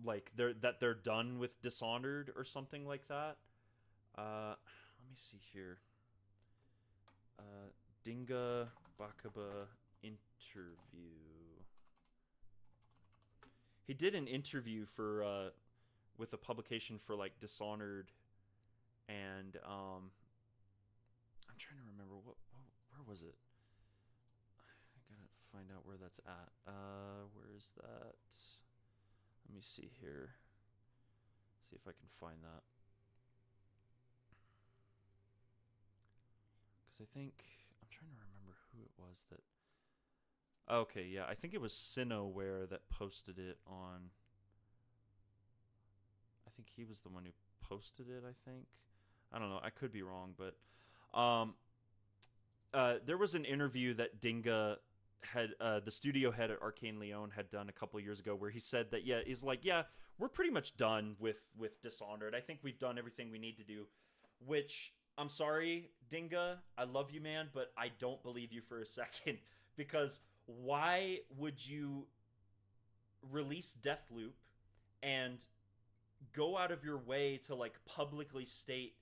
like they're done with Dishonored or something like that. Let me see here. Dinga Bakaba interview. He did an interview for with a publication for like Dishonored, and I'm trying to remember where was it? I gotta find out where that's at. Where is that? Let me see here. See if I can find that. Because I think I'm trying to remember who it was that. Okay, yeah, I think it was Sinoware that posted it on. I think he was the one who posted it. I think. I don't know. I could be wrong, but there was an interview that Dinga had, the studio head at Arcane Leon, had done a couple years ago, where he said that we're pretty much done with Dishonored. I think we've done everything we need to do. Which, I'm sorry, Dinga, I love you, man, but I don't believe you for a second, because why would you release Deathloop and go out of your way to like publicly state,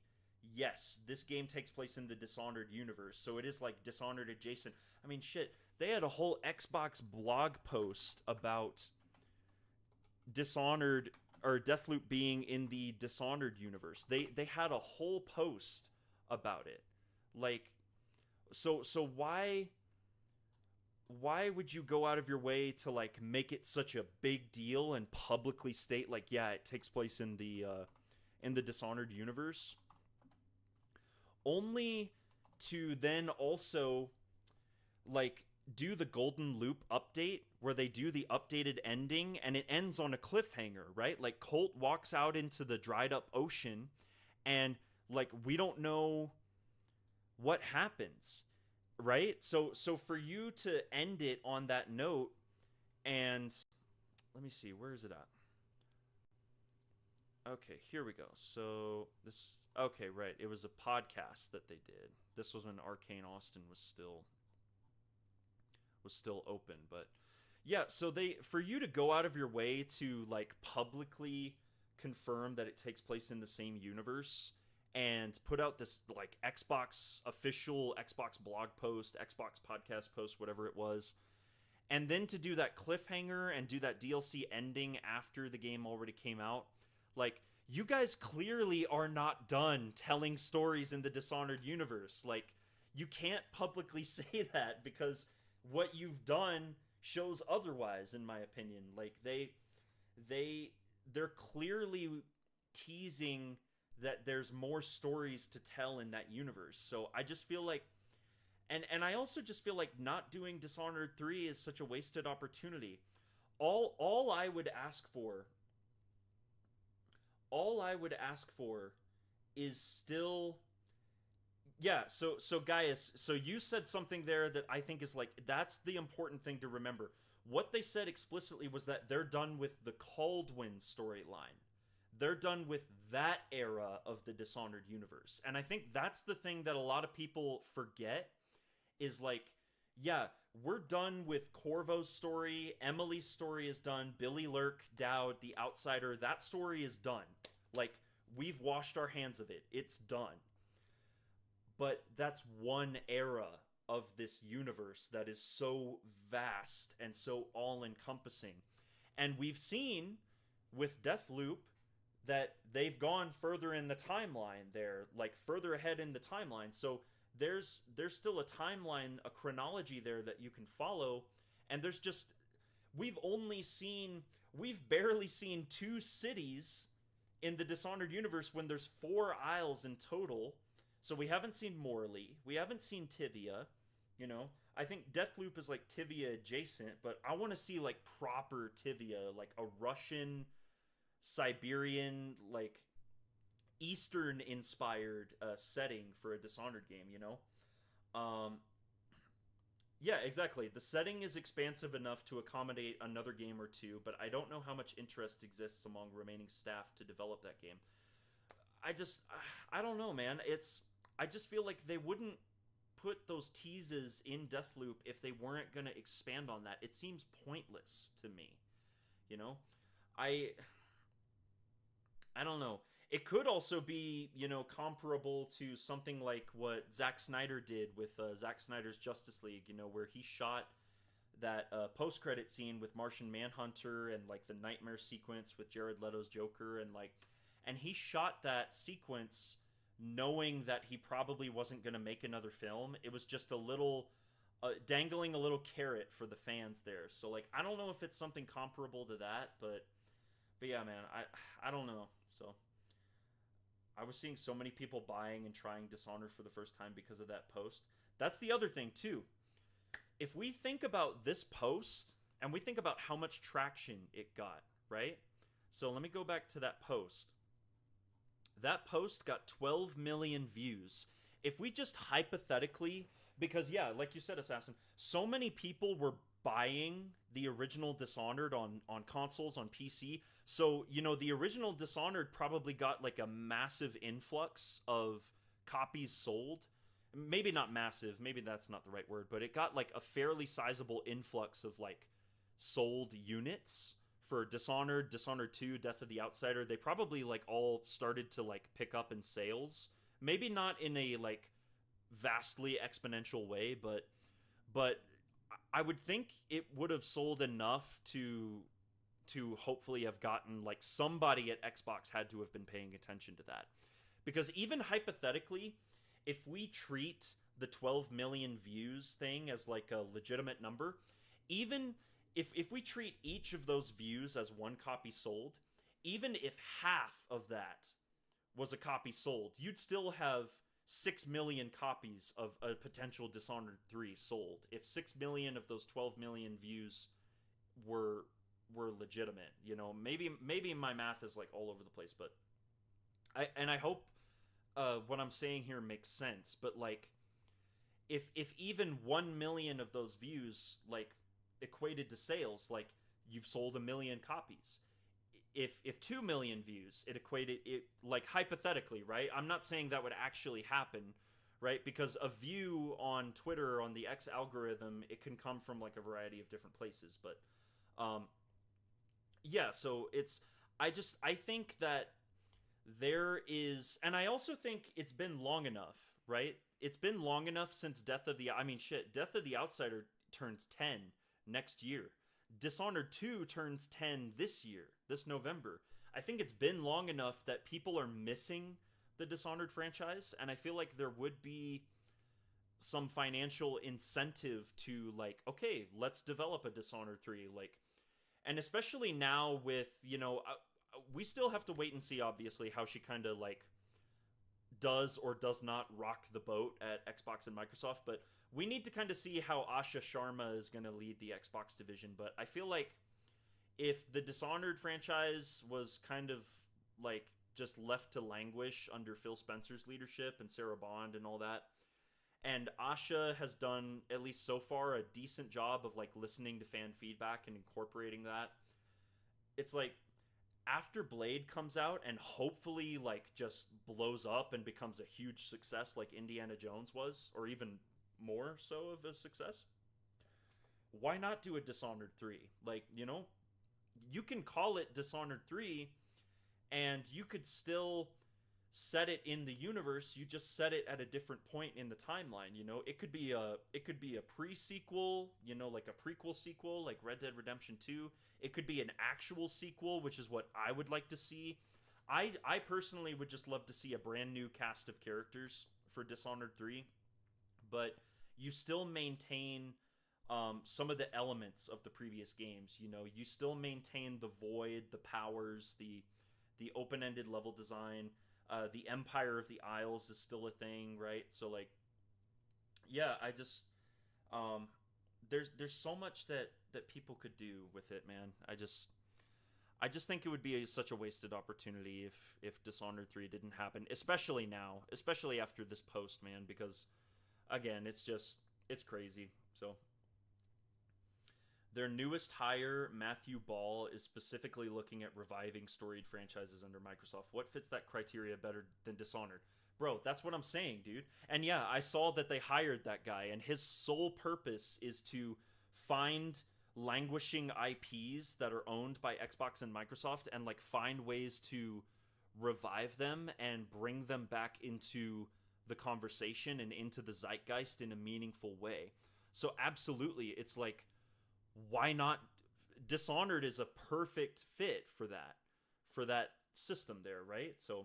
yes, this game takes place in the Dishonored universe, so it is like Dishonored adjacent? I mean, shit, they had a whole Xbox blog post about Dishonored or Deathloop being in the Dishonored universe. They had a whole post about it. Like, so why would you go out of your way to like make it such a big deal and publicly state like, yeah, it takes place in the Dishonored universe, only to then also like do the Golden Loop update where they do the updated ending and it ends on a cliffhanger, right? Like, Colt walks out into the dried up ocean and like we don't know what happens, right? So for you to end it on that note, and let me see, where is it at? Okay, here we go. So this, okay, right, it was a podcast that they did. This was when Arcane Austin was still open, but yeah, so for you to go out of your way to like publicly confirm that it takes place in the same universe and put out this like official Xbox blog post, Xbox podcast post, whatever it was, and then to do that cliffhanger and do that DLC ending after the game already came out, like, you guys clearly are not done telling stories in the Dishonored universe. Like, you can't publicly say that because what you've done shows otherwise, in my opinion. Like, they're clearly teasing that there's more stories to tell in that universe. So I just feel like, and I also just feel like not doing Dishonored 3 is such a wasted opportunity. All I would ask for is still, yeah, so Gaius, so you said something there that I think is like, that's the important thing to remember. What they said explicitly was that they're done with the Caldwin storyline. They're done with that era of the Dishonored universe. And I think that's the thing that a lot of people forget is like, yeah, we're done with Corvo's story. Emily's story is done. Billy Lurk, Dowd, The Outsider, that story is done. Like, we've washed our hands of it. It's done. But that's one era of this universe that is so vast and so all-encompassing. And we've seen with Deathloop that they've gone further in the timeline there, like further ahead in the timeline. So there's still a timeline, a chronology there that you can follow, and there's just we've barely seen 2 cities in the Dishonored universe when there's 4 isles in total. So we haven't seen Morley, we haven't seen Tivia, you know. I think Deathloop is like Tivia adjacent, but I want to see like proper Tivia, like a Russian, Siberian, like Eastern inspired setting for a Dishonored game, you know. Yeah, exactly. The setting is expansive enough to accommodate another game or two, but I don't know how much interest exists among remaining staff to develop that game. I don't know, man. I just feel like they wouldn't put those teases in Deathloop if they weren't going to expand on that. It seems pointless to me, you know? I don't know. It could also be, you know, comparable to something like what Zack Snyder did with Zack Snyder's Justice League, you know, where he shot that post-credit scene with Martian Manhunter and like the nightmare sequence with Jared Leto's Joker, and he shot that sequence knowing that he probably wasn't going to make another film. It was just a little dangling a little carrot for the fans there. So like, I don't know if it's something comparable to that, but yeah, man, I don't know. So I was seeing so many people buying and trying Dishonored for the first time because of that post. That's the other thing too. If we think about this post and we think about how much traction it got, right? So let me go back to that post. That post got 12 million views. If we just hypothetically, because yeah, like you said, Assassin, so many people were buying the original Dishonored on consoles, on PC. So, you know, the original Dishonored probably got like a massive influx of copies sold. Maybe not massive, maybe that's not the right word, but it got like a fairly sizable influx of like sold units for Dishonored, Dishonored 2, Death of the Outsider. They probably like all started to like pick up in sales. Maybe not in a like vastly exponential way, but I would think it would have sold enough to hopefully have gotten like somebody at Xbox had to have been paying attention to that. Because even hypothetically, if we treat the 12 million views thing as like a legitimate number, even if we treat each of those views as one copy sold, even if half of that was a copy sold, you'd still have 6 million copies of a potential Dishonored 3 sold. If 6 million of those 12 million views were legitimate, you know, maybe my math is like all over the place, but I hope what I'm saying here makes sense. But like, if even 1 million of those views like equated to sales, like you've sold 1 million copies. If 2 million views, it equated it, like hypothetically, right? I'm not saying that would actually happen, right? Because a view on Twitter, on the X algorithm, it can come from like a variety of different places. But yeah, so I think that there is, and I also think it's been long enough, right? It's been long enough since Death of the Outsider turns 10 next year. Dishonored 2 turns 10 this year, this November. I think it's been long enough that people are missing the Dishonored franchise, and I feel like there would be some financial incentive to like, okay, let's develop a Dishonored 3, like, and especially now with, you know, we still have to wait and see, obviously, how she kind of like does or does not rock the boat at Xbox and Microsoft, but we need to kind of see how Asha Sharma is going to lead the Xbox division. But I feel like if the Dishonored franchise was kind of like just left to languish under Phil Spencer's leadership and Sarah Bond and all that, and Asha has done, at least so far, a decent job of like listening to fan feedback and incorporating that, it's like after Blade comes out and hopefully like just blows up and becomes a huge success like Indiana Jones was, or even more so of a success, why not do a Dishonored 3? Like, you know, you can call it Dishonored 3 and you could still set it in the universe. You just set it at a different point in the timeline, you know. It could be a pre-sequel, you know, like a prequel sequel like Red Dead Redemption 2. It could be an actual sequel, which is what I would like to see. I personally would just love to see a brand new cast of characters for Dishonored 3, but you still maintain some of the elements of the previous games. You know, you still maintain the void, the powers, the open-ended level design. The Empire of the Isles is still a thing, right? So like, yeah, I just there's so much that people could do with it, man. I just think it would be such a wasted opportunity if Dishonored 3 didn't happen, especially now, especially after this post, man, because again, it's crazy. So their newest hire, Matthew Ball, is specifically looking at reviving storied franchises under Microsoft. What fits that criteria better than Dishonored? Bro, that's what I'm saying, dude. And yeah, I saw that they hired that guy, and his sole purpose is to find languishing IPs that are owned by Xbox and Microsoft and like find ways to revive them and bring them back into the conversation and into the zeitgeist in a meaningful way. So absolutely, it's like, why not? Dishonored is a perfect fit for that system there, right? So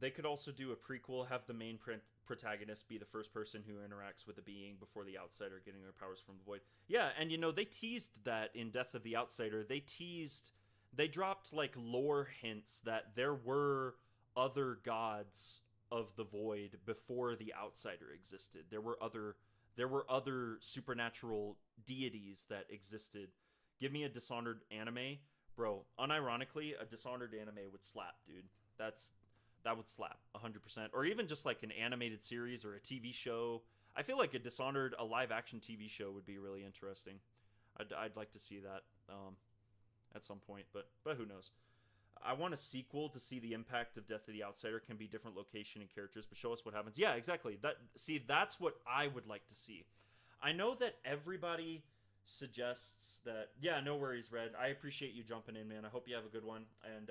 they could also do a prequel, have the main protagonist be the first person who interacts with a being before the outsider, getting their powers from the void. Yeah, and you know, they teased that in Death of the Outsider. They dropped like lore hints that there were other gods of the void before the outsider existed. There were other supernatural deities that existed. Give me a Dishonored anime, bro. Unironically, a Dishonored anime would slap, dude. That would slap 100%. Or even just like an animated series or a TV show. I feel like a live action TV show would be really interesting. I'd like to see that at some point, but who knows? I want a sequel to see the impact of Death of the Outsider. Can be different location and characters, but show us what happens. Yeah, exactly. That's what I would like to see. I know that everybody suggests that. Yeah, no worries, Red. I appreciate you jumping in, man. I hope you have a good one, and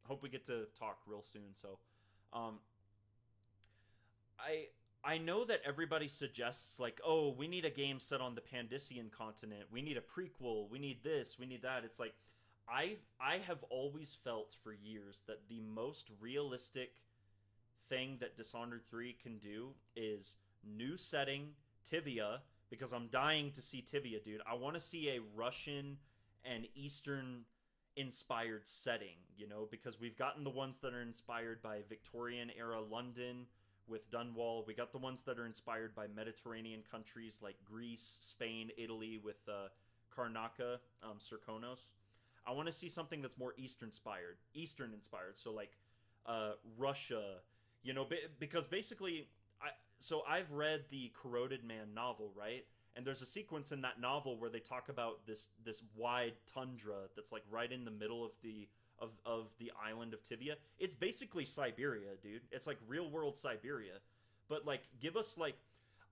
hope we get to talk real soon. So, I know that everybody suggests like, oh, we need a game set on the Pandician continent. We need a prequel. We need this. We need that. It's like, I have always felt for years that the most realistic thing that Dishonored 3 can do is new setting, Tivia, because I'm dying to see Tivia, dude. I want to see a Russian and Eastern inspired setting, you know, because we've gotten the ones that are inspired by Victorian era London with Dunwall. We got the ones that are inspired by Mediterranean countries like Greece, Spain, Italy with Karnaka, Serkonos. I want to see something that's more Eastern inspired. So like Russia, you know, because basically, I've read the Corroded Man novel, right? And there's a sequence in that novel where they talk about this wide tundra that's like right in the middle of the island of Tivia. It's basically Siberia, dude. It's like real world Siberia. But like, give us like,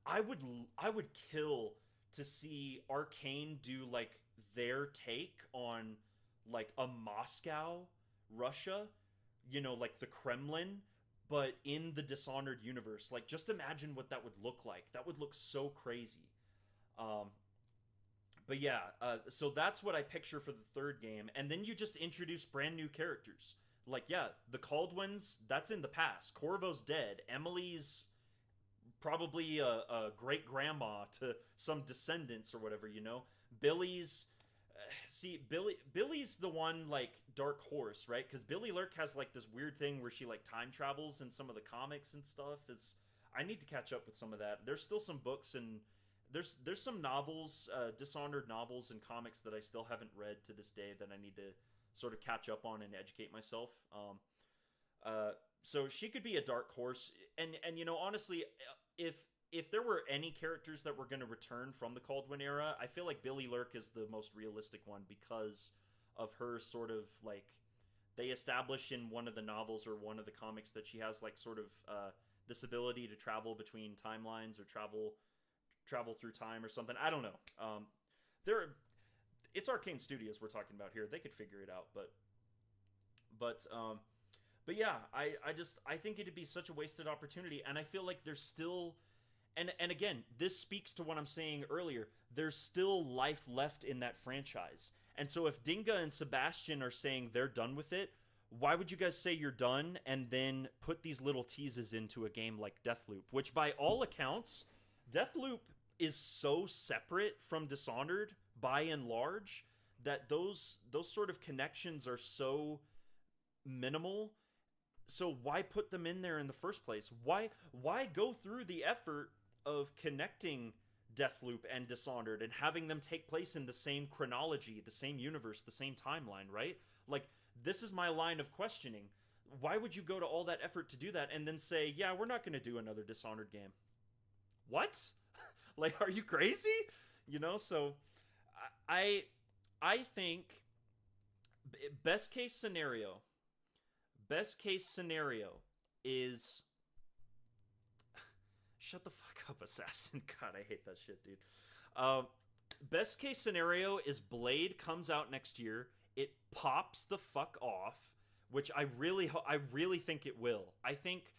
I would kill to see ARKANE do like their take on like a Moscow, Russia, you know, like the Kremlin, but in the Dishonored universe. Like, just imagine what that would look like. That would look so crazy. But yeah, so that's what I picture for the third game. And then you just introduce brand new characters. Like, yeah, the Caldwins, that's in the past. Corvo's dead. Emily's probably a great-grandma to some descendants or whatever, you know? Billy's... Billy's the one, like, dark horse, right? Because Billy Lurk has, like, this weird thing where she, like, time travels in some of the comics and stuff. I need to catch up with some of that. There's still some books and... There's some novels, Dishonored novels and comics that I still haven't read to this day that I need to sort of catch up on and educate myself. So she could be a dark horse. And you know, honestly, if if there were any characters that were going to return from the Caldwin era, I feel like Billy Lurk is the most realistic one because of her sort of like, they establish in one of the novels or one of the comics that she has like sort of this ability to travel between timelines or travel through time or something. I don't know. It's Arcane Studios we're talking about here. They could figure it out, but yeah, I think it'd be such a wasted opportunity, and I feel like there's still, and again, this speaks to what I'm saying earlier. There's still life left in that franchise, and so if Dinga and Sebastian are saying they're done with it, why would you guys say you're done and then put these little teases into a game like Deathloop, which by all accounts, Deathloop is so separate from Dishonored by and large that those sort of connections are so minimal. So why put them in there in the first place? Why go through the effort of connecting Deathloop and Dishonored and having them take place in the same chronology, the same universe, the same timeline, right? Like, this is my line of questioning. Why would you go to all that effort to do that and then say, yeah, we're not going to do another Dishonored game? What? Like, are you crazy? You know, so I think best case scenario is shut the fuck up, Assassin. God, I hate that shit, dude. Best case scenario is Blade comes out next year. It pops the fuck off, which I really think it will. I think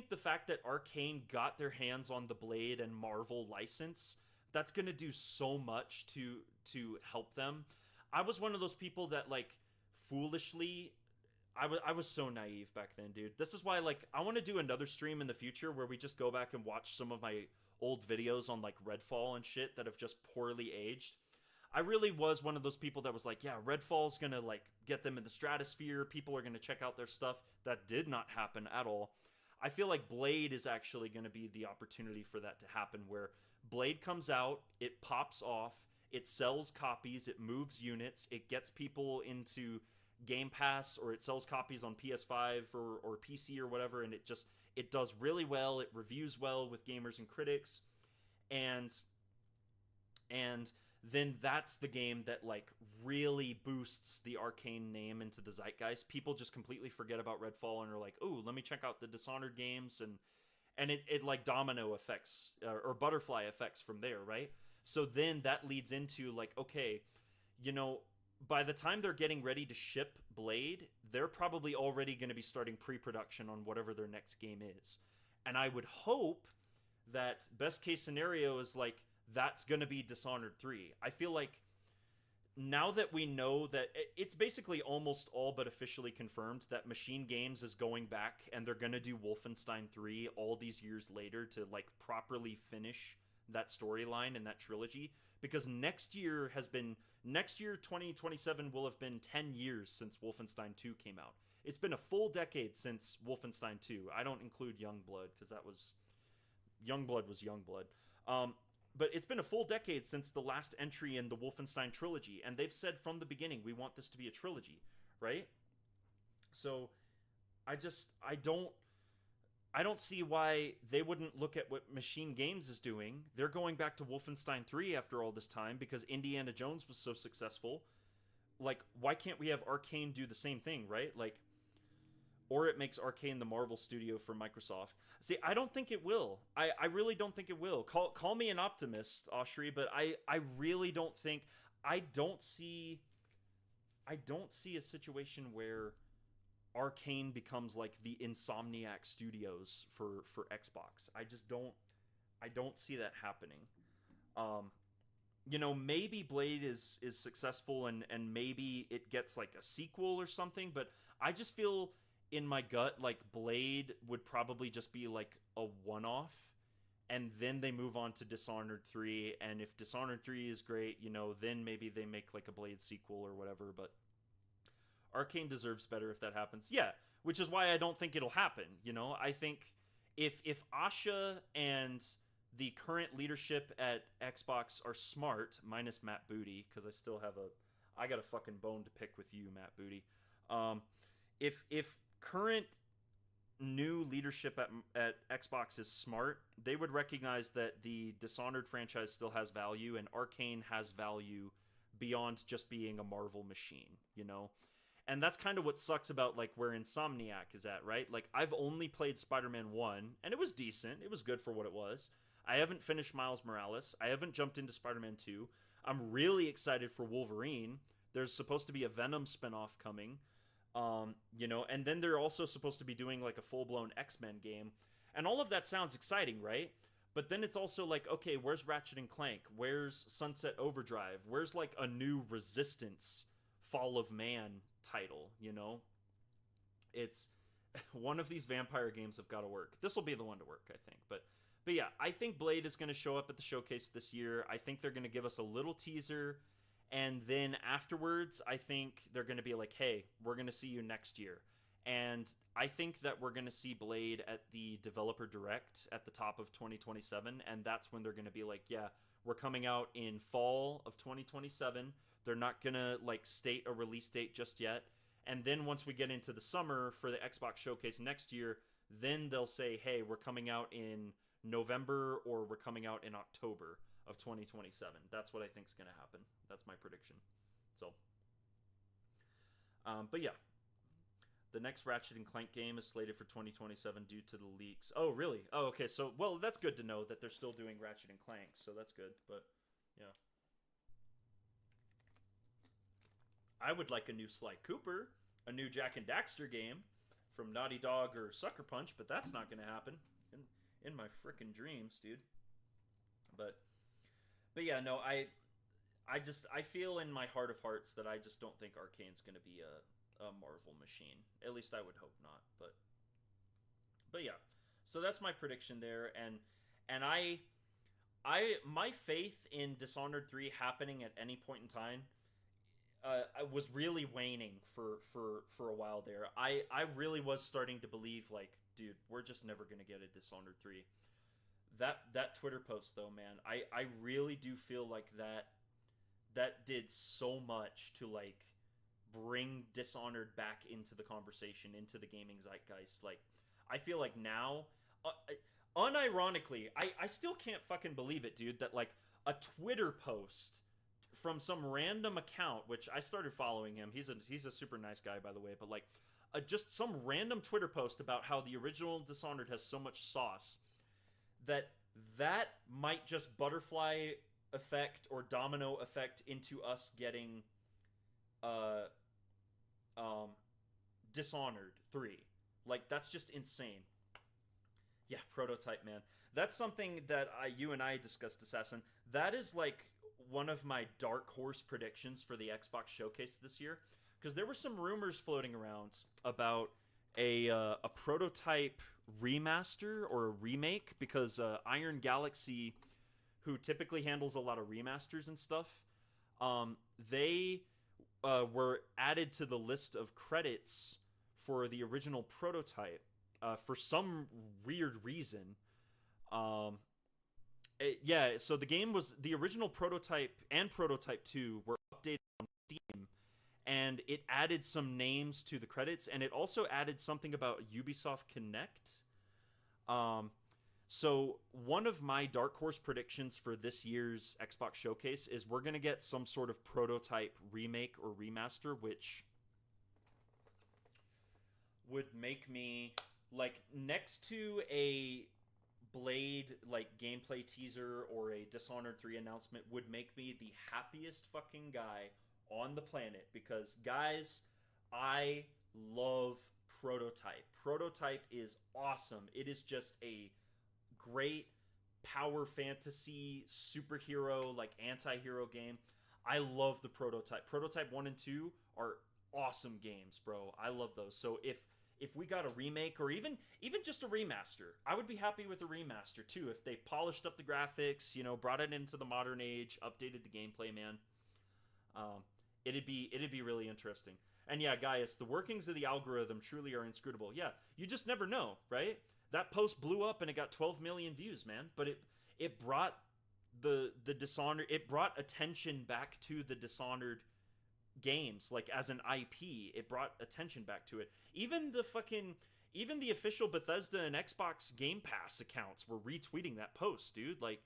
the fact that Arcane got their hands on the Blade and Marvel license, that's going to do so much to help them. I was one of those people that, like, foolishly, I was so naive back then, dude. This is why, like, I want to do another stream in the future where we just go back and watch some of my old videos on, like, Redfall and shit that have just poorly aged. I really was one of those people that was like, yeah, Redfall's gonna, like, get them in the stratosphere. People are gonna check out their stuff. That did not happen at all. I feel like Blade is actually gonna be the opportunity for that to happen, where Blade comes out, it pops off, it sells copies, it moves units, it gets people into Game Pass, or it sells copies on PS5 or PC or whatever, and it does really well. It reviews well with gamers and critics, and then that's the game that, like, really boosts the Arcane name into the zeitgeist. People just completely forget about Redfall and are like, "Ooh, let me check out the Dishonored games," and it like domino effects or butterfly effects from there, right? So then that leads into, like, okay, you know, by the time they're getting ready to ship Blade, they're probably already going to be starting pre-production on whatever their next game is. And I would hope that best case scenario is, like, that's going to be Dishonored 3. I feel like now that we know that it's basically almost all but officially confirmed that Machine Games is going back and they're going to do Wolfenstein 3 all these years later to, like, properly finish that storyline and that trilogy, because next year 2027 will have been 10 years since Wolfenstein 2 came out. It's been a full decade since Wolfenstein 2. I don't include Youngblood because Youngblood was Youngblood. But it's been a full decade since the last entry in the Wolfenstein trilogy, and they've said from the beginning, we want this to be a trilogy, right? So I don't see why they wouldn't look at what Machine Games is doing. They're going back to Wolfenstein 3 after all this time because Indiana Jones was so successful. Like, why can't we have Arcane do the same thing, right? Like, or it makes Arcane the Marvel studio for Microsoft. See, I don't think it will. I really don't think it will. Call me an optimist, Oshri, but I really don't think... I don't see a situation where Arcane becomes like the Insomniac Studios for Xbox. I don't see that happening. You know, maybe Blade is successful and maybe it gets like a sequel or something, but I just feel in my gut like Blade would probably just be like a one-off, and then they move on to Dishonored 3, and if Dishonored 3 is great, you know, then maybe they make like a Blade sequel or whatever, but Arcane deserves better if that happens. Yeah, which is why I don't think it'll happen, you know? I think if Asha and the current leadership at Xbox are smart, minus Matt Booty, because I got a fucking bone to pick with you, Matt Booty. If current new leadership at Xbox is smart, they would recognize that the Dishonored franchise still has value, and Arcane has value beyond just being a Marvel machine, you know? And that's kind of what sucks about, like, where Insomniac is at, right? Like, I've only played Spider-Man 1, and it was decent. It was good for what it was. I haven't finished Miles Morales. I haven't jumped into Spider-Man 2. I'm really excited for Wolverine. There's supposed to be a Venom spinoff coming. You know, and then they're also supposed to be doing like a full-blown X-Men game. And all of that sounds exciting, right? But then it's also like, okay, where's Ratchet and Clank? Where's Sunset Overdrive? Where's like a new Resistance Fall of Man title, you know? It's one of these vampire games have got to work. This will be the one to work, I think. But yeah, I think Blade is going to show up at the showcase this year. I think they're going to give us a little teaser. And then afterwards, I think they're going to be like, hey, we're going to see you next year. And I think that we're going to see Blade at the Developer Direct at the top of 2027. And that's when they're going to be like, yeah, we're coming out in fall of 2027. They're not going to like state a release date just yet. And then once we get into the summer for the Xbox Showcase next year, then they'll say, hey, we're coming out in November or we're coming out in October of 2027. That's what I think is going to happen. That's my prediction. So, but yeah, the next Ratchet and Clank game is slated for 2027 due to the leaks. Oh, really? Oh, okay. So, well, that's good to know that they're still doing Ratchet and Clank. So that's good. But yeah, I would like a new Sly Cooper, a new Jack and Daxter game from Naughty Dog or Sucker Punch, but that's not going to happen in my freaking dreams, dude. But yeah, no, I feel in my heart of hearts that I just don't think Arkane's going to be a Marvel machine. At least I would hope not. But yeah, so that's my prediction there, and I my faith in Dishonored 3 happening at any point in time, I was really waning for a while there. I really was starting to believe, like, dude, we're just never going to get a Dishonored 3. That Twitter post, though, man, I really do feel like that did so much to, like, bring Dishonored back into the conversation, into the gaming zeitgeist. Like, I feel like now, unironically, I still can't fucking believe it, dude, that, like, a Twitter post from some random account, which I started following him. He's a super nice guy, by the way, but, like, just some random Twitter post about how the original Dishonored has so much sauce that might just butterfly effect or domino effect into us getting Dishonored 3. Like, that's just insane. Yeah, Prototype, man. That's something that you and I discussed, Assassin. That is, like, one of my dark horse predictions for the Xbox Showcase this year, because there were some rumors floating around about a Prototype remaster or a remake, because Iron Galaxy, who typically handles a lot of remasters and stuff, they were added to the list of credits for the original Prototype for some weird reason. So the game was, the original Prototype and Prototype 2 were updated on Steam, and it added some names to the credits, and it also added something about Ubisoft Connect. So one of my dark horse predictions for this year's Xbox Showcase is we're going to get some sort of Prototype remake or remaster, which would make me, like, next to a Blade, like, gameplay teaser or a Dishonored 3 announcement, would make me the happiest fucking guy on the planet, because, guys, I love Prototype. Prototype is awesome. It is just a great power fantasy superhero, like, anti-hero game. I love the Prototype. Prototype 1 and 2 are awesome games, bro. I love those. So if we got a remake or even just a remaster, I would be happy with a remaster too. If they polished up the graphics, you know, brought it into the modern age, updated the gameplay, man, it'd be really interesting. And yeah, Gaius, the workings of the algorithm truly are inscrutable. Yeah, you just never know, right? That post blew up and it got 12 million views, man. But it brought the Dishonored, it brought attention back to the Dishonored games, like, as an IP. It brought attention back to it. Even even the official Bethesda and Xbox Game Pass accounts were retweeting that post, dude. Like,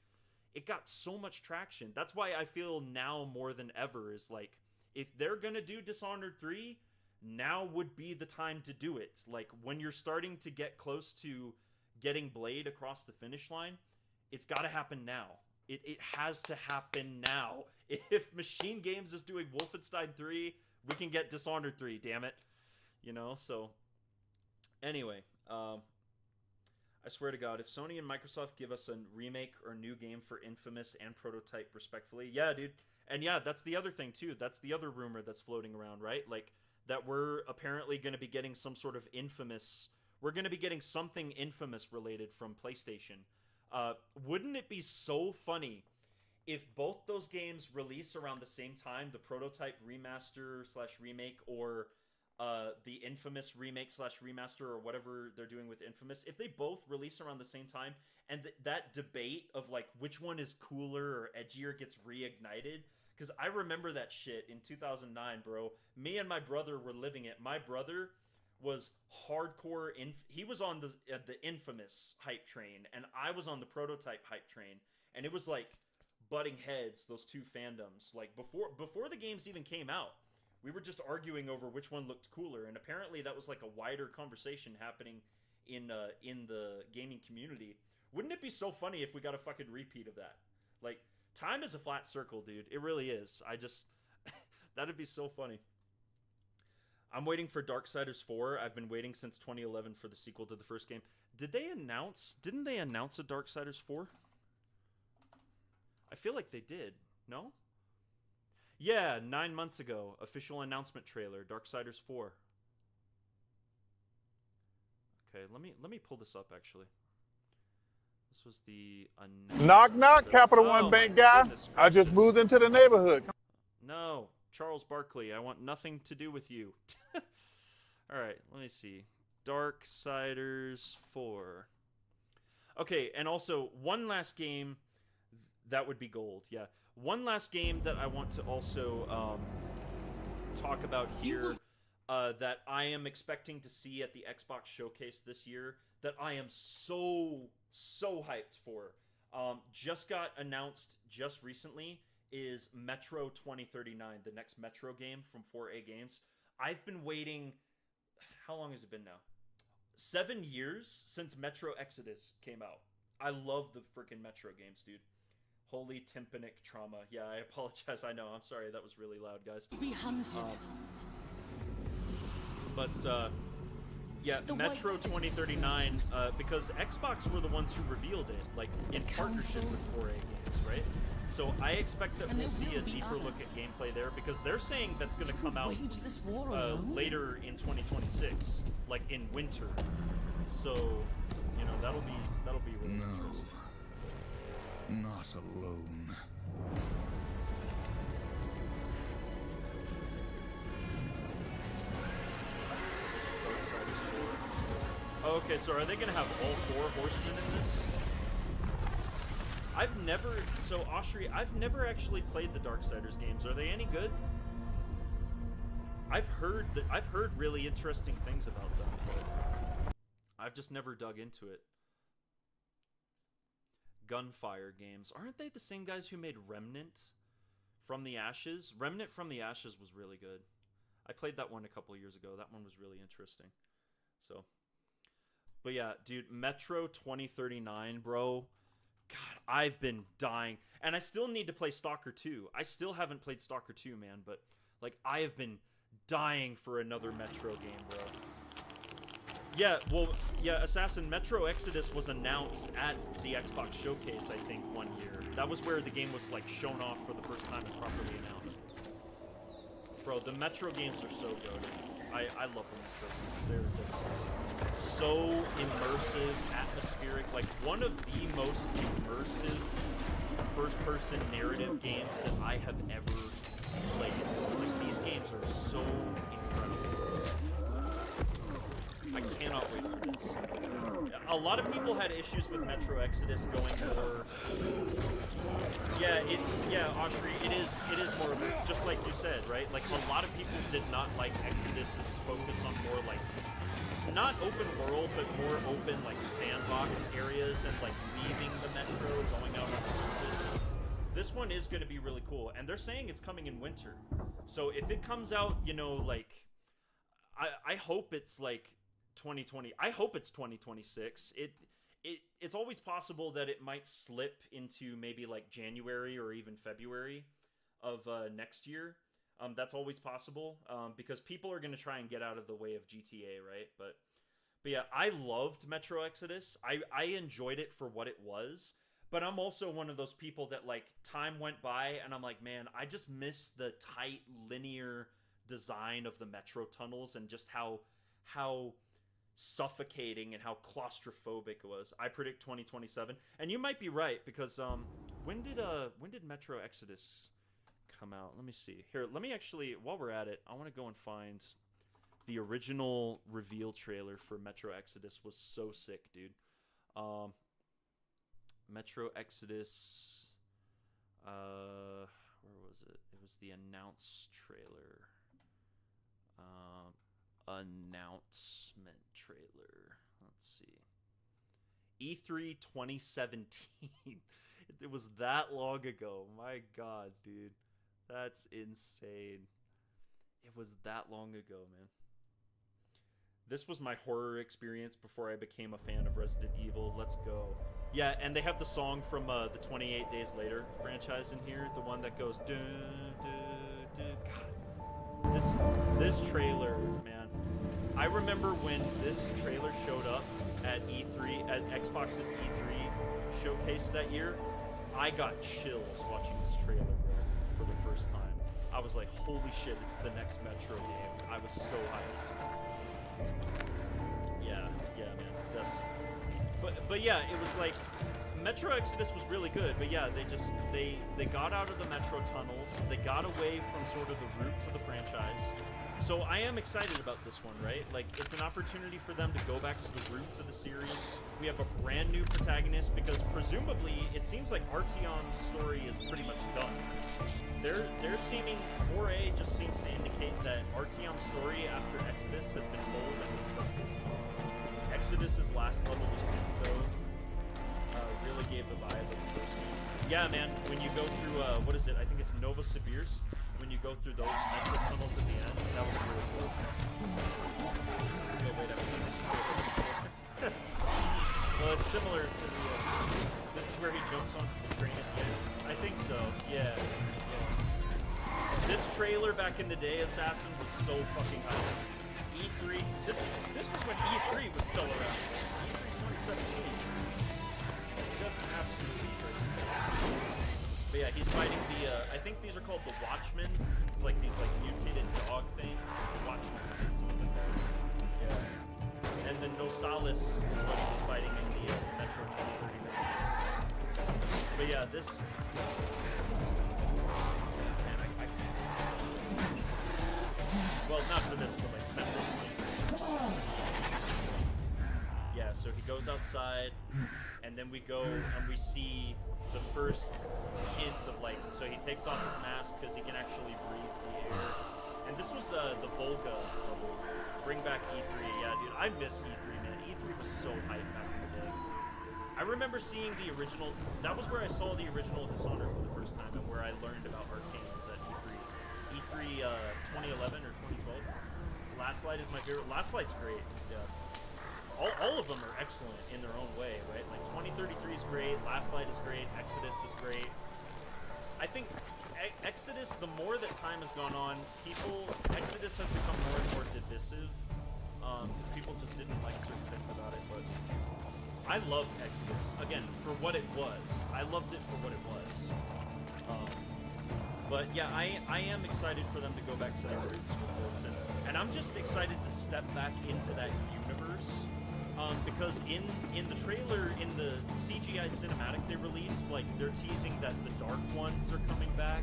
it got so much traction. That's why I feel now more than ever is like, if they're gonna do Dishonored 3, now would be the time to do it. Like, when you're starting to get close to getting Blade across the finish line, it's got to happen now. It has to happen now. If Machine Games is doing Wolfenstein 3, we can get Dishonored 3, damn it. You know, so... Anyway, I swear to God, if Sony and Microsoft give us a remake or new game for Infamous and Prototype respectfully, yeah, dude. And yeah, that's the other thing, too. That's the other rumor that's floating around, right? Like, that we're apparently going to be getting some sort of Infamous... We're going to be getting something Infamous related from PlayStation. Wouldn't it be so funny if both those games release around the same time, the Prototype remaster / remake, or the Infamous remake / remaster, or whatever they're doing with Infamous, if they both release around the same time, and that debate of like which one is cooler or edgier gets reignited? Because I remember that shit in 2009, bro. Me and my brother were living it. My brother was hardcore. He was on the Infamous hype train, and I was on the Prototype hype train, and it was like butting heads, those two fandoms. Like before the games even came out, we were just arguing over which one looked cooler, and apparently that was like a wider conversation happening in the gaming community. Wouldn't it be so funny if we got a fucking repeat of that? Like, time is a flat circle, dude. It really is. I just... that'd be so funny. I'm waiting for Darksiders 4. I've been waiting since 2011 for the sequel to the first game. Didn't they announce a Darksiders 4? I feel like they did. No? Yeah, 9 months ago. Official announcement trailer. Darksiders 4. Okay, let me pull this up, actually. This was the... Knock, knock, Capital One Bank guy. I just moved into the neighborhood. No, Charles Barkley, I want nothing to do with you. All right, let me see. Darksiders 4. Okay, and also, one last game that would be gold, yeah. One last game that I want to also talk about here that I am expecting to see at the Xbox Showcase this year that I am so hyped for. Just got announced just recently is Metro 2039, the next Metro game from 4A Games. I've been waiting... How long has it been now? 7 years since Metro Exodus came out. I love the freaking Metro games, dude. Holy tympanic trauma. Yeah, I apologize. I know. I'm sorry. That was really loud, guys. Be hunted. Yeah, Metro 2039, because Xbox were the ones who revealed it, like, in partnership with 4A Games, right? So I expect that we'll see a deeper look at gameplay there, because they're saying that's going to come out later in 2026, like in winter. So, you know, that'll be really interesting. Not alone. Okay, so are they going to have all 4 horsemen in this? I've never actually played the Darksiders games. Are they any good? I've heard really interesting things about them, but I've just never dug into it. Gunfire games. Aren't they the same guys who made Remnant from the Ashes? Remnant from the Ashes was really good. I played that one a couple years ago. That one was really interesting. So, but yeah, dude, Metro 2039, bro. God, I've been dying. And I still need to play Stalker 2. I still haven't played Stalker 2, man, but like I have been dying for another Metro game, bro. Yeah, well, yeah, Assassin Metro Exodus was announced at the Xbox Showcase, I think, one year. That was where the game was, like, shown off for the first time and properly announced. Bro, the Metro games are so good. I love the Metro games. They're just so immersive, atmospheric. Like, one of the most immersive first-person narrative games that I have ever played. Like, these games are so incredible. I cannot wait for this. A lot of people had issues with Metro Exodus going more. Yeah, Oshri, it is more of a, just like you said, right? Like a lot of people did not like Exodus's focus on more like not open world, but more open like sandbox areas and like leaving the metro, going out on the surface. This one is going to be really cool, and they're saying it's coming in winter. So if it comes out, you know, like I hope it's like 2020. I hope it's 2026. It's always possible that it might slip into maybe like January or even February of next year. That's always possible because people are going to try and get out of the way of GTA, right? But yeah, I loved Metro Exodus. I enjoyed it for what it was. But I'm also one of those people that, like, time went by, and I'm like, man, I just miss the tight, linear design of the metro tunnels and just how suffocating and how claustrophobic it was. I predict 2027. And you might be right, because when did Metro Exodus come out? Let me see. Here, let me actually, while we're at it, I want to go and find the original reveal trailer for Metro Exodus. Was so sick, dude. Metro Exodus, where was it? It was the announce trailer. Announcement trailer. Let's see. E3 2017. It was that long ago. My God, dude. That's insane. It was that long ago, man. This was my horror experience before I became a fan of Resident Evil. Let's go. Yeah, and they have the song from the 28 Days Later franchise in here. The one that goes... Dun, dun, dun. God. This trailer, man. I remember when this trailer showed up at E3, at Xbox's E3 showcase that year. I got chills watching this trailer, bro, for the first time. I was like, holy shit, it's the next Metro game. I was so hyped. Yeah, man. But yeah, it was like Metro Exodus was really good, but yeah, they got out of the metro tunnels, they got away from sort of the roots of the franchise. So I am excited about this one, right? Like, it's an opportunity for them to go back to the roots of the series. We have a brand new protagonist because presumably it seems like Artyom's story is pretty much done. Their seeming 4A just seems to indicate that Artyom's story after Exodus has been told and is done. Exodus's last level was pretty though. Really gave the vibe of the first game. Yeah, man, when you go through, what is it? I think it's Novosibirsk. When you go through those metro tunnels at the end, that was really cool. Oh, wait, I've seen this trailer before. Well, it's similar to the, this is where he jumps onto the train at the end. I think so, yeah. This trailer back in the day, Assassin, was so fucking high. E3, this was when E3 was still around. E3 2017. Just absolutely crazy. But yeah, he's fighting the, I think these are called the Watchmen. It's like these like mutated dog things. The Watchmen. Yeah. And then Nosalis is what he's fighting in the Metro 2039. But yeah, this... Man, well, not for this, but like Metro 2039. Yeah, so he goes outside, and then we go and we see the first hint of like, so he takes off his mask because he can actually breathe the air. And this was the Volga level. Bring back E3. Yeah, dude, I miss E3, man. E3 was so hype back in the day. I remember seeing the original, that was where I saw the original Dishonored for the first time and where I learned about Arcane was at E3. E3 2011 or 2012. Last Light is my favorite. Last Light's great, yeah. All of them are excellent in their own way, right? Like 2033 is great, Last Light is great, Exodus is great. I think Exodus, the more that time has gone on, Exodus has become more and more divisive, because people just didn't like certain things about it, but I loved Exodus, again, for what it was. I loved it for what it was. But yeah, I am excited for them to go back to their roots with this, and I'm just excited to step back into that universe. Because in the trailer, in the CGI cinematic they released, like, they're teasing that the Dark Ones are coming back,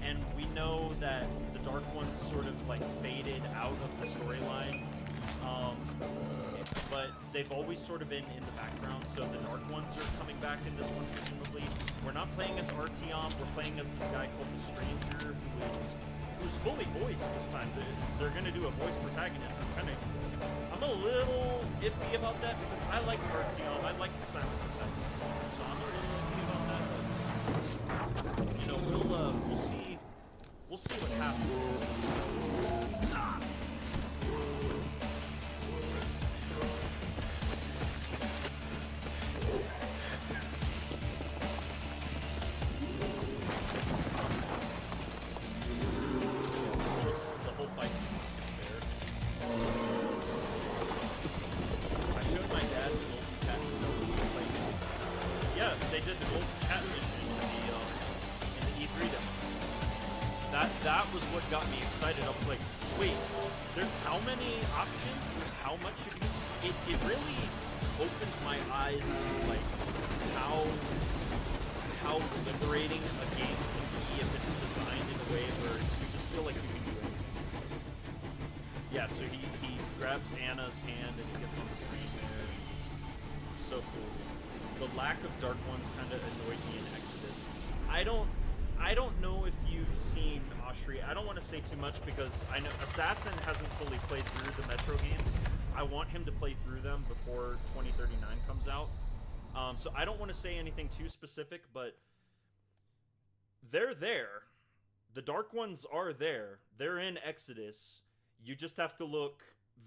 and we know that the Dark Ones sort of, like, faded out of the storyline But they've always sort of been in the background, so the Dark Ones are coming back in this one, presumably. We're not playing as Artyom, we're playing as this guy called the Stranger, who's fully voiced this time. They're gonna do a voice protagonist. I'm a little iffy about that because I liked Artyom, I liked the silent protagonist, so I'm a little iffy about that, but, you know, we'll see what happens. That was what got me excited. I was like, wait, there's how many options? There's how much you can do? It really opened my eyes to like how liberating a game can be if it's designed in a way where you just feel like you can do it. Yeah, so he grabs Anna's hand and he gets on the train there. It's so cool. The lack of Dark Ones kind of annoyed me in Exodus. I don't know if you've seen Oshri. I don't want to say too much because I know Assassin hasn't fully played through the Metro games. I want him to play through them before 2039 comes out. So I don't want to say anything too specific, but they're there. The Dark Ones are there. They're in Exodus. You just have to look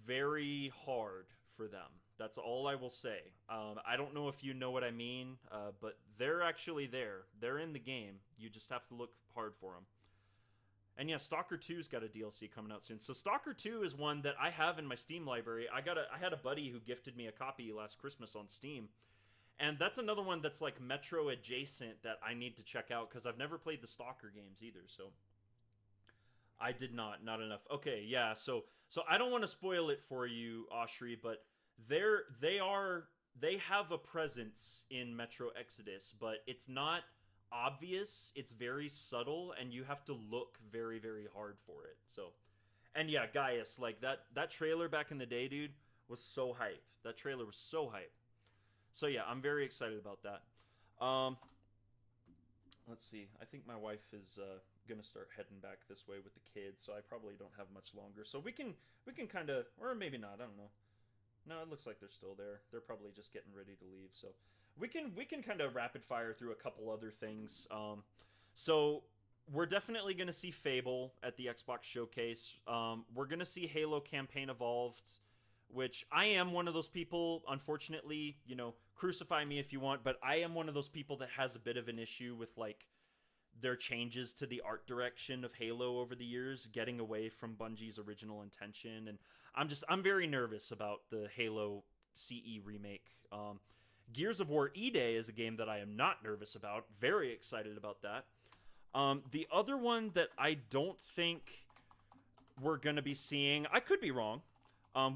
very hard for them. That's all I will say. I don't know if you know what I mean, but they're actually there. They're in the game. You just have to look hard for them. And yeah, Stalker 2's got a DLC coming out soon. So Stalker 2 is one that I have in my Steam library. I had a buddy who gifted me a copy last Christmas on Steam. And that's another one that's like Metro adjacent that I need to check out because I've never played the Stalker games either. So I did not enough. Okay, yeah. So I don't want to spoil it for you, Oshri, but they have a presence in Metro Exodus, but it's not obvious. It's very subtle, and you have to look very, very hard for it. So, and yeah, Gaius, like that trailer back in the day, dude, was so hype. That trailer was so hype. So yeah, I'm very excited about that. Let's see. I think my wife is gonna start heading back this way with the kids, so I probably don't have much longer. So we can kind of, or maybe not. I don't know. No, it looks like they're still there. They're probably just getting ready to leave. So we can kind of rapid fire through a couple other things. So we're definitely going to see Fable at the Xbox Showcase. We're going to see Halo Campaign Evolved, which I am one of those people, unfortunately, you know, crucify me if you want, but I am one of those people that has a bit of an issue with, like, their changes to the art direction of Halo over the years, getting away from Bungie's original intention, and I'm very nervous about the Halo CE remake. Gears of War E-Day is a game that I am not nervous about. Very excited about that. The other one that I don't think we're going to be seeing, I could be wrong.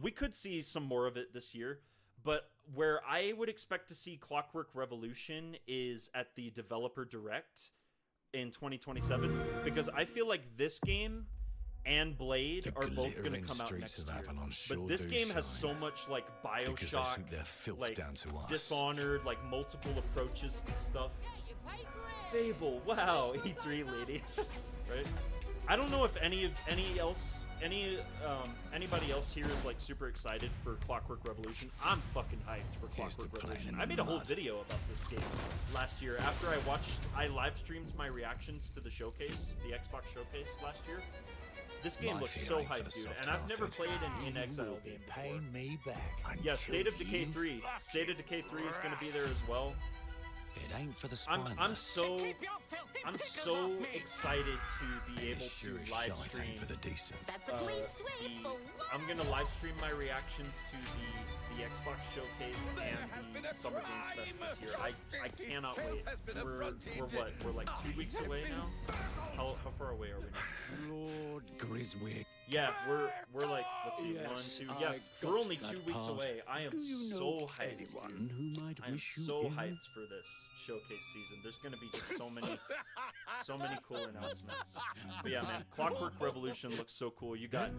We could see some more of it this year, but where I would expect to see Clockwork Revolution is at the Developer Direct in 2027, because I feel like this game and Blade are both going to come out next year. But this game has so much like BioShock, like Dishonored, like multiple approaches to stuff. Fable, wow, E3 lady, right? I don't know if anybody else here is like super excited for Clockwork Revolution. I'm fucking hyped for Clockwork Revolution. I made a whole video about this game last year after I live streamed my reactions to the showcase, the Xbox Showcase last year. This game looks so hyped, dude, and I've never played an In Exile game before. Me back Yeah, State of Decay 3. State of Decay 3 is going to be there as well. It ain't for the I'm so excited to be able to live stream. I'm gonna live stream my reactions to the Xbox Showcase and the Summer Games Fest this year. I cannot wait. We're what? We're like 2 weeks away now. How far away are we now? Lord Griswick, Yeah, we're like, let's see, 1, 2, yeah, we're only 2 weeks away. I am so hyped, dude. I am so hyped for this showcase season. There's gonna be just so many cool announcements. But yeah, man, Clockwork Revolution looks so cool. You got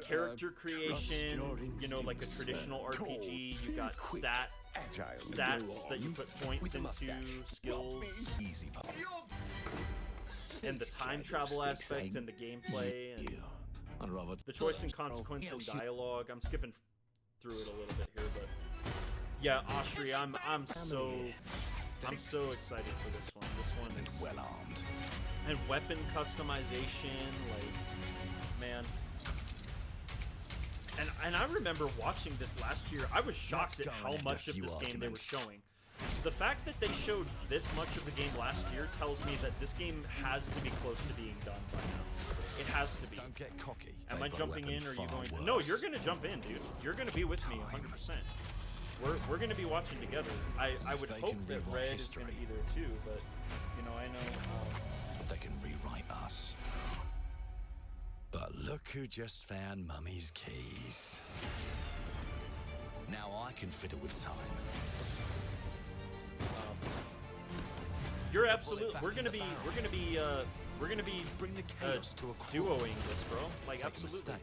character creation, you know, like a traditional RPG. You got stats that you put points into, skills, and the time travel aspect and the gameplay and the choice and consequence and dialogue. I'm skipping through it a little bit here, but yeah, Austria, I'm so excited for this one. This one is well armed. And weapon customization, like, man. And I remember watching this last year. I was shocked at how much of this game they were showing. The fact that they showed this much of the game last year tells me that this game has to be close to being done by now. It has to be. Don't get cocky. Am I jumping in, or are you going? No, you're gonna jump in, dude. You're gonna be with me 100%. We're gonna be watching together. I would hope that Red is gonna be there too, but you know, I know they can rewrite us. But look who just found Mummy's keys. Now I can fiddle with time. You're absolutely. We're gonna be bring the chaos to a duoing this, bro. Like, absolutely.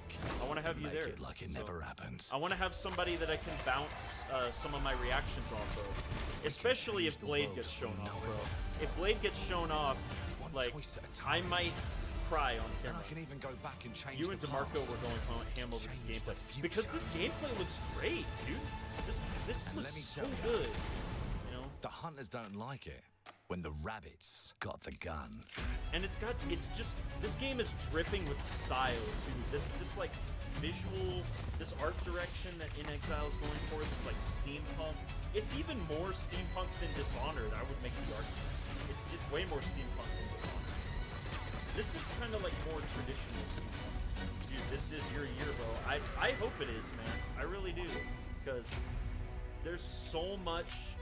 I want to have you there. Like it never happened. I want to have somebody that I can bounce some of my reactions off of, especially if Blade gets shown off, bro. If Blade gets shown off, like, I might cry on camera. I can even go back and change. You and DeMarco were going ham over this gameplay because this gameplay looks great, dude. This looks so good. You know, the hunters don't like it when the rabbits got the gun. And it's just, this game is dripping with style too. This like visual, this art direction that In Exile is going for, this like steampunk. It's even more steampunk than Dishonored, I would make the argument. It's way more steampunk than Dishonored. This is kind of like more traditional steampunk. Dude, this is your year, bro. I hope it is, man. I really do. Because there's so much.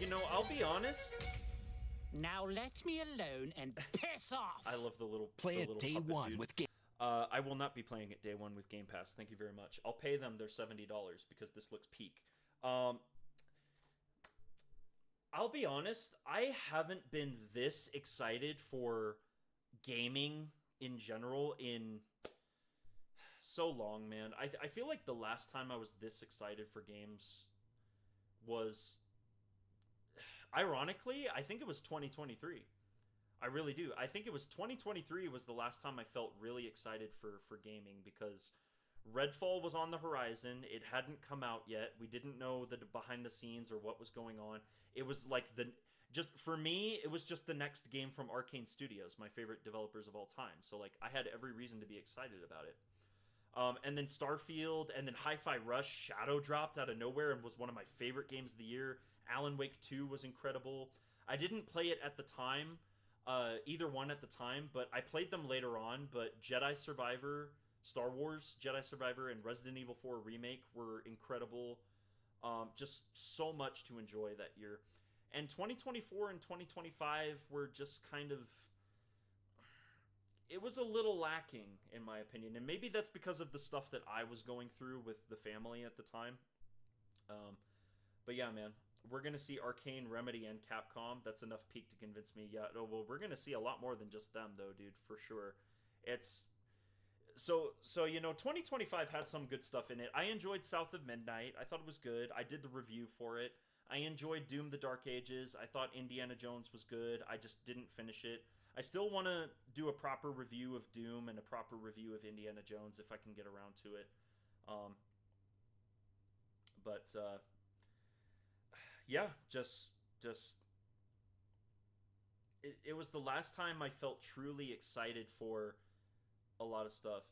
You know, I'll be honest. Now let me alone and piss off. I love the little play it day one with Game. I will not be playing it day one with Game Pass. Thank you very much. I'll pay them their $70 because this looks peak. I'll be honest. I haven't been this excited for gaming in general in so long, man. I feel like the last time I was this excited for games was, ironically, I think it was 2023. I really do. I think it was 2023 was the last time I felt really excited for gaming, because Redfall was on the horizon. It hadn't come out yet. We didn't know the behind the scenes or what was going on. It was like for me, it was just the next game from ARKANE Studios, my favorite developers of all time. So like, I had every reason to be excited about it. And then Starfield, and then Hi-Fi Rush Shadow dropped out of nowhere and was one of my favorite games of the year. Alan Wake 2 was incredible. I didn't play it at the time, either one at the time, but I played them later on. But Jedi Survivor, Star Wars Jedi Survivor, and Resident Evil 4 Remake were incredible. Just so much to enjoy that year. And 2024 and 2025 were just kind of... It was a little lacking, in my opinion. And maybe that's because of the stuff that I was going through with the family at the time. But yeah, man. We're going to see ARKANE, Remedy, and Capcom. That's enough peak to convince me. Yeah, no, well, we're going to see a lot more than just them, though, dude, for sure. It's... So you know, 2025 had some good stuff in it. I enjoyed South of Midnight. I thought it was good. I did the review for it. I enjoyed Doom the Dark Ages. I thought Indiana Jones was good. I just didn't finish it. I still want to do a proper review of Doom and a proper review of Indiana Jones if I can get around to it. Yeah, it was the last time I felt truly excited for a lot of stuff.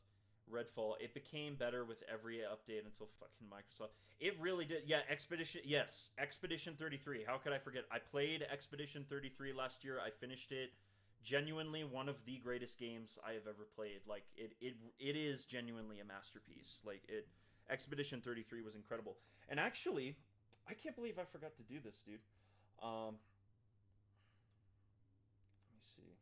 Redfall, it became better with every update until fucking Microsoft. It really did. Yeah, Expedition 33. How could I forget? I played Expedition 33 last year. I finished it. Genuinely one of the greatest games I have ever played. Like, it is genuinely a masterpiece. Like, Expedition 33 was incredible. And actually, I can't believe I forgot to do this, dude. Let me see.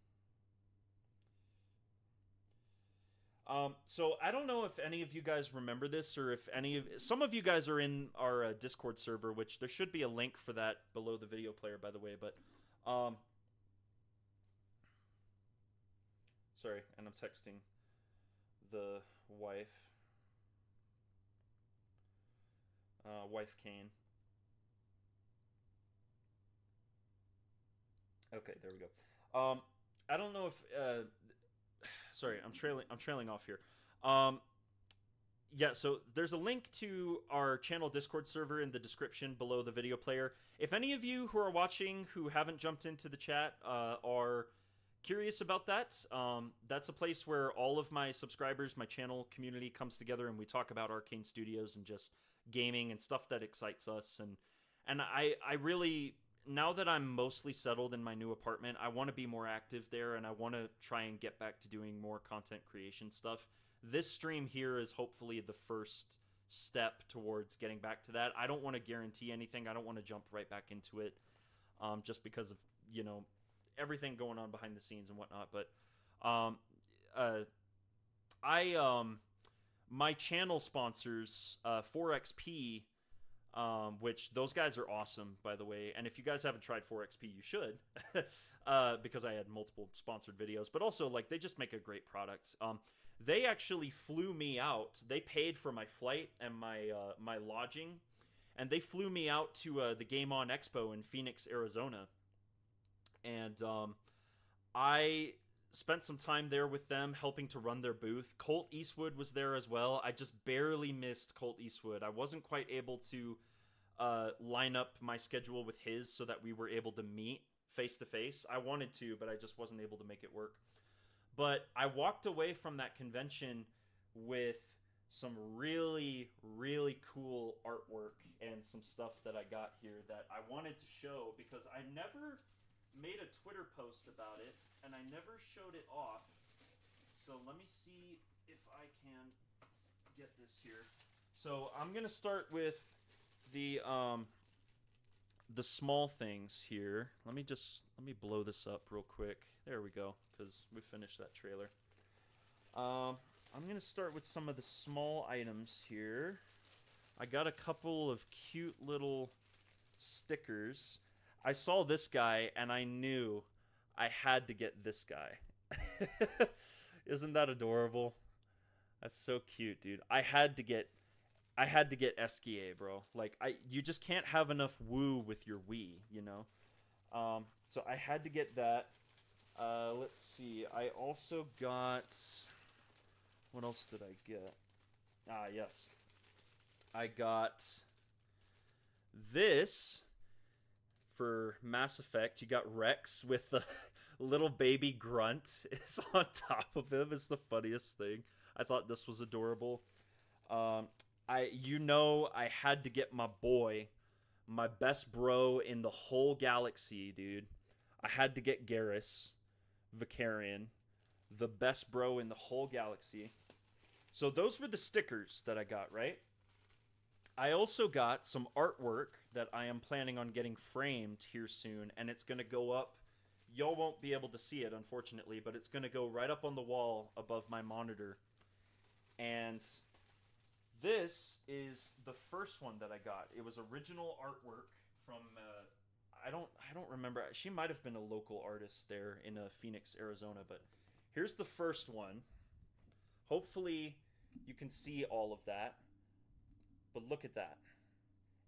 So I don't know if any of you guys remember this, or if some of you guys are in our Discord server, which there should be a link for that below the video player, by the way. But sorry, and I'm texting the wife, wife Kane. Okay, there we go. I don't know if sorry, I'm trailing off here. Yeah, so there's a link to our channel Discord server in the description below the video player. If any of you who are watching who haven't jumped into the chat are curious about that, that's a place where all of my subscribers, my channel community comes together, and we talk about Arcane Studios and just gaming and stuff that excites us. And I really, now that I'm mostly settled in my new apartment, I want to be more active there, and I want to try and get back to doing more content creation stuff. This stream here is hopefully the first step towards getting back to that. I don't want to guarantee anything. I don't want to jump right back into it, just because of, you know, everything going on behind the scenes and whatnot. But my channel sponsors 4XP, which those guys are awesome, by the way. And if you guys haven't tried 4XP, you should, because I had multiple sponsored videos. But also, like, they just make a great product. They actually flew me out. They paid for my flight and my lodging, and they flew me out to the Game On Expo in Phoenix, Arizona. And I spent some time there with them, helping to run their booth. Colt Eastwood was there as well. I just barely missed Colt Eastwood. I wasn't quite able to line up my schedule with his so that we were able to meet face-to-face. I wanted to, but I just wasn't able to make it work. But I walked away from that convention with some really, really cool artwork and some stuff that I got here that I wanted to show, because I never made a Twitter post about it, and I never showed it off. So let me see if I can get this here. So I'm gonna start with the small things here. Let me blow this up real quick. There we go, because we finished that trailer. I'm gonna start with some of the small items here. I got a couple of cute little stickers. I saw this guy and I knew I had to get this guy. Isn't that adorable? That's so cute, dude. I had to get Eskia, bro. Like, you just can't have enough woo with your Wii, you know? So I had to get that. Let's see. I also got... What else did I get? Ah, yes. I got this for Mass Effect. You got Rex with the little baby grunt is on top of him. It's the funniest thing. I thought this was adorable. I had to get my boy, my best bro in the whole galaxy, dude. I had to get Garrus Vicarian, the best bro in the whole galaxy. So those were the stickers that I got, right? I also got some artwork that I am planning on getting framed here soon, and it's going to go up. Y'all won't be able to see it, unfortunately, but it's going to go right up on the wall above my monitor. And this is the first one that I got. It was original artwork from I don't remember. She might have been a local artist there in Phoenix, Arizona, but here's the first one. Hopefully you can see all of that. But look at that.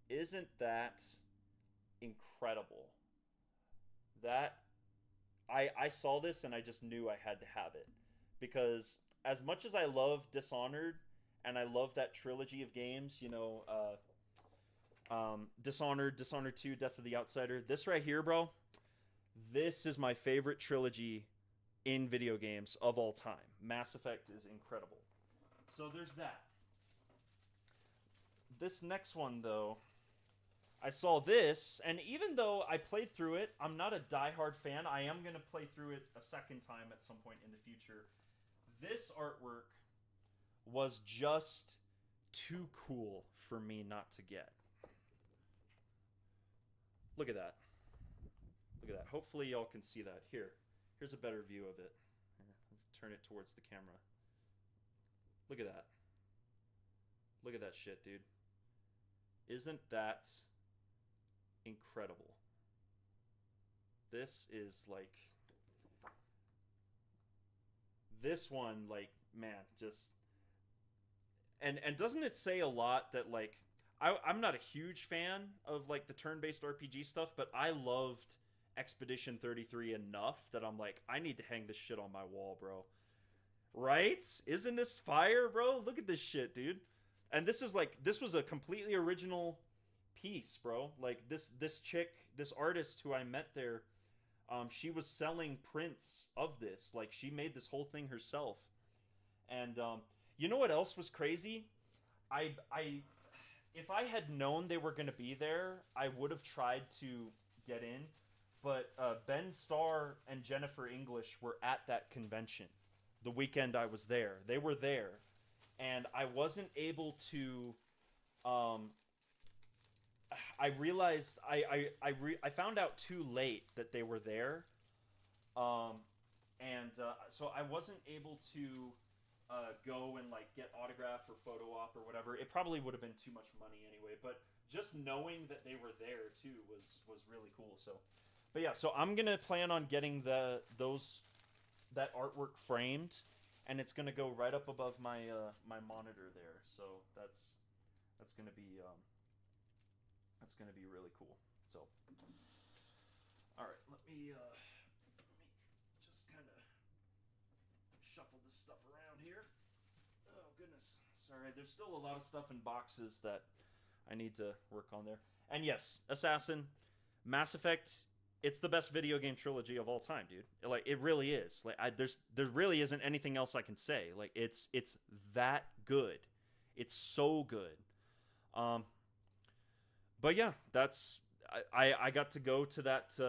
Isn't that incredible? That I saw this and I just knew I had to have it, because as much as I love Dishonored and I love that trilogy of games, you know, Dishonored 2, Death of the Outsider, this right here, bro, this is my favorite trilogy in video games of all time. Mass Effect is incredible. So there's that. This next one, though, I saw this, and even though I played through it, I'm not a diehard fan. I am going to play through it a second time at some point in the future. This artwork was just too cool for me not to get. Look at that. Look at that. Hopefully y'all can see that. Here's a better view of it. Here, turn it towards the camera. Look at that. Look at that shit, dude. Isn't that incredible? This is like... This one, like, man, just... And doesn't it say a lot that, like... I'm not a huge fan of, like, the turn-based RPG stuff, but I loved Expedition 33 enough that I'm like, I need to hang this shit on my wall, bro. Right? Isn't this fire, bro? Look at this shit, dude. And this is, like, this was a completely original piece, bro. Like, this chick, this artist who I met there, she was selling prints of this. Like, she made this whole thing herself. And, you know what else was crazy? If I had known they were going to be there, I would have tried to get in. But Ben Starr and Jennifer English were at that convention the weekend I was there. They were there. And I wasn't able to... I realized... I found out too late that they were there. So I wasn't able to... go and like get autograph or photo op or whatever. It probably would have been too much money anyway, but just knowing that they were there too was really cool. So, but yeah, so I'm gonna plan on getting that artwork framed, and it's gonna go right up above my my monitor there. So that's gonna be really cool. So, all right, let me just kind of shuffle this stuff around here. Oh, goodness. Sorry, there's still a lot of stuff in boxes that I need to work on there. And yes, Assassin, Mass Effect, it's the best video game trilogy of all time, dude. Like, it really is. Like, there really isn't anything else I can say. Like, it's that good. It's so good. But yeah, that's... I got to go to that...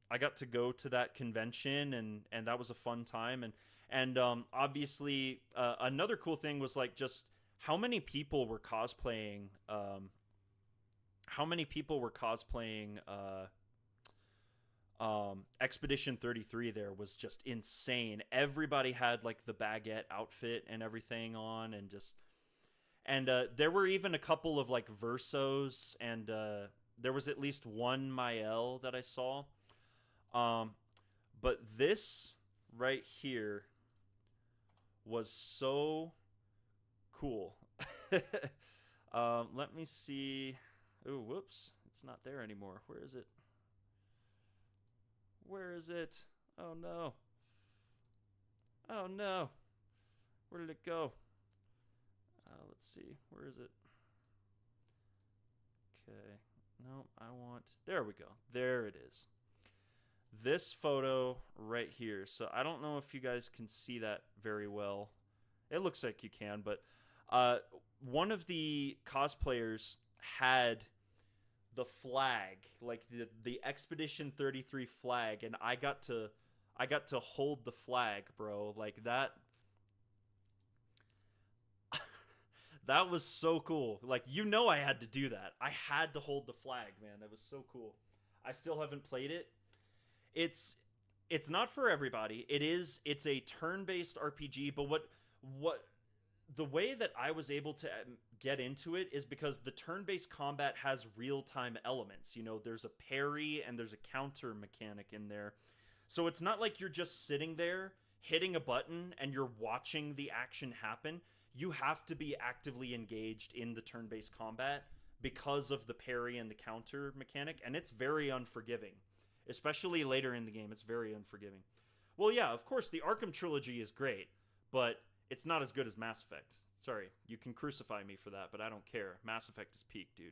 I got to go to that convention, and that was a fun time. And obviously, another cool thing was like just how many people were cosplaying. Expedition 33 there was just insane. Everybody had like the baguette outfit and everything on, and there were even a couple of like Versos, and there was at least one Mael that I saw. But this right here was so cool. Let me see. Oh, whoops. It's not there anymore. Where is it? Where is it? Oh, no. Oh, no. Where did it go? Let's see. Where is it? Okay. No, I want... There we go. There it is. This photo right here. So I don't know if you guys can see that very well. It looks like you can, but one of the cosplayers had the flag, like the Expedition 33 flag, and I got to hold the flag, bro. Like that that was so cool. Like, you know, I had to do that. I had to hold the flag, man. That was so cool. I still haven't played it. It's not for everybody. It's a turn-based RPG, but what the way that I was able to get into it is because the turn-based combat has real-time elements. You know, there's a parry and there's a counter mechanic in there. So it's not like you're just sitting there hitting a button and you're watching the action happen. You have to be actively engaged in the turn-based combat because of the parry and the counter mechanic, and it's very unforgiving. Especially later in the game, it's very unforgiving. Well, yeah, of course, the Arkham trilogy is great, but it's not as good as Mass Effect. Sorry, you can crucify me for that, but I don't care. Mass Effect is peak, dude.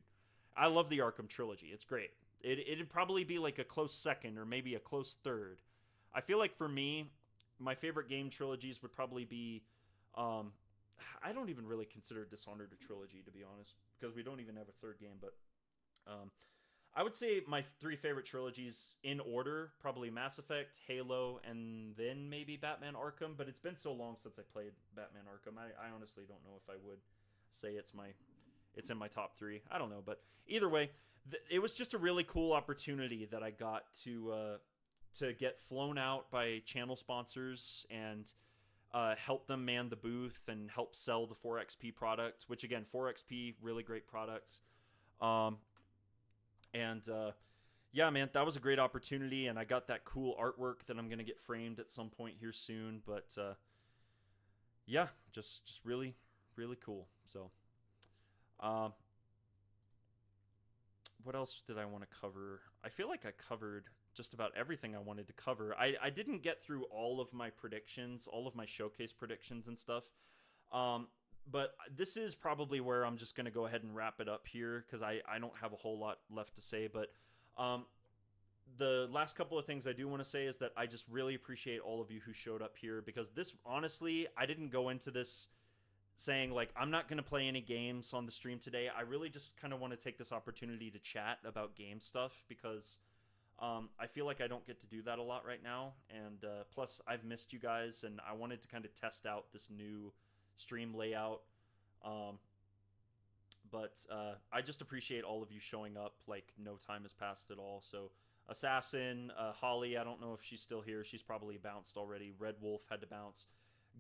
I love the Arkham trilogy. It's great. It'd probably be like a close second or maybe a close third. I feel like for me, my favorite game trilogies would probably be... I don't even really consider Dishonored a trilogy, to be honest, because we don't even have a third game, but... I would say my three favorite trilogies in order, probably Mass Effect, Halo, and then maybe Batman Arkham, but it's been so long since I played Batman Arkham, I honestly don't know if I would say it's in my top three. I don't know, but either way, it was just a really cool opportunity that I got to get flown out by channel sponsors and help them man the booth and help sell the 4XP product, which again, 4XP, really great products. Yeah, man, that was a great opportunity, and I got that cool artwork that I'm going to get framed at some point here soon. But yeah, just really, really cool. So what else did I want to cover? I feel like I covered just about everything I wanted to cover. I didn't get through all of my predictions, all of my showcase predictions and stuff. But this is probably where I'm just going to go ahead and wrap it up here, because I don't have a whole lot left to say. But the last couple of things I do want to say is that I just really appreciate all of you who showed up here, because this, honestly, I didn't go into this saying, like, I'm not going to play any games on the stream today. I really just kind of want to take this opportunity to chat about game stuff, because I feel like I don't get to do that a lot right now. And plus, I've missed you guys, and I wanted to kind of test out this new stream layout. But I just appreciate all of you showing up. Like, no time has passed at all. So Assassin, Holly, I don't know if she's still here. She's probably bounced already. Red Wolf had to bounce.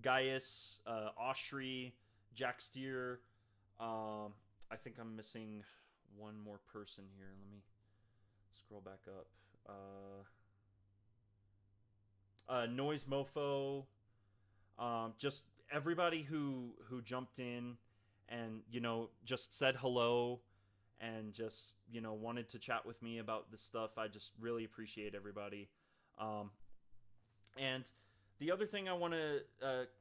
Gaius, Oshri, Jack Steer. I think I'm missing one more person here. Let me scroll back up. Noise Mofo. Just everybody who jumped in and, you know, just said hello and just, you know, wanted to chat with me about this stuff. I just really appreciate everybody. And the other thing I want to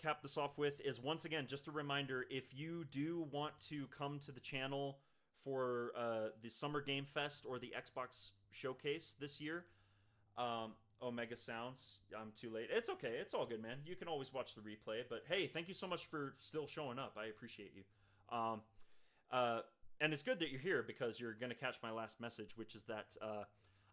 cap this off with is, once again, just a reminder, if you do want to come to the channel for the Summer Game Fest or the Xbox Showcase this year, Omega Sounds, I'm too late. It's okay. It's all good, man. You can always watch the replay. But hey, thank you so much for still showing up. I appreciate you. And it's good that you're here, because you're going to catch my last message, which is that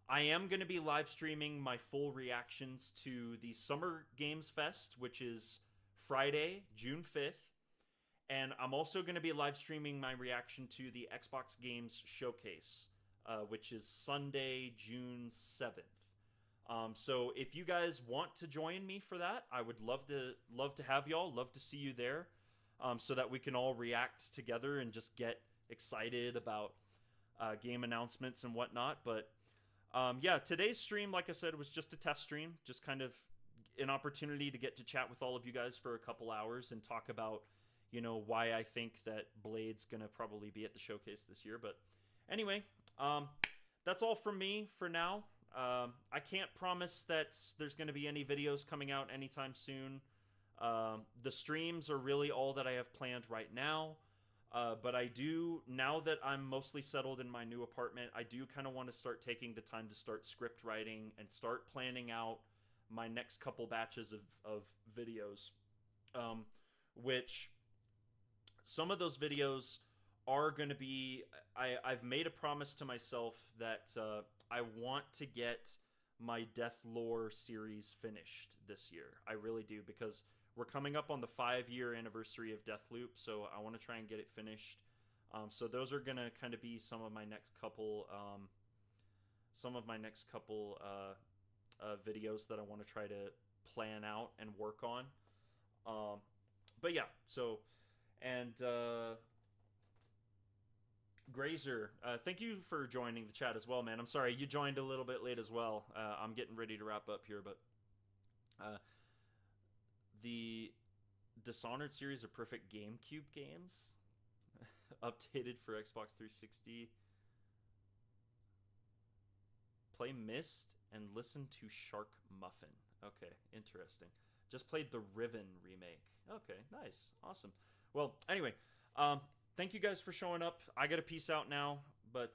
I am going to be live streaming my full reactions to the Summer Games Fest, which is Friday, June 5th. And I'm also going to be live streaming my reaction to the Xbox Games Showcase, which is Sunday, June 7th. So if you guys want to join me for that, I would love to have y'all, love to see you there, so that we can all react together and just get excited about game announcements and whatnot. But yeah, today's stream, like I said, was just a test stream, just kind of an opportunity to get to chat with all of you guys for a couple hours and talk about, you know, why I think that Blade's gonna probably be at the showcase this year. But anyway, that's all from me for now. I can't promise that there's going to be any videos coming out anytime soon. The streams are really all that I have planned right now. But I do, now that I'm mostly settled in my new apartment, I do kind of want to start taking the time to start script writing and start planning out my next couple batches of videos. Which some of those videos are going to be, I've made a promise to myself that I want to get my Death Lore series finished this year. I really do, because we're coming up on the 5-year anniversary of Deathloop, so I want to try and get it finished. So those are going to kind of be some of my next couple videos that I want to try to plan out and work on. But yeah, so, and Grazer, thank you for joining the chat as well, man. I'm sorry, you joined a little bit late as well. I'm getting ready to wrap up here, but the Dishonored series of perfect GameCube games updated for Xbox 360. Play Myst and listen to Shark Muffin. Okay, interesting. Just played the Riven remake. Okay, nice. Awesome. Well, anyway, thank you guys for showing up. I got to peace out now, but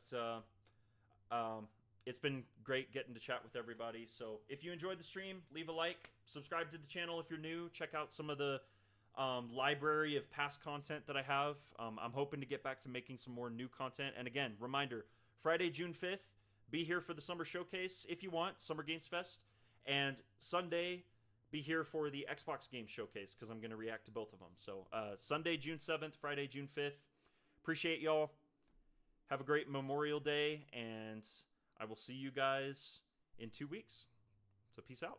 it's been great getting to chat with everybody. So if you enjoyed the stream, leave a like, subscribe to the channel if you're new, check out some of the library of past content that I have. I'm hoping to get back to making some more new content. And again, reminder, Friday, June 5th, be here for the Summer Showcase if you want, Summer Games Fest. And Sunday, be here for the Xbox Game Showcase, because I'm going to react to both of them. So Sunday, June 7th, Friday, June 5th. Appreciate y'all. Have a great Memorial Day, and I will see you guys in 2 weeks. So peace out.